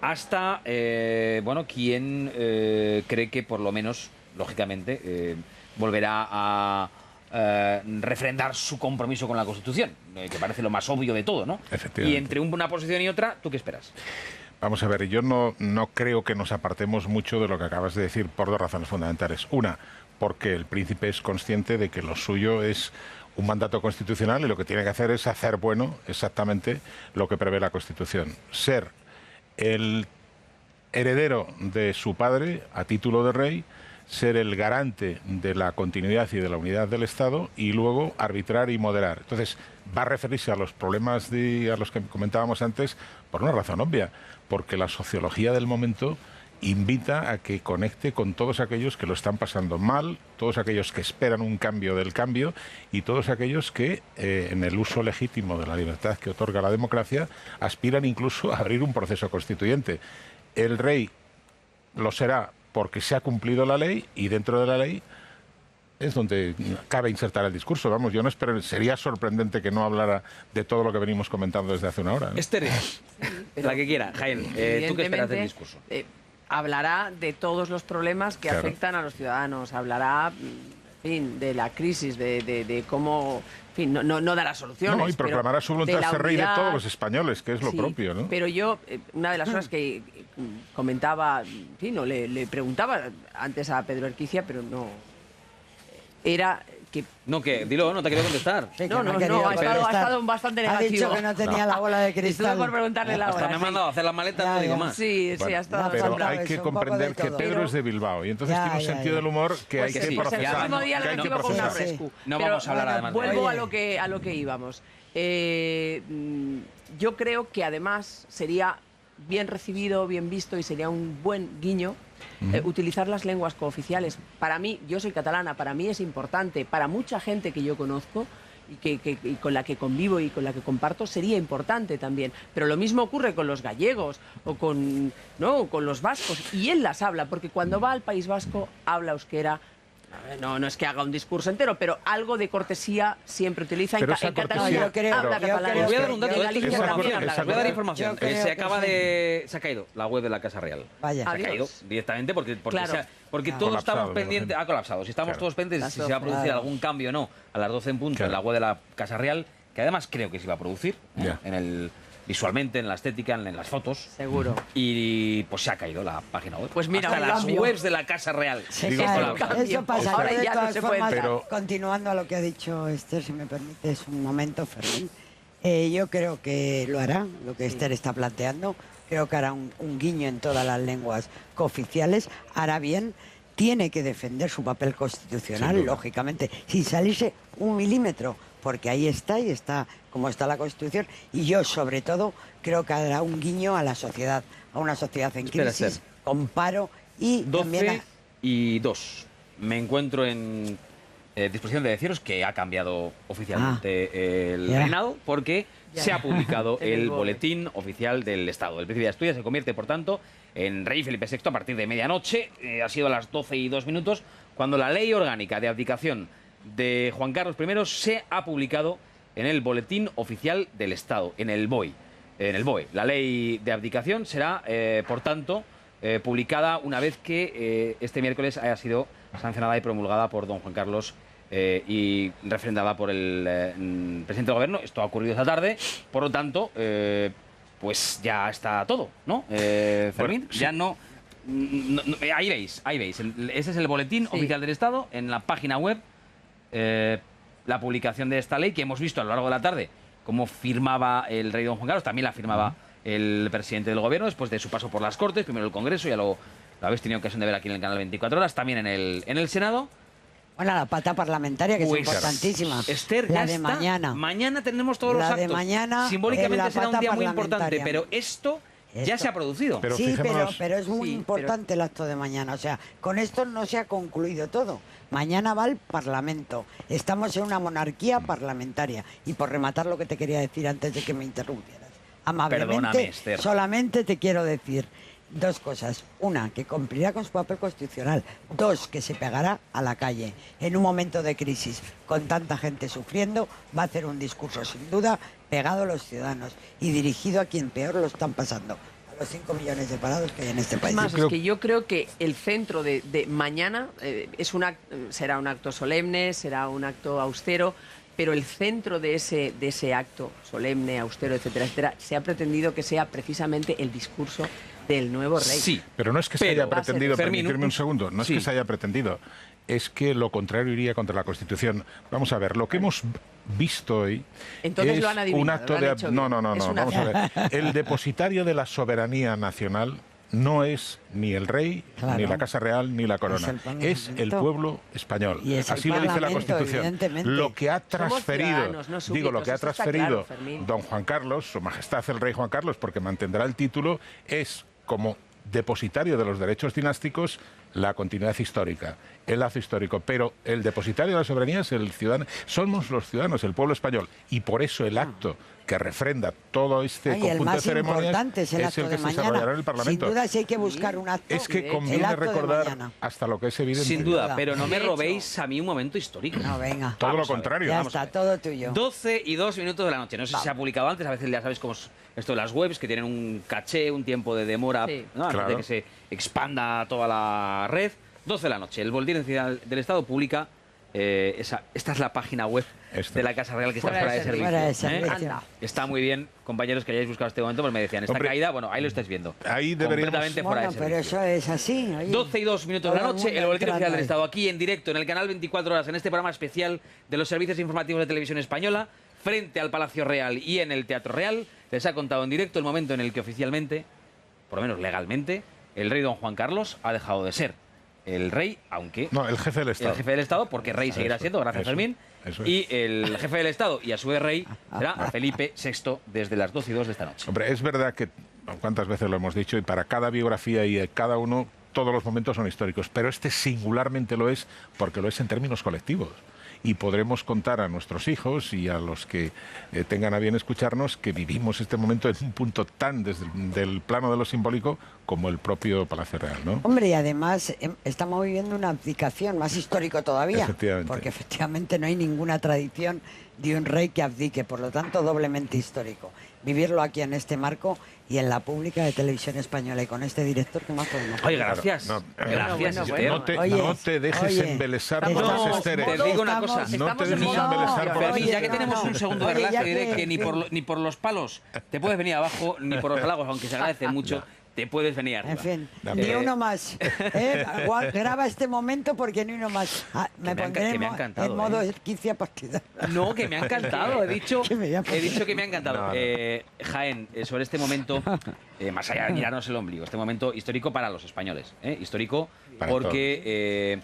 Speaker 1: hasta bueno, quien cree que por lo menos, lógicamente, volverá a refrendar su compromiso con la Constitución, que parece lo más obvio de todo, ¿no? Y entre una posición y otra, ¿tú qué esperas?
Speaker 3: Vamos a ver, yo no creo que nos apartemos mucho de lo que acabas de decir por dos razones fundamentales. Una, porque el príncipe es consciente de que lo suyo es un mandato constitucional y lo que tiene que hacer es hacer bueno exactamente lo que prevé la Constitución. Ser el heredero de su padre a título de rey, ser el garante de la continuidad y de la unidad del Estado y luego arbitrar y moderar. Entonces, va a referirse a los problemas a los que comentábamos antes por una razón obvia, porque la sociología del momento invita a que conecte con todos aquellos que lo están pasando mal, todos aquellos que esperan un cambio del cambio y todos aquellos que, en el uso legítimo de la libertad que otorga la democracia, aspiran incluso a abrir un proceso constituyente. El rey lo será porque se ha cumplido la ley y dentro de la ley es donde cabe insertar el discurso. Vamos, yo no espero, sería sorprendente que no hablara de todo lo que venimos comentando desde hace una hora, ¿no?
Speaker 1: Esther, la que quiera. Jaén, ¿tú qué esperas del discurso?
Speaker 4: Hablará de todos los problemas que afectan a los ciudadanos, hablará, en fin, de la crisis, de cómo... En fin, no dará soluciones.
Speaker 3: No, y proclamará su voluntad de ser rey de todos los españoles, que es lo propio, ¿no?
Speaker 4: Pero yo, una de las cosas que comentaba, en fin, le preguntaba antes a Pedro Erquicia, pero era que...
Speaker 1: No, que dilo, no te quiero contestar.
Speaker 4: No, ha estado bastante negativo.
Speaker 2: Ha dicho que no tenía la bola de cristal.
Speaker 4: Estuve por preguntarle la hora.
Speaker 1: Me ha mandado a hacer las maletas, no digo más.
Speaker 4: Sí,
Speaker 3: Bueno,
Speaker 4: ha estado
Speaker 3: pero
Speaker 4: bastante.
Speaker 3: hay que comprender que Pedro es de Bilbao y entonces tiene un sentido del humor que hay que procesar.
Speaker 4: El próximo día lo recibo con una rescue.
Speaker 1: No vamos a hablar además.
Speaker 4: Vuelvo a lo que íbamos. Yo creo que además sería bien recibido, bien visto y sería un buen guiño utilizar las lenguas cooficiales. Para mí, yo soy catalana, para mí es importante, para mucha gente que yo conozco y con la que convivo y con la que comparto, sería importante también. Pero lo mismo ocurre con los gallegos o con los vascos, y él las habla, porque cuando va al País Vasco habla euskera. No es que haga un discurso entero, pero algo de cortesía siempre utiliza.
Speaker 3: Pero
Speaker 4: En Cataluña habla catalán.
Speaker 1: Os voy a dar un dato
Speaker 4: En
Speaker 1: de
Speaker 4: Galicia también habla
Speaker 1: os voy a dar
Speaker 4: catalán.
Speaker 1: información. Se ha caído la web de la Casa Real.
Speaker 2: Vaya.
Speaker 1: Se ha caído directamente porque
Speaker 4: Claro.
Speaker 1: todos estamos pendientes. Ha colapsado. Si estamos todos pendientes si se va a producir algún cambio o no a las 12 en punto en la web de la Casa Real, que además creo que se iba a producir visualmente, en la estética, en las fotos.
Speaker 4: Seguro.
Speaker 1: Y pues se ha caído la página web.
Speaker 4: Pues mira,
Speaker 1: hasta las webs de la Casa Real.
Speaker 2: Eso pasa.
Speaker 4: Ahora
Speaker 2: De
Speaker 4: ya
Speaker 2: todas
Speaker 4: no se puede
Speaker 2: formas,
Speaker 4: entrar.
Speaker 2: continuando a lo que ha dicho Esther, si me permites un momento, Fermín. Yo creo que lo hará, lo que Esther está planteando. Creo que hará un guiño en todas las lenguas cooficiales. Hará bien. Tiene que defender su papel constitucional, lógicamente, sin salirse un milímetro, porque ahí está y está como está la Constitución. Y yo, sobre todo, creo que hará un guiño a la sociedad, a una sociedad en crisis, con paro y
Speaker 1: 12 y 2. Me encuentro en disposición de deciros que ha cambiado oficialmente el reinado, porque se ha publicado el boletín oficial del Estado. El príncipe de Asturias se convierte, por tanto, en rey Felipe VI a partir de medianoche. Ha sido a las 12 y 2 minutos, cuando la ley orgánica de abdicación de Juan Carlos I se ha publicado en el boletín oficial del Estado, en el BOE. La ley de abdicación será, por tanto, publicada una vez que este miércoles haya sido sancionada y promulgada por don Juan Carlos y refrendada por el presidente del gobierno. Esto ha ocurrido esta tarde, por lo tanto, pues ya está todo, ¿no? Fermín,
Speaker 3: Bueno, sí.
Speaker 1: ya no, ahí veis. Ese es el boletín oficial del Estado, en la página web, la publicación de esta ley que hemos visto a lo largo de la tarde, cómo firmaba el rey don Juan Carlos, también la firmaba el presidente del gobierno después de su paso por las Cortes, primero el Congreso, ya lo habéis tenido ocasión de ver aquí en el canal 24 Horas, también en el Senado.
Speaker 2: Bueno, la pata parlamentaria, que
Speaker 1: Pues,
Speaker 2: es importantísima.
Speaker 1: Esther,
Speaker 2: la
Speaker 1: ya
Speaker 2: de
Speaker 1: está.
Speaker 2: mañana.
Speaker 1: Mañana tenemos todos los actos.
Speaker 2: La de mañana.
Speaker 1: Simbólicamente
Speaker 2: la
Speaker 1: será un
Speaker 2: pata
Speaker 1: día muy importante,
Speaker 2: parlamentaria.
Speaker 1: pero esto ya se ha producido.
Speaker 3: Pero
Speaker 2: sí,
Speaker 3: fijémonos-
Speaker 2: pero es muy importante el acto de mañana. O sea, con esto no se ha concluido todo. Mañana va el Parlamento. Estamos en una monarquía parlamentaria. Y por rematar lo que te quería decir antes de que me interrumpieras.
Speaker 1: Perdóname,
Speaker 2: Amablemente,
Speaker 1: Esther.
Speaker 2: solamente te quiero decir dos cosas. Una, que cumplirá con su papel constitucional. Dos, que se pegará a la calle. En un momento de crisis, con tanta gente sufriendo, va a hacer un discurso, sin duda, pegado a los ciudadanos y dirigido a quien peor lo están pasando. A los 5 millones de parados que hay en este país.
Speaker 4: Más, es que yo creo que el centro de mañana será un acto solemne, será un acto austero, pero el centro de ese acto solemne, austero, etcétera, etcétera, se ha pretendido que sea precisamente el discurso del nuevo rey.
Speaker 3: Sí, pero no es que se haya
Speaker 4: va a ser-
Speaker 3: pretendido,
Speaker 4: Fermín,
Speaker 3: permitirme un segundo, no es que se haya pretendido, es que lo contrario iría contra la Constitución. Vamos a ver, lo que hemos visto hoy
Speaker 4: Entonces
Speaker 3: es
Speaker 4: lo han adivinado,
Speaker 3: un acto
Speaker 4: lo han
Speaker 3: de...
Speaker 4: hecho
Speaker 3: No,
Speaker 4: bien.
Speaker 3: no,
Speaker 4: Es una-
Speaker 3: vamos a ver. El depositario de la soberanía nacional no es ni el rey,
Speaker 2: Claro.
Speaker 3: ni la Casa Real, ni la
Speaker 2: Es
Speaker 3: corona.
Speaker 2: el Parlamento.
Speaker 3: Es el pueblo español.
Speaker 2: Y es el
Speaker 3: Así lo dice la
Speaker 2: Parlamento,
Speaker 3: Constitución.
Speaker 2: evidentemente.
Speaker 3: Lo que ha
Speaker 2: Somos
Speaker 3: transferido,
Speaker 2: ciudadanos, no súbditos,
Speaker 3: digo, lo que ha
Speaker 2: esto está
Speaker 3: transferido
Speaker 2: claro, Fermín.
Speaker 3: don Juan Carlos, su majestad el rey Juan Carlos, porque mantendrá el título, es como depositario de los derechos dinásticos la continuidad histórica, el lazo histórico, pero el depositario de la soberanía es el ciudadano, somos los ciudadanos, el pueblo español, y por eso el acto que refrenda todo este
Speaker 2: Ay, el
Speaker 3: conjunto de
Speaker 2: más
Speaker 3: ceremonias
Speaker 2: importante es el acto
Speaker 3: el que
Speaker 2: de
Speaker 3: se
Speaker 2: mañana.
Speaker 3: desarrollará en el Parlamento.
Speaker 2: Sin duda, si hay que buscar un acto,
Speaker 3: Es que
Speaker 2: el
Speaker 3: conviene
Speaker 2: acto de
Speaker 3: recordar
Speaker 2: mañana.
Speaker 3: hasta lo que es evidente.
Speaker 1: Sin duda, pero no me
Speaker 2: De hecho.
Speaker 1: robéis a mí un momento histórico.
Speaker 2: No, venga.
Speaker 3: Todo lo
Speaker 1: Vamos a ver.
Speaker 3: contrario.
Speaker 2: Ya
Speaker 3: Vamos a
Speaker 2: está, todo tuyo.
Speaker 1: 12 y 2 minutos de la noche. No sé si se ha publicado antes, a veces ya sabéis cómo es esto de las webs, que tienen un caché, un tiempo de demora,
Speaker 4: Sí.
Speaker 1: ¿no? Antes
Speaker 3: Claro.
Speaker 1: de que se expanda toda la red. 12 de la noche. El Boletín Oficial del Estado publica esta es la página web de la Casa Real que está fuera de servicio.
Speaker 2: Fuera de servicio.
Speaker 1: Está muy bien, compañeros que hayáis buscado este momento, pues me decían, esta caída, bueno, ahí lo estáis viendo.
Speaker 3: Ahí deberíamos...
Speaker 1: Completamente fuera de servicio.
Speaker 2: Pero eso es así. Oye.
Speaker 1: 12:02 de la noche, el Boletín Oficial del Estado, aquí en directo, en el canal 24 Horas, en este programa especial de los servicios informativos de Televisión Española, frente al Palacio Real y en el Teatro Real, les ha contado en directo el momento en el que oficialmente, por lo menos legalmente, el rey don Juan Carlos ha dejado de ser el rey, aunque...
Speaker 3: No, el jefe del Estado.
Speaker 1: El jefe del Estado, porque rey seguirá siendo, gracias Fermín. Y el jefe del Estado y a su vez rey será Felipe VI desde las 12:02 de esta noche.
Speaker 3: Hombre, es verdad que, cuántas veces lo hemos dicho, y para cada biografía y cada uno, todos los momentos son históricos, pero este singularmente lo es porque lo es en términos colectivos. Y podremos contar a nuestros hijos y a los que tengan a bien escucharnos que vivimos este momento en un punto tan desde el plano de lo simbólico como el propio Palacio Real, ¿no?
Speaker 2: Hombre, y además estamos viviendo una abdicación más histórico todavía.
Speaker 3: Efectivamente.
Speaker 2: Porque efectivamente no hay ninguna tradición de un rey que abdique, por lo tanto doblemente histórico. Vivirlo aquí en este marco y en la pública de Televisión Española y con este director que más podemos.
Speaker 1: Oye, gracias.
Speaker 2: Gracias.
Speaker 3: No te dejes embelesar por los esteres.
Speaker 1: Te digo una cosa.
Speaker 3: No te dejes embelesar por los
Speaker 1: Fermín, ya que
Speaker 3: esteres.
Speaker 1: tenemos un segundo de relax, te diré que ni por los palos te puedes venir abajo, ni por los halagos, aunque se agradece mucho. Te puedes venir arriba.
Speaker 2: En fin, ni uno más. Graba este momento porque ni uno más. Me pondré en modo esquicia partida.
Speaker 1: No, que me ha encantado. He dicho que me ha encantado. Jaén, sobre este momento, más allá de mirarnos el ombligo, este momento histórico para los españoles. Histórico para porque...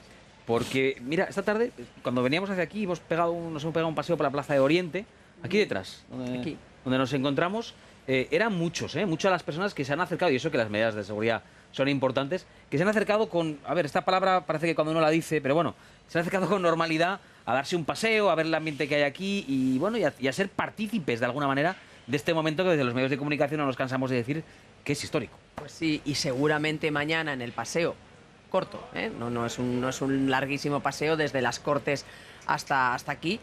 Speaker 1: Porque, mira, esta tarde, cuando veníamos hacia aquí, nos hemos pegado un paseo por la Plaza de Oriente, aquí detrás, donde nos encontramos. Eran muchas las personas que se han acercado, y eso que las medidas de seguridad son importantes, que se han acercado con, a ver, esta palabra parece que cuando uno la dice, pero bueno, se han acercado con normalidad a darse un paseo, a ver el ambiente que hay aquí y bueno, y a ser partícipes de alguna manera de este momento que desde los medios de comunicación no nos cansamos de decir que es histórico.
Speaker 4: Pues sí, y seguramente mañana en el paseo corto, no es un larguísimo paseo desde las Cortes hasta aquí,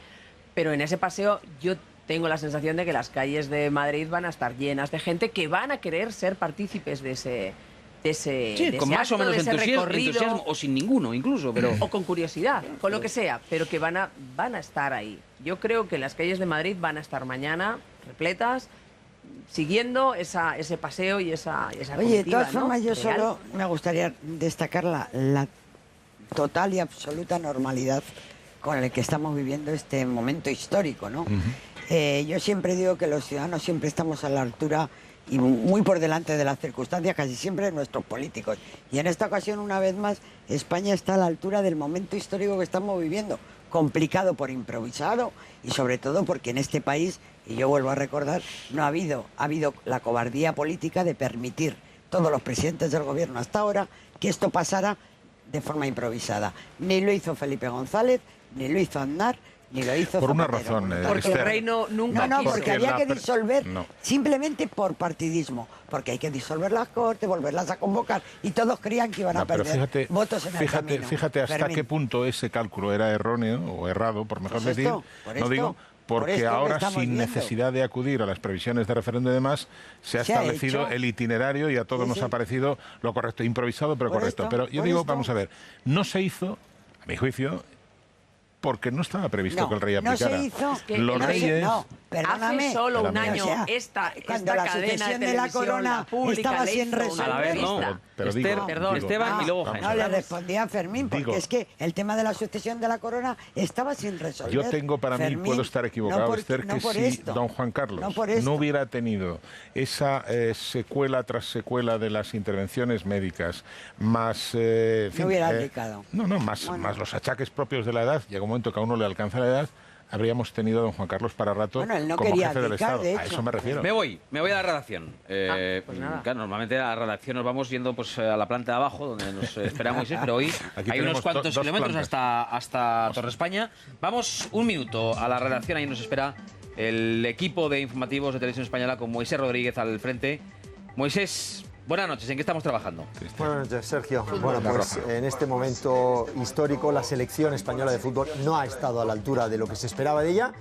Speaker 4: pero en ese paseo yo tengo la sensación de que las calles de Madrid van a estar llenas de gente que van a querer ser partícipes de ese
Speaker 1: con más o menos entusiasmo o sin ninguno incluso, pero
Speaker 4: o con curiosidad, con lo que sea, pero que van a estar ahí. Yo creo que las calles de Madrid van a estar mañana repletas, siguiendo ese paseo y esa comitiva.
Speaker 2: Oye, de todas formas, yo
Speaker 4: Real.
Speaker 2: solo me gustaría destacar la total y absoluta normalidad con el que estamos viviendo este momento histórico, ¿no? Yo siempre digo que los ciudadanos siempre estamos a la altura y muy por delante de las circunstancias, casi siempre de nuestros políticos. Y en esta ocasión, una vez más, España está a la altura del momento histórico que estamos viviendo, complicado por improvisado y sobre todo porque en este país, y yo vuelvo a recordar, ha habido la cobardía política de permitir todos los presidentes del gobierno hasta ahora que esto pasara de forma improvisada. Ni lo hizo Felipe González, ni lo hizo Aznar, ni lo hizo
Speaker 3: por
Speaker 2: Zapatero.
Speaker 3: una razón,
Speaker 4: porque el reino nunca
Speaker 2: No,
Speaker 4: quiso.
Speaker 2: porque había que disolver simplemente por partidismo, porque hay que disolver las Cortes, volverlas a convocar, y todos creían que iban a perder votos en el camino.
Speaker 3: Fíjate hasta
Speaker 2: Fermín.
Speaker 3: qué punto ese cálculo era erróneo o errado, por mejor decir, porque ahora sin necesidad de acudir a las previsiones de referéndum y demás, se ha establecido el itinerario y a todos nos ha parecido lo correcto, improvisado pero correcto. Pero yo digo, vamos a ver, no se hizo, a mi juicio, porque no estaba previsto que el rey aplicara.
Speaker 2: No se hizo.
Speaker 3: Los reyes...
Speaker 2: Perdóname.
Speaker 4: Hace solo un año esta
Speaker 2: cuando la
Speaker 4: cadena
Speaker 2: sucesión
Speaker 4: de
Speaker 2: de la
Speaker 4: televisión,
Speaker 2: corona
Speaker 4: la pública,
Speaker 2: estaba
Speaker 4: le
Speaker 2: sin
Speaker 4: hizo
Speaker 2: resolver.
Speaker 4: una entrevista.
Speaker 1: Esteban y luego Jaén.
Speaker 2: No le respondía a Fermín, porque es que el tema de la sucesión de la corona estaba sin resolver.
Speaker 3: Yo tengo para mí, puedo estar equivocado, Esther, que si don Juan Carlos no hubiera tenido esa secuela tras secuela de las intervenciones médicas, más...
Speaker 2: no hubiera aplicado.
Speaker 3: Más los achaques propios de la edad, llega un momento que a uno le alcanza la edad, habríamos tenido a don Juan Carlos para rato
Speaker 2: él no
Speaker 3: como
Speaker 2: quería
Speaker 3: jefe del
Speaker 2: aplicar,
Speaker 3: Estado. A eso me refiero.
Speaker 1: Me voy a la redacción.
Speaker 4: Pues nada.
Speaker 1: Claro, normalmente a la redacción nos vamos yendo pues a la planta de abajo, donde nos espera Moisés, pero hoy
Speaker 3: Aquí
Speaker 1: hay unos cuantos
Speaker 3: dos
Speaker 1: kilómetros
Speaker 3: plantas.
Speaker 1: hasta Torre España. Vamos un minuto a la redacción, ahí nos espera el equipo de informativos de Televisión Española con Moisés Rodríguez al frente. Moisés, buenas noches, ¿en qué estamos trabajando?
Speaker 21: Buenas noches, Sergio. Bueno, pues en este momento histórico la selección española de fútbol no ha estado a la altura de lo que se esperaba de ella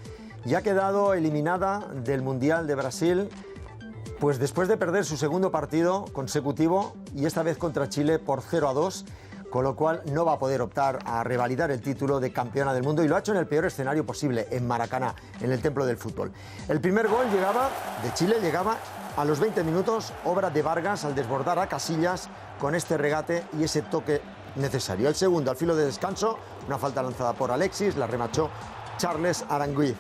Speaker 21: y ha quedado eliminada del Mundial de Brasil, pues después de perder su segundo partido consecutivo y esta vez contra Chile por 0-2, con lo cual no va a poder optar a revalidar el título de campeona del mundo y lo ha hecho en el peor escenario posible, en Maracaná, en el templo del fútbol. El primer gol de Chile llegaba a los 20 minutos, obra de Vargas al desbordar a Casillas con este regate y ese toque necesario. El segundo, al filo de descanso, una falta lanzada por Alexis, la remachó Charles Aranguiz.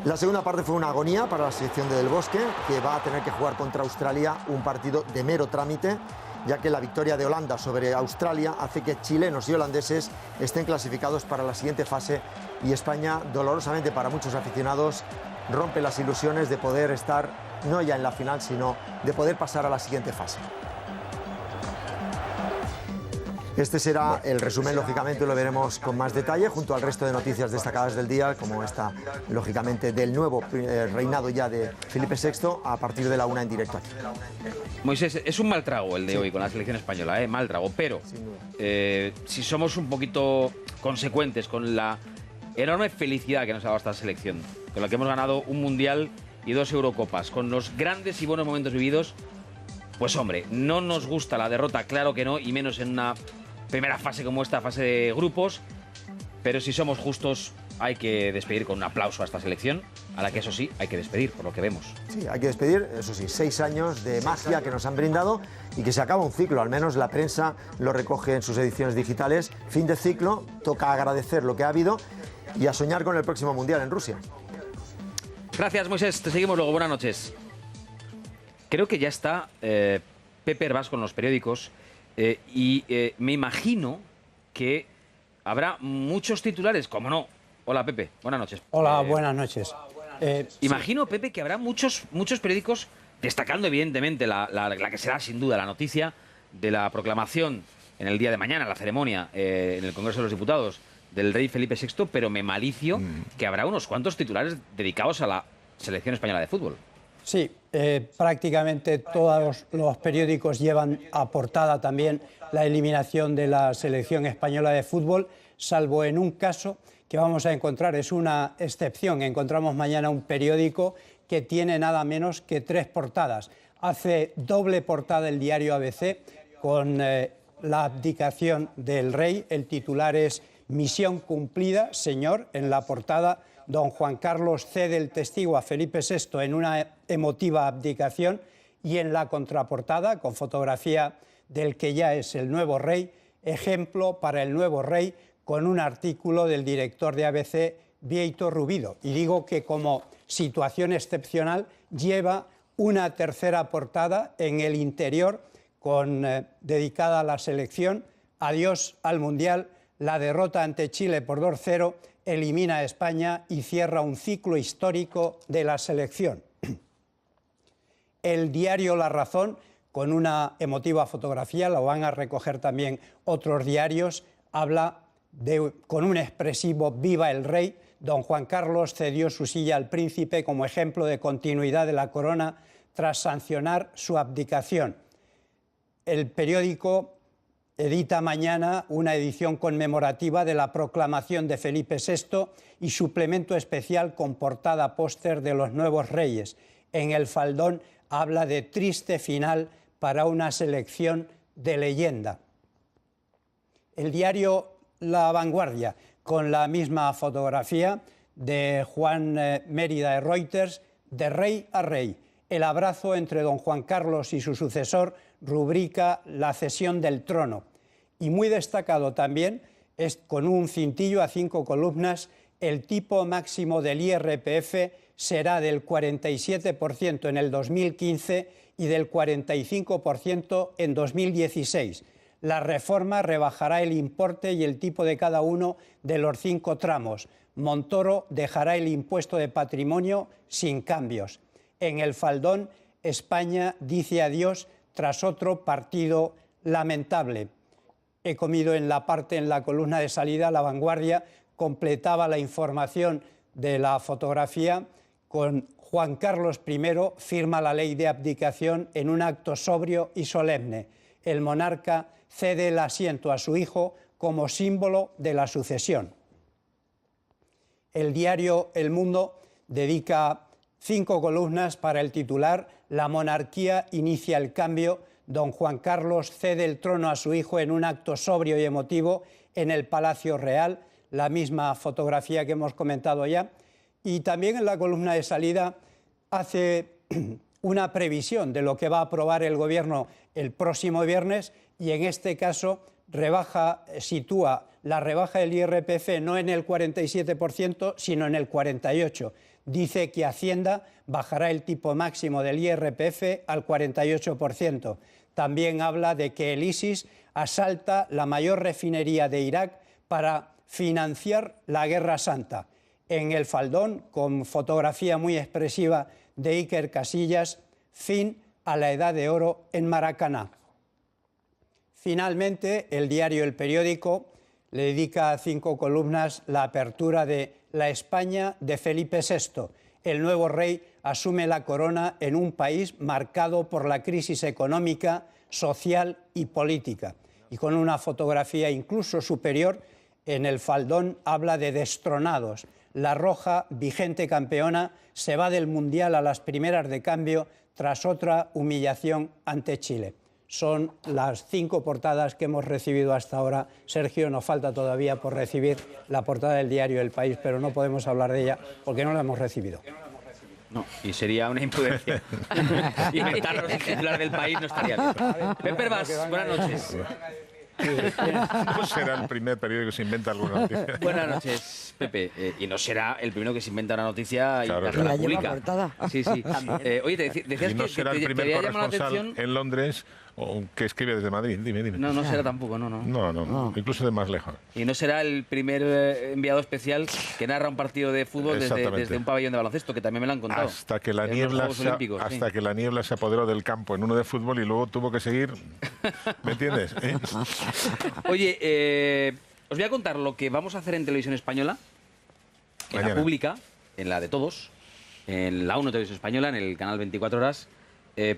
Speaker 21: La segunda parte fue una agonía para la selección de Del Bosque, que va a tener que jugar contra Australia un partido de mero trámite, ya que la victoria de Holanda sobre Australia hace que chilenos y holandeses estén clasificados para la siguiente fase y España, dolorosamente para muchos aficionados, rompe las ilusiones de poder estar no ya en la final, sino de poder pasar a la siguiente fase. Este será el resumen, lógicamente lo veremos con más detalle, junto al resto de noticias destacadas del día, como esta, lógicamente, del nuevo reinado ya de Felipe VI, a partir de la 1 en directo aquí.
Speaker 1: Moisés, es un mal trago el de hoy con la selección española, mal trago, pero si somos un poquito consecuentes con la enorme felicidad que nos ha dado esta selección, con la que hemos ganado un Mundial y 2 Eurocopas, con los grandes y buenos momentos vividos, pues hombre, no nos gusta la derrota, claro que no, y menos en una primera fase como esta, fase de grupos, pero si somos justos hay que despedir con un aplauso a esta selección, a la que eso sí, hay que despedir, por lo que vemos.
Speaker 21: Sí, hay que despedir, eso sí, 6 años de magia que nos han brindado y que se acaba un ciclo, al menos la prensa lo recoge en sus ediciones digitales. Fin de ciclo, toca agradecer lo que ha habido y a soñar con el próximo Mundial en Rusia.
Speaker 1: Gracias, Moisés, te seguimos luego, buenas noches. Creo que ya está Pepe Herbás con los periódicos y me imagino que habrá muchos titulares, como no. Hola, Pepe, buenas noches.
Speaker 5: Hola, buenas noches.
Speaker 1: Imagino, Pepe, que habrá muchos periódicos destacando, evidentemente, la que será sin duda la noticia de la proclamación en el día de mañana, la ceremonia en el Congreso de los Diputados del rey Felipe VI, pero me malicio que habrá unos cuantos titulares dedicados a la selección española de fútbol.
Speaker 5: Sí, prácticamente todos los periódicos llevan a portada también la eliminación de la selección española de fútbol, salvo en un caso que vamos a encontrar, es una excepción. Encontramos mañana un periódico que tiene nada menos que 3 portadas. Hace doble portada el diario ABC con la abdicación del rey. El titular es "Misión cumplida, señor". En la portada, don Juan Carlos cede el testigo a Felipe VI en una emotiva abdicación, y en la contraportada, con fotografía del que ya es el nuevo rey, ejemplo para el nuevo rey, con un artículo del director de ABC, Vieito Rubido. Y digo que como situación excepcional lleva una tercera portada en el interior dedicada a la selección. Adiós al Mundial, la derrota ante Chile por 2-0 elimina a España y cierra un ciclo histórico de la selección. El diario La Razón, con una emotiva fotografía, lo van a recoger también otros diarios, habla con un expresivo "Viva el rey". Don Juan Carlos cedió su silla al príncipe como ejemplo de continuidad de la corona tras sancionar su abdicación. El periódico edita mañana una edición conmemorativa de la proclamación de Felipe VI y suplemento especial con portada póster de los nuevos reyes. En el faldón habla de triste final para una selección de leyenda. El diario La Vanguardia, con la misma fotografía de Juan Mérida de Reuters, "De rey a rey. El abrazo entre don Juan Carlos y su sucesor rubrica la cesión del trono". Y muy destacado también es, con un cintillo a 5 columnas, "El tipo máximo del IRPF será del 47% en el 2015 y del 45% en 2016. La reforma rebajará el importe y el tipo de cada uno de los 5 tramos. Montoro dejará el impuesto de patrimonio sin cambios". En el faldón, España dice adiós tras otro partido lamentable. He comido en la columna de salida. La Vanguardia completaba la información de la fotografía con "Juan Carlos I firma la ley de abdicación en un acto sobrio y solemne. El monarca cede el asiento a su hijo como símbolo de la sucesión". El diario El Mundo dedica 5 columnas para el titular "La monarquía inicia el cambio", don Juan Carlos cede el trono a su hijo en un acto sobrio y emotivo en el Palacio Real, la misma fotografía que hemos comentado ya. Y también en la columna de salida hace una previsión de lo que va a aprobar el Gobierno el próximo viernes y en este caso sitúa la rebaja del IRPF no en el 47%, sino en el 48%. Dice que Hacienda bajará el tipo máximo del IRPF al 48%. También habla de que el ISIS asalta la mayor refinería de Irak para financiar la Guerra Santa. En el faldón, con fotografía muy expresiva de Iker Casillas, fin a la edad de oro en Maracaná. Finalmente, el diario El Periódico le dedica a 5 columnas la apertura de La España de Felipe VI. El nuevo rey asume la corona en un país marcado por la crisis económica, social y política. Y con una fotografía incluso superior, en el faldón habla de destronados. La Roja, vigente campeona, se va del Mundial a las primeras de cambio tras otra humillación ante Chile. Son las 5 portadas que hemos recibido hasta ahora. Sergio, nos falta todavía por recibir la portada del diario El País, pero no podemos hablar de ella porque no la hemos recibido.
Speaker 1: No, y sería una imprudencia. Inventarnos el titular del País no estaría bien. Pepe Herbás, buenas noches.
Speaker 3: No será el primer periódico que se inventa alguna noticia.
Speaker 1: Buenas noches, Pepe. Y no será el primero que se inventa una noticia y
Speaker 3: claro,
Speaker 1: la publica. Sí, sí. Oye, decías
Speaker 3: y no
Speaker 1: que
Speaker 3: será el primer corresponsal en Londres o que escribe desde Madrid. Dime.
Speaker 1: No será tampoco,
Speaker 3: No, incluso de más lejos.
Speaker 1: Y no será el primer enviado especial que narra un partido de fútbol desde un pabellón de baloncesto, que también me lo han contado.
Speaker 3: Hasta que la niebla se apoderó del campo en uno de fútbol y luego tuvo que seguir. ¿Me entiendes?
Speaker 1: Oye, os voy a contar lo que vamos a hacer en Televisión Española, en la pública, en la de todos, en la 1 Televisión Española, en el canal 24 Horas,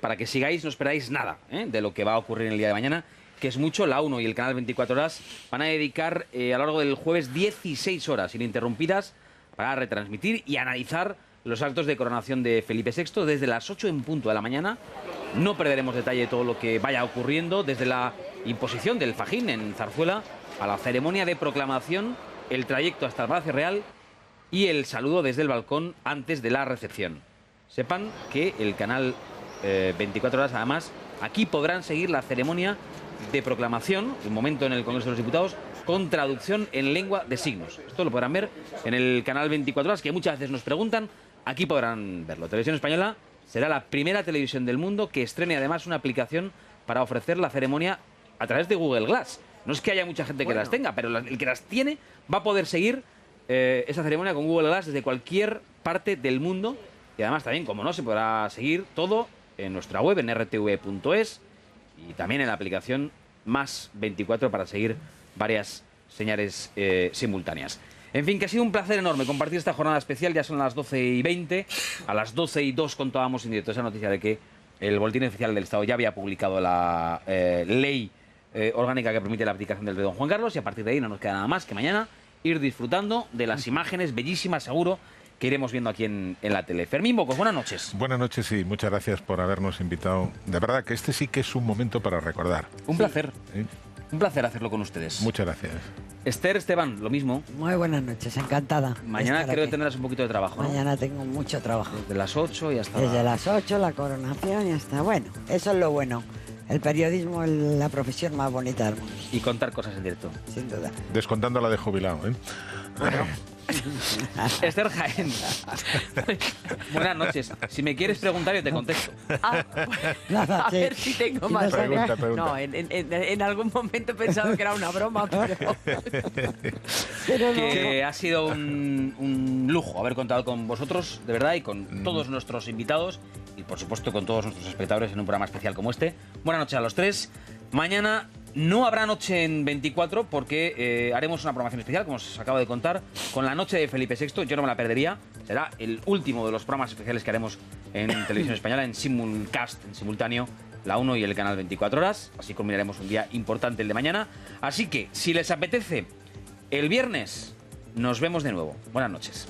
Speaker 1: para que sigáis, no esperáis nada de lo que va a ocurrir en el día de mañana, que es mucho. La 1 y el canal 24 Horas van a dedicar a lo largo del jueves 16 horas ininterrumpidas para retransmitir y analizar los actos de coronación de Felipe VI desde las 8 en punto de la mañana. No perderemos detalle de todo lo que vaya ocurriendo, desde la imposición del fajín en Zarzuela a la ceremonia de proclamación, el trayecto hasta el Palacio Real y el saludo desde el balcón antes de la recepción. Sepan que el canal 24 Horas, además, aquí podrán seguir la ceremonia de proclamación, el momento en el Congreso de los Diputados, con traducción en lengua de signos. Esto lo podrán ver en el canal 24 Horas, que muchas veces nos preguntan. Aquí podrán verlo. Televisión Española será la primera televisión del mundo que estrene además una aplicación para ofrecer la ceremonia a través de Google Glass. No es que haya mucha gente que las tenga, pero el que las tiene va a poder seguir esa ceremonia con Google Glass desde cualquier parte del mundo. Y además también, como no, se podrá seguir todo en nuestra web, en rtv.es, y también en la aplicación Más 24 para seguir varias señales simultáneas. En fin, que ha sido un placer enorme compartir esta jornada especial. Ya son las 12:20. A las 12:02 contábamos en directo esa noticia de que el Boletín Oficial del Estado ya había publicado la ley orgánica que permite la abdicación del rey don Juan Carlos, y a partir de ahí no nos queda nada más que mañana ir disfrutando de las imágenes bellísimas, seguro, que iremos viendo aquí en la tele. Fermín Bocos, buenas noches.
Speaker 3: Buenas noches y muchas gracias por habernos invitado. De verdad que este sí que es un momento para recordar.
Speaker 1: Un placer. Un placer hacerlo con ustedes.
Speaker 3: Muchas gracias.
Speaker 1: Esther, Esteban, lo mismo.
Speaker 2: Muy buenas noches, encantada.
Speaker 1: Mañana creo que tendrás un poquito de trabajo, ¿no?
Speaker 2: Mañana tengo mucho trabajo.
Speaker 1: Desde las 8 y hasta...
Speaker 2: Desde las 8, la coronación y hasta... Bueno, eso es lo bueno. El periodismo es la profesión más bonita del mundo.
Speaker 1: Y contar cosas en directo.
Speaker 2: Sin duda.
Speaker 3: Descontando la de jubilado, ¿eh?
Speaker 1: Bueno. Esther Jaén. Buenas noches. Si me quieres preguntar, yo te contesto.
Speaker 4: A ver si tengo más.
Speaker 3: Pregunta.
Speaker 4: No, en algún momento he pensado que era una broma, pero...
Speaker 1: Que ha sido un lujo haber contado con vosotros, de verdad, y con todos nuestros invitados, y por supuesto con todos nuestros espectadores en un programa especial como este. Buenas noches a los tres. Mañana no habrá noche en 24 porque haremos una programación especial, como os acabo de contar, con la noche de Felipe VI. Yo no me la perdería. Será el último de los programas especiales que haremos en Televisión Española, en simulcast, en simultáneo, la 1 y el canal 24 Horas. Así culminaremos un día importante el de mañana. Así que, si les apetece, el viernes nos vemos de nuevo. Buenas noches.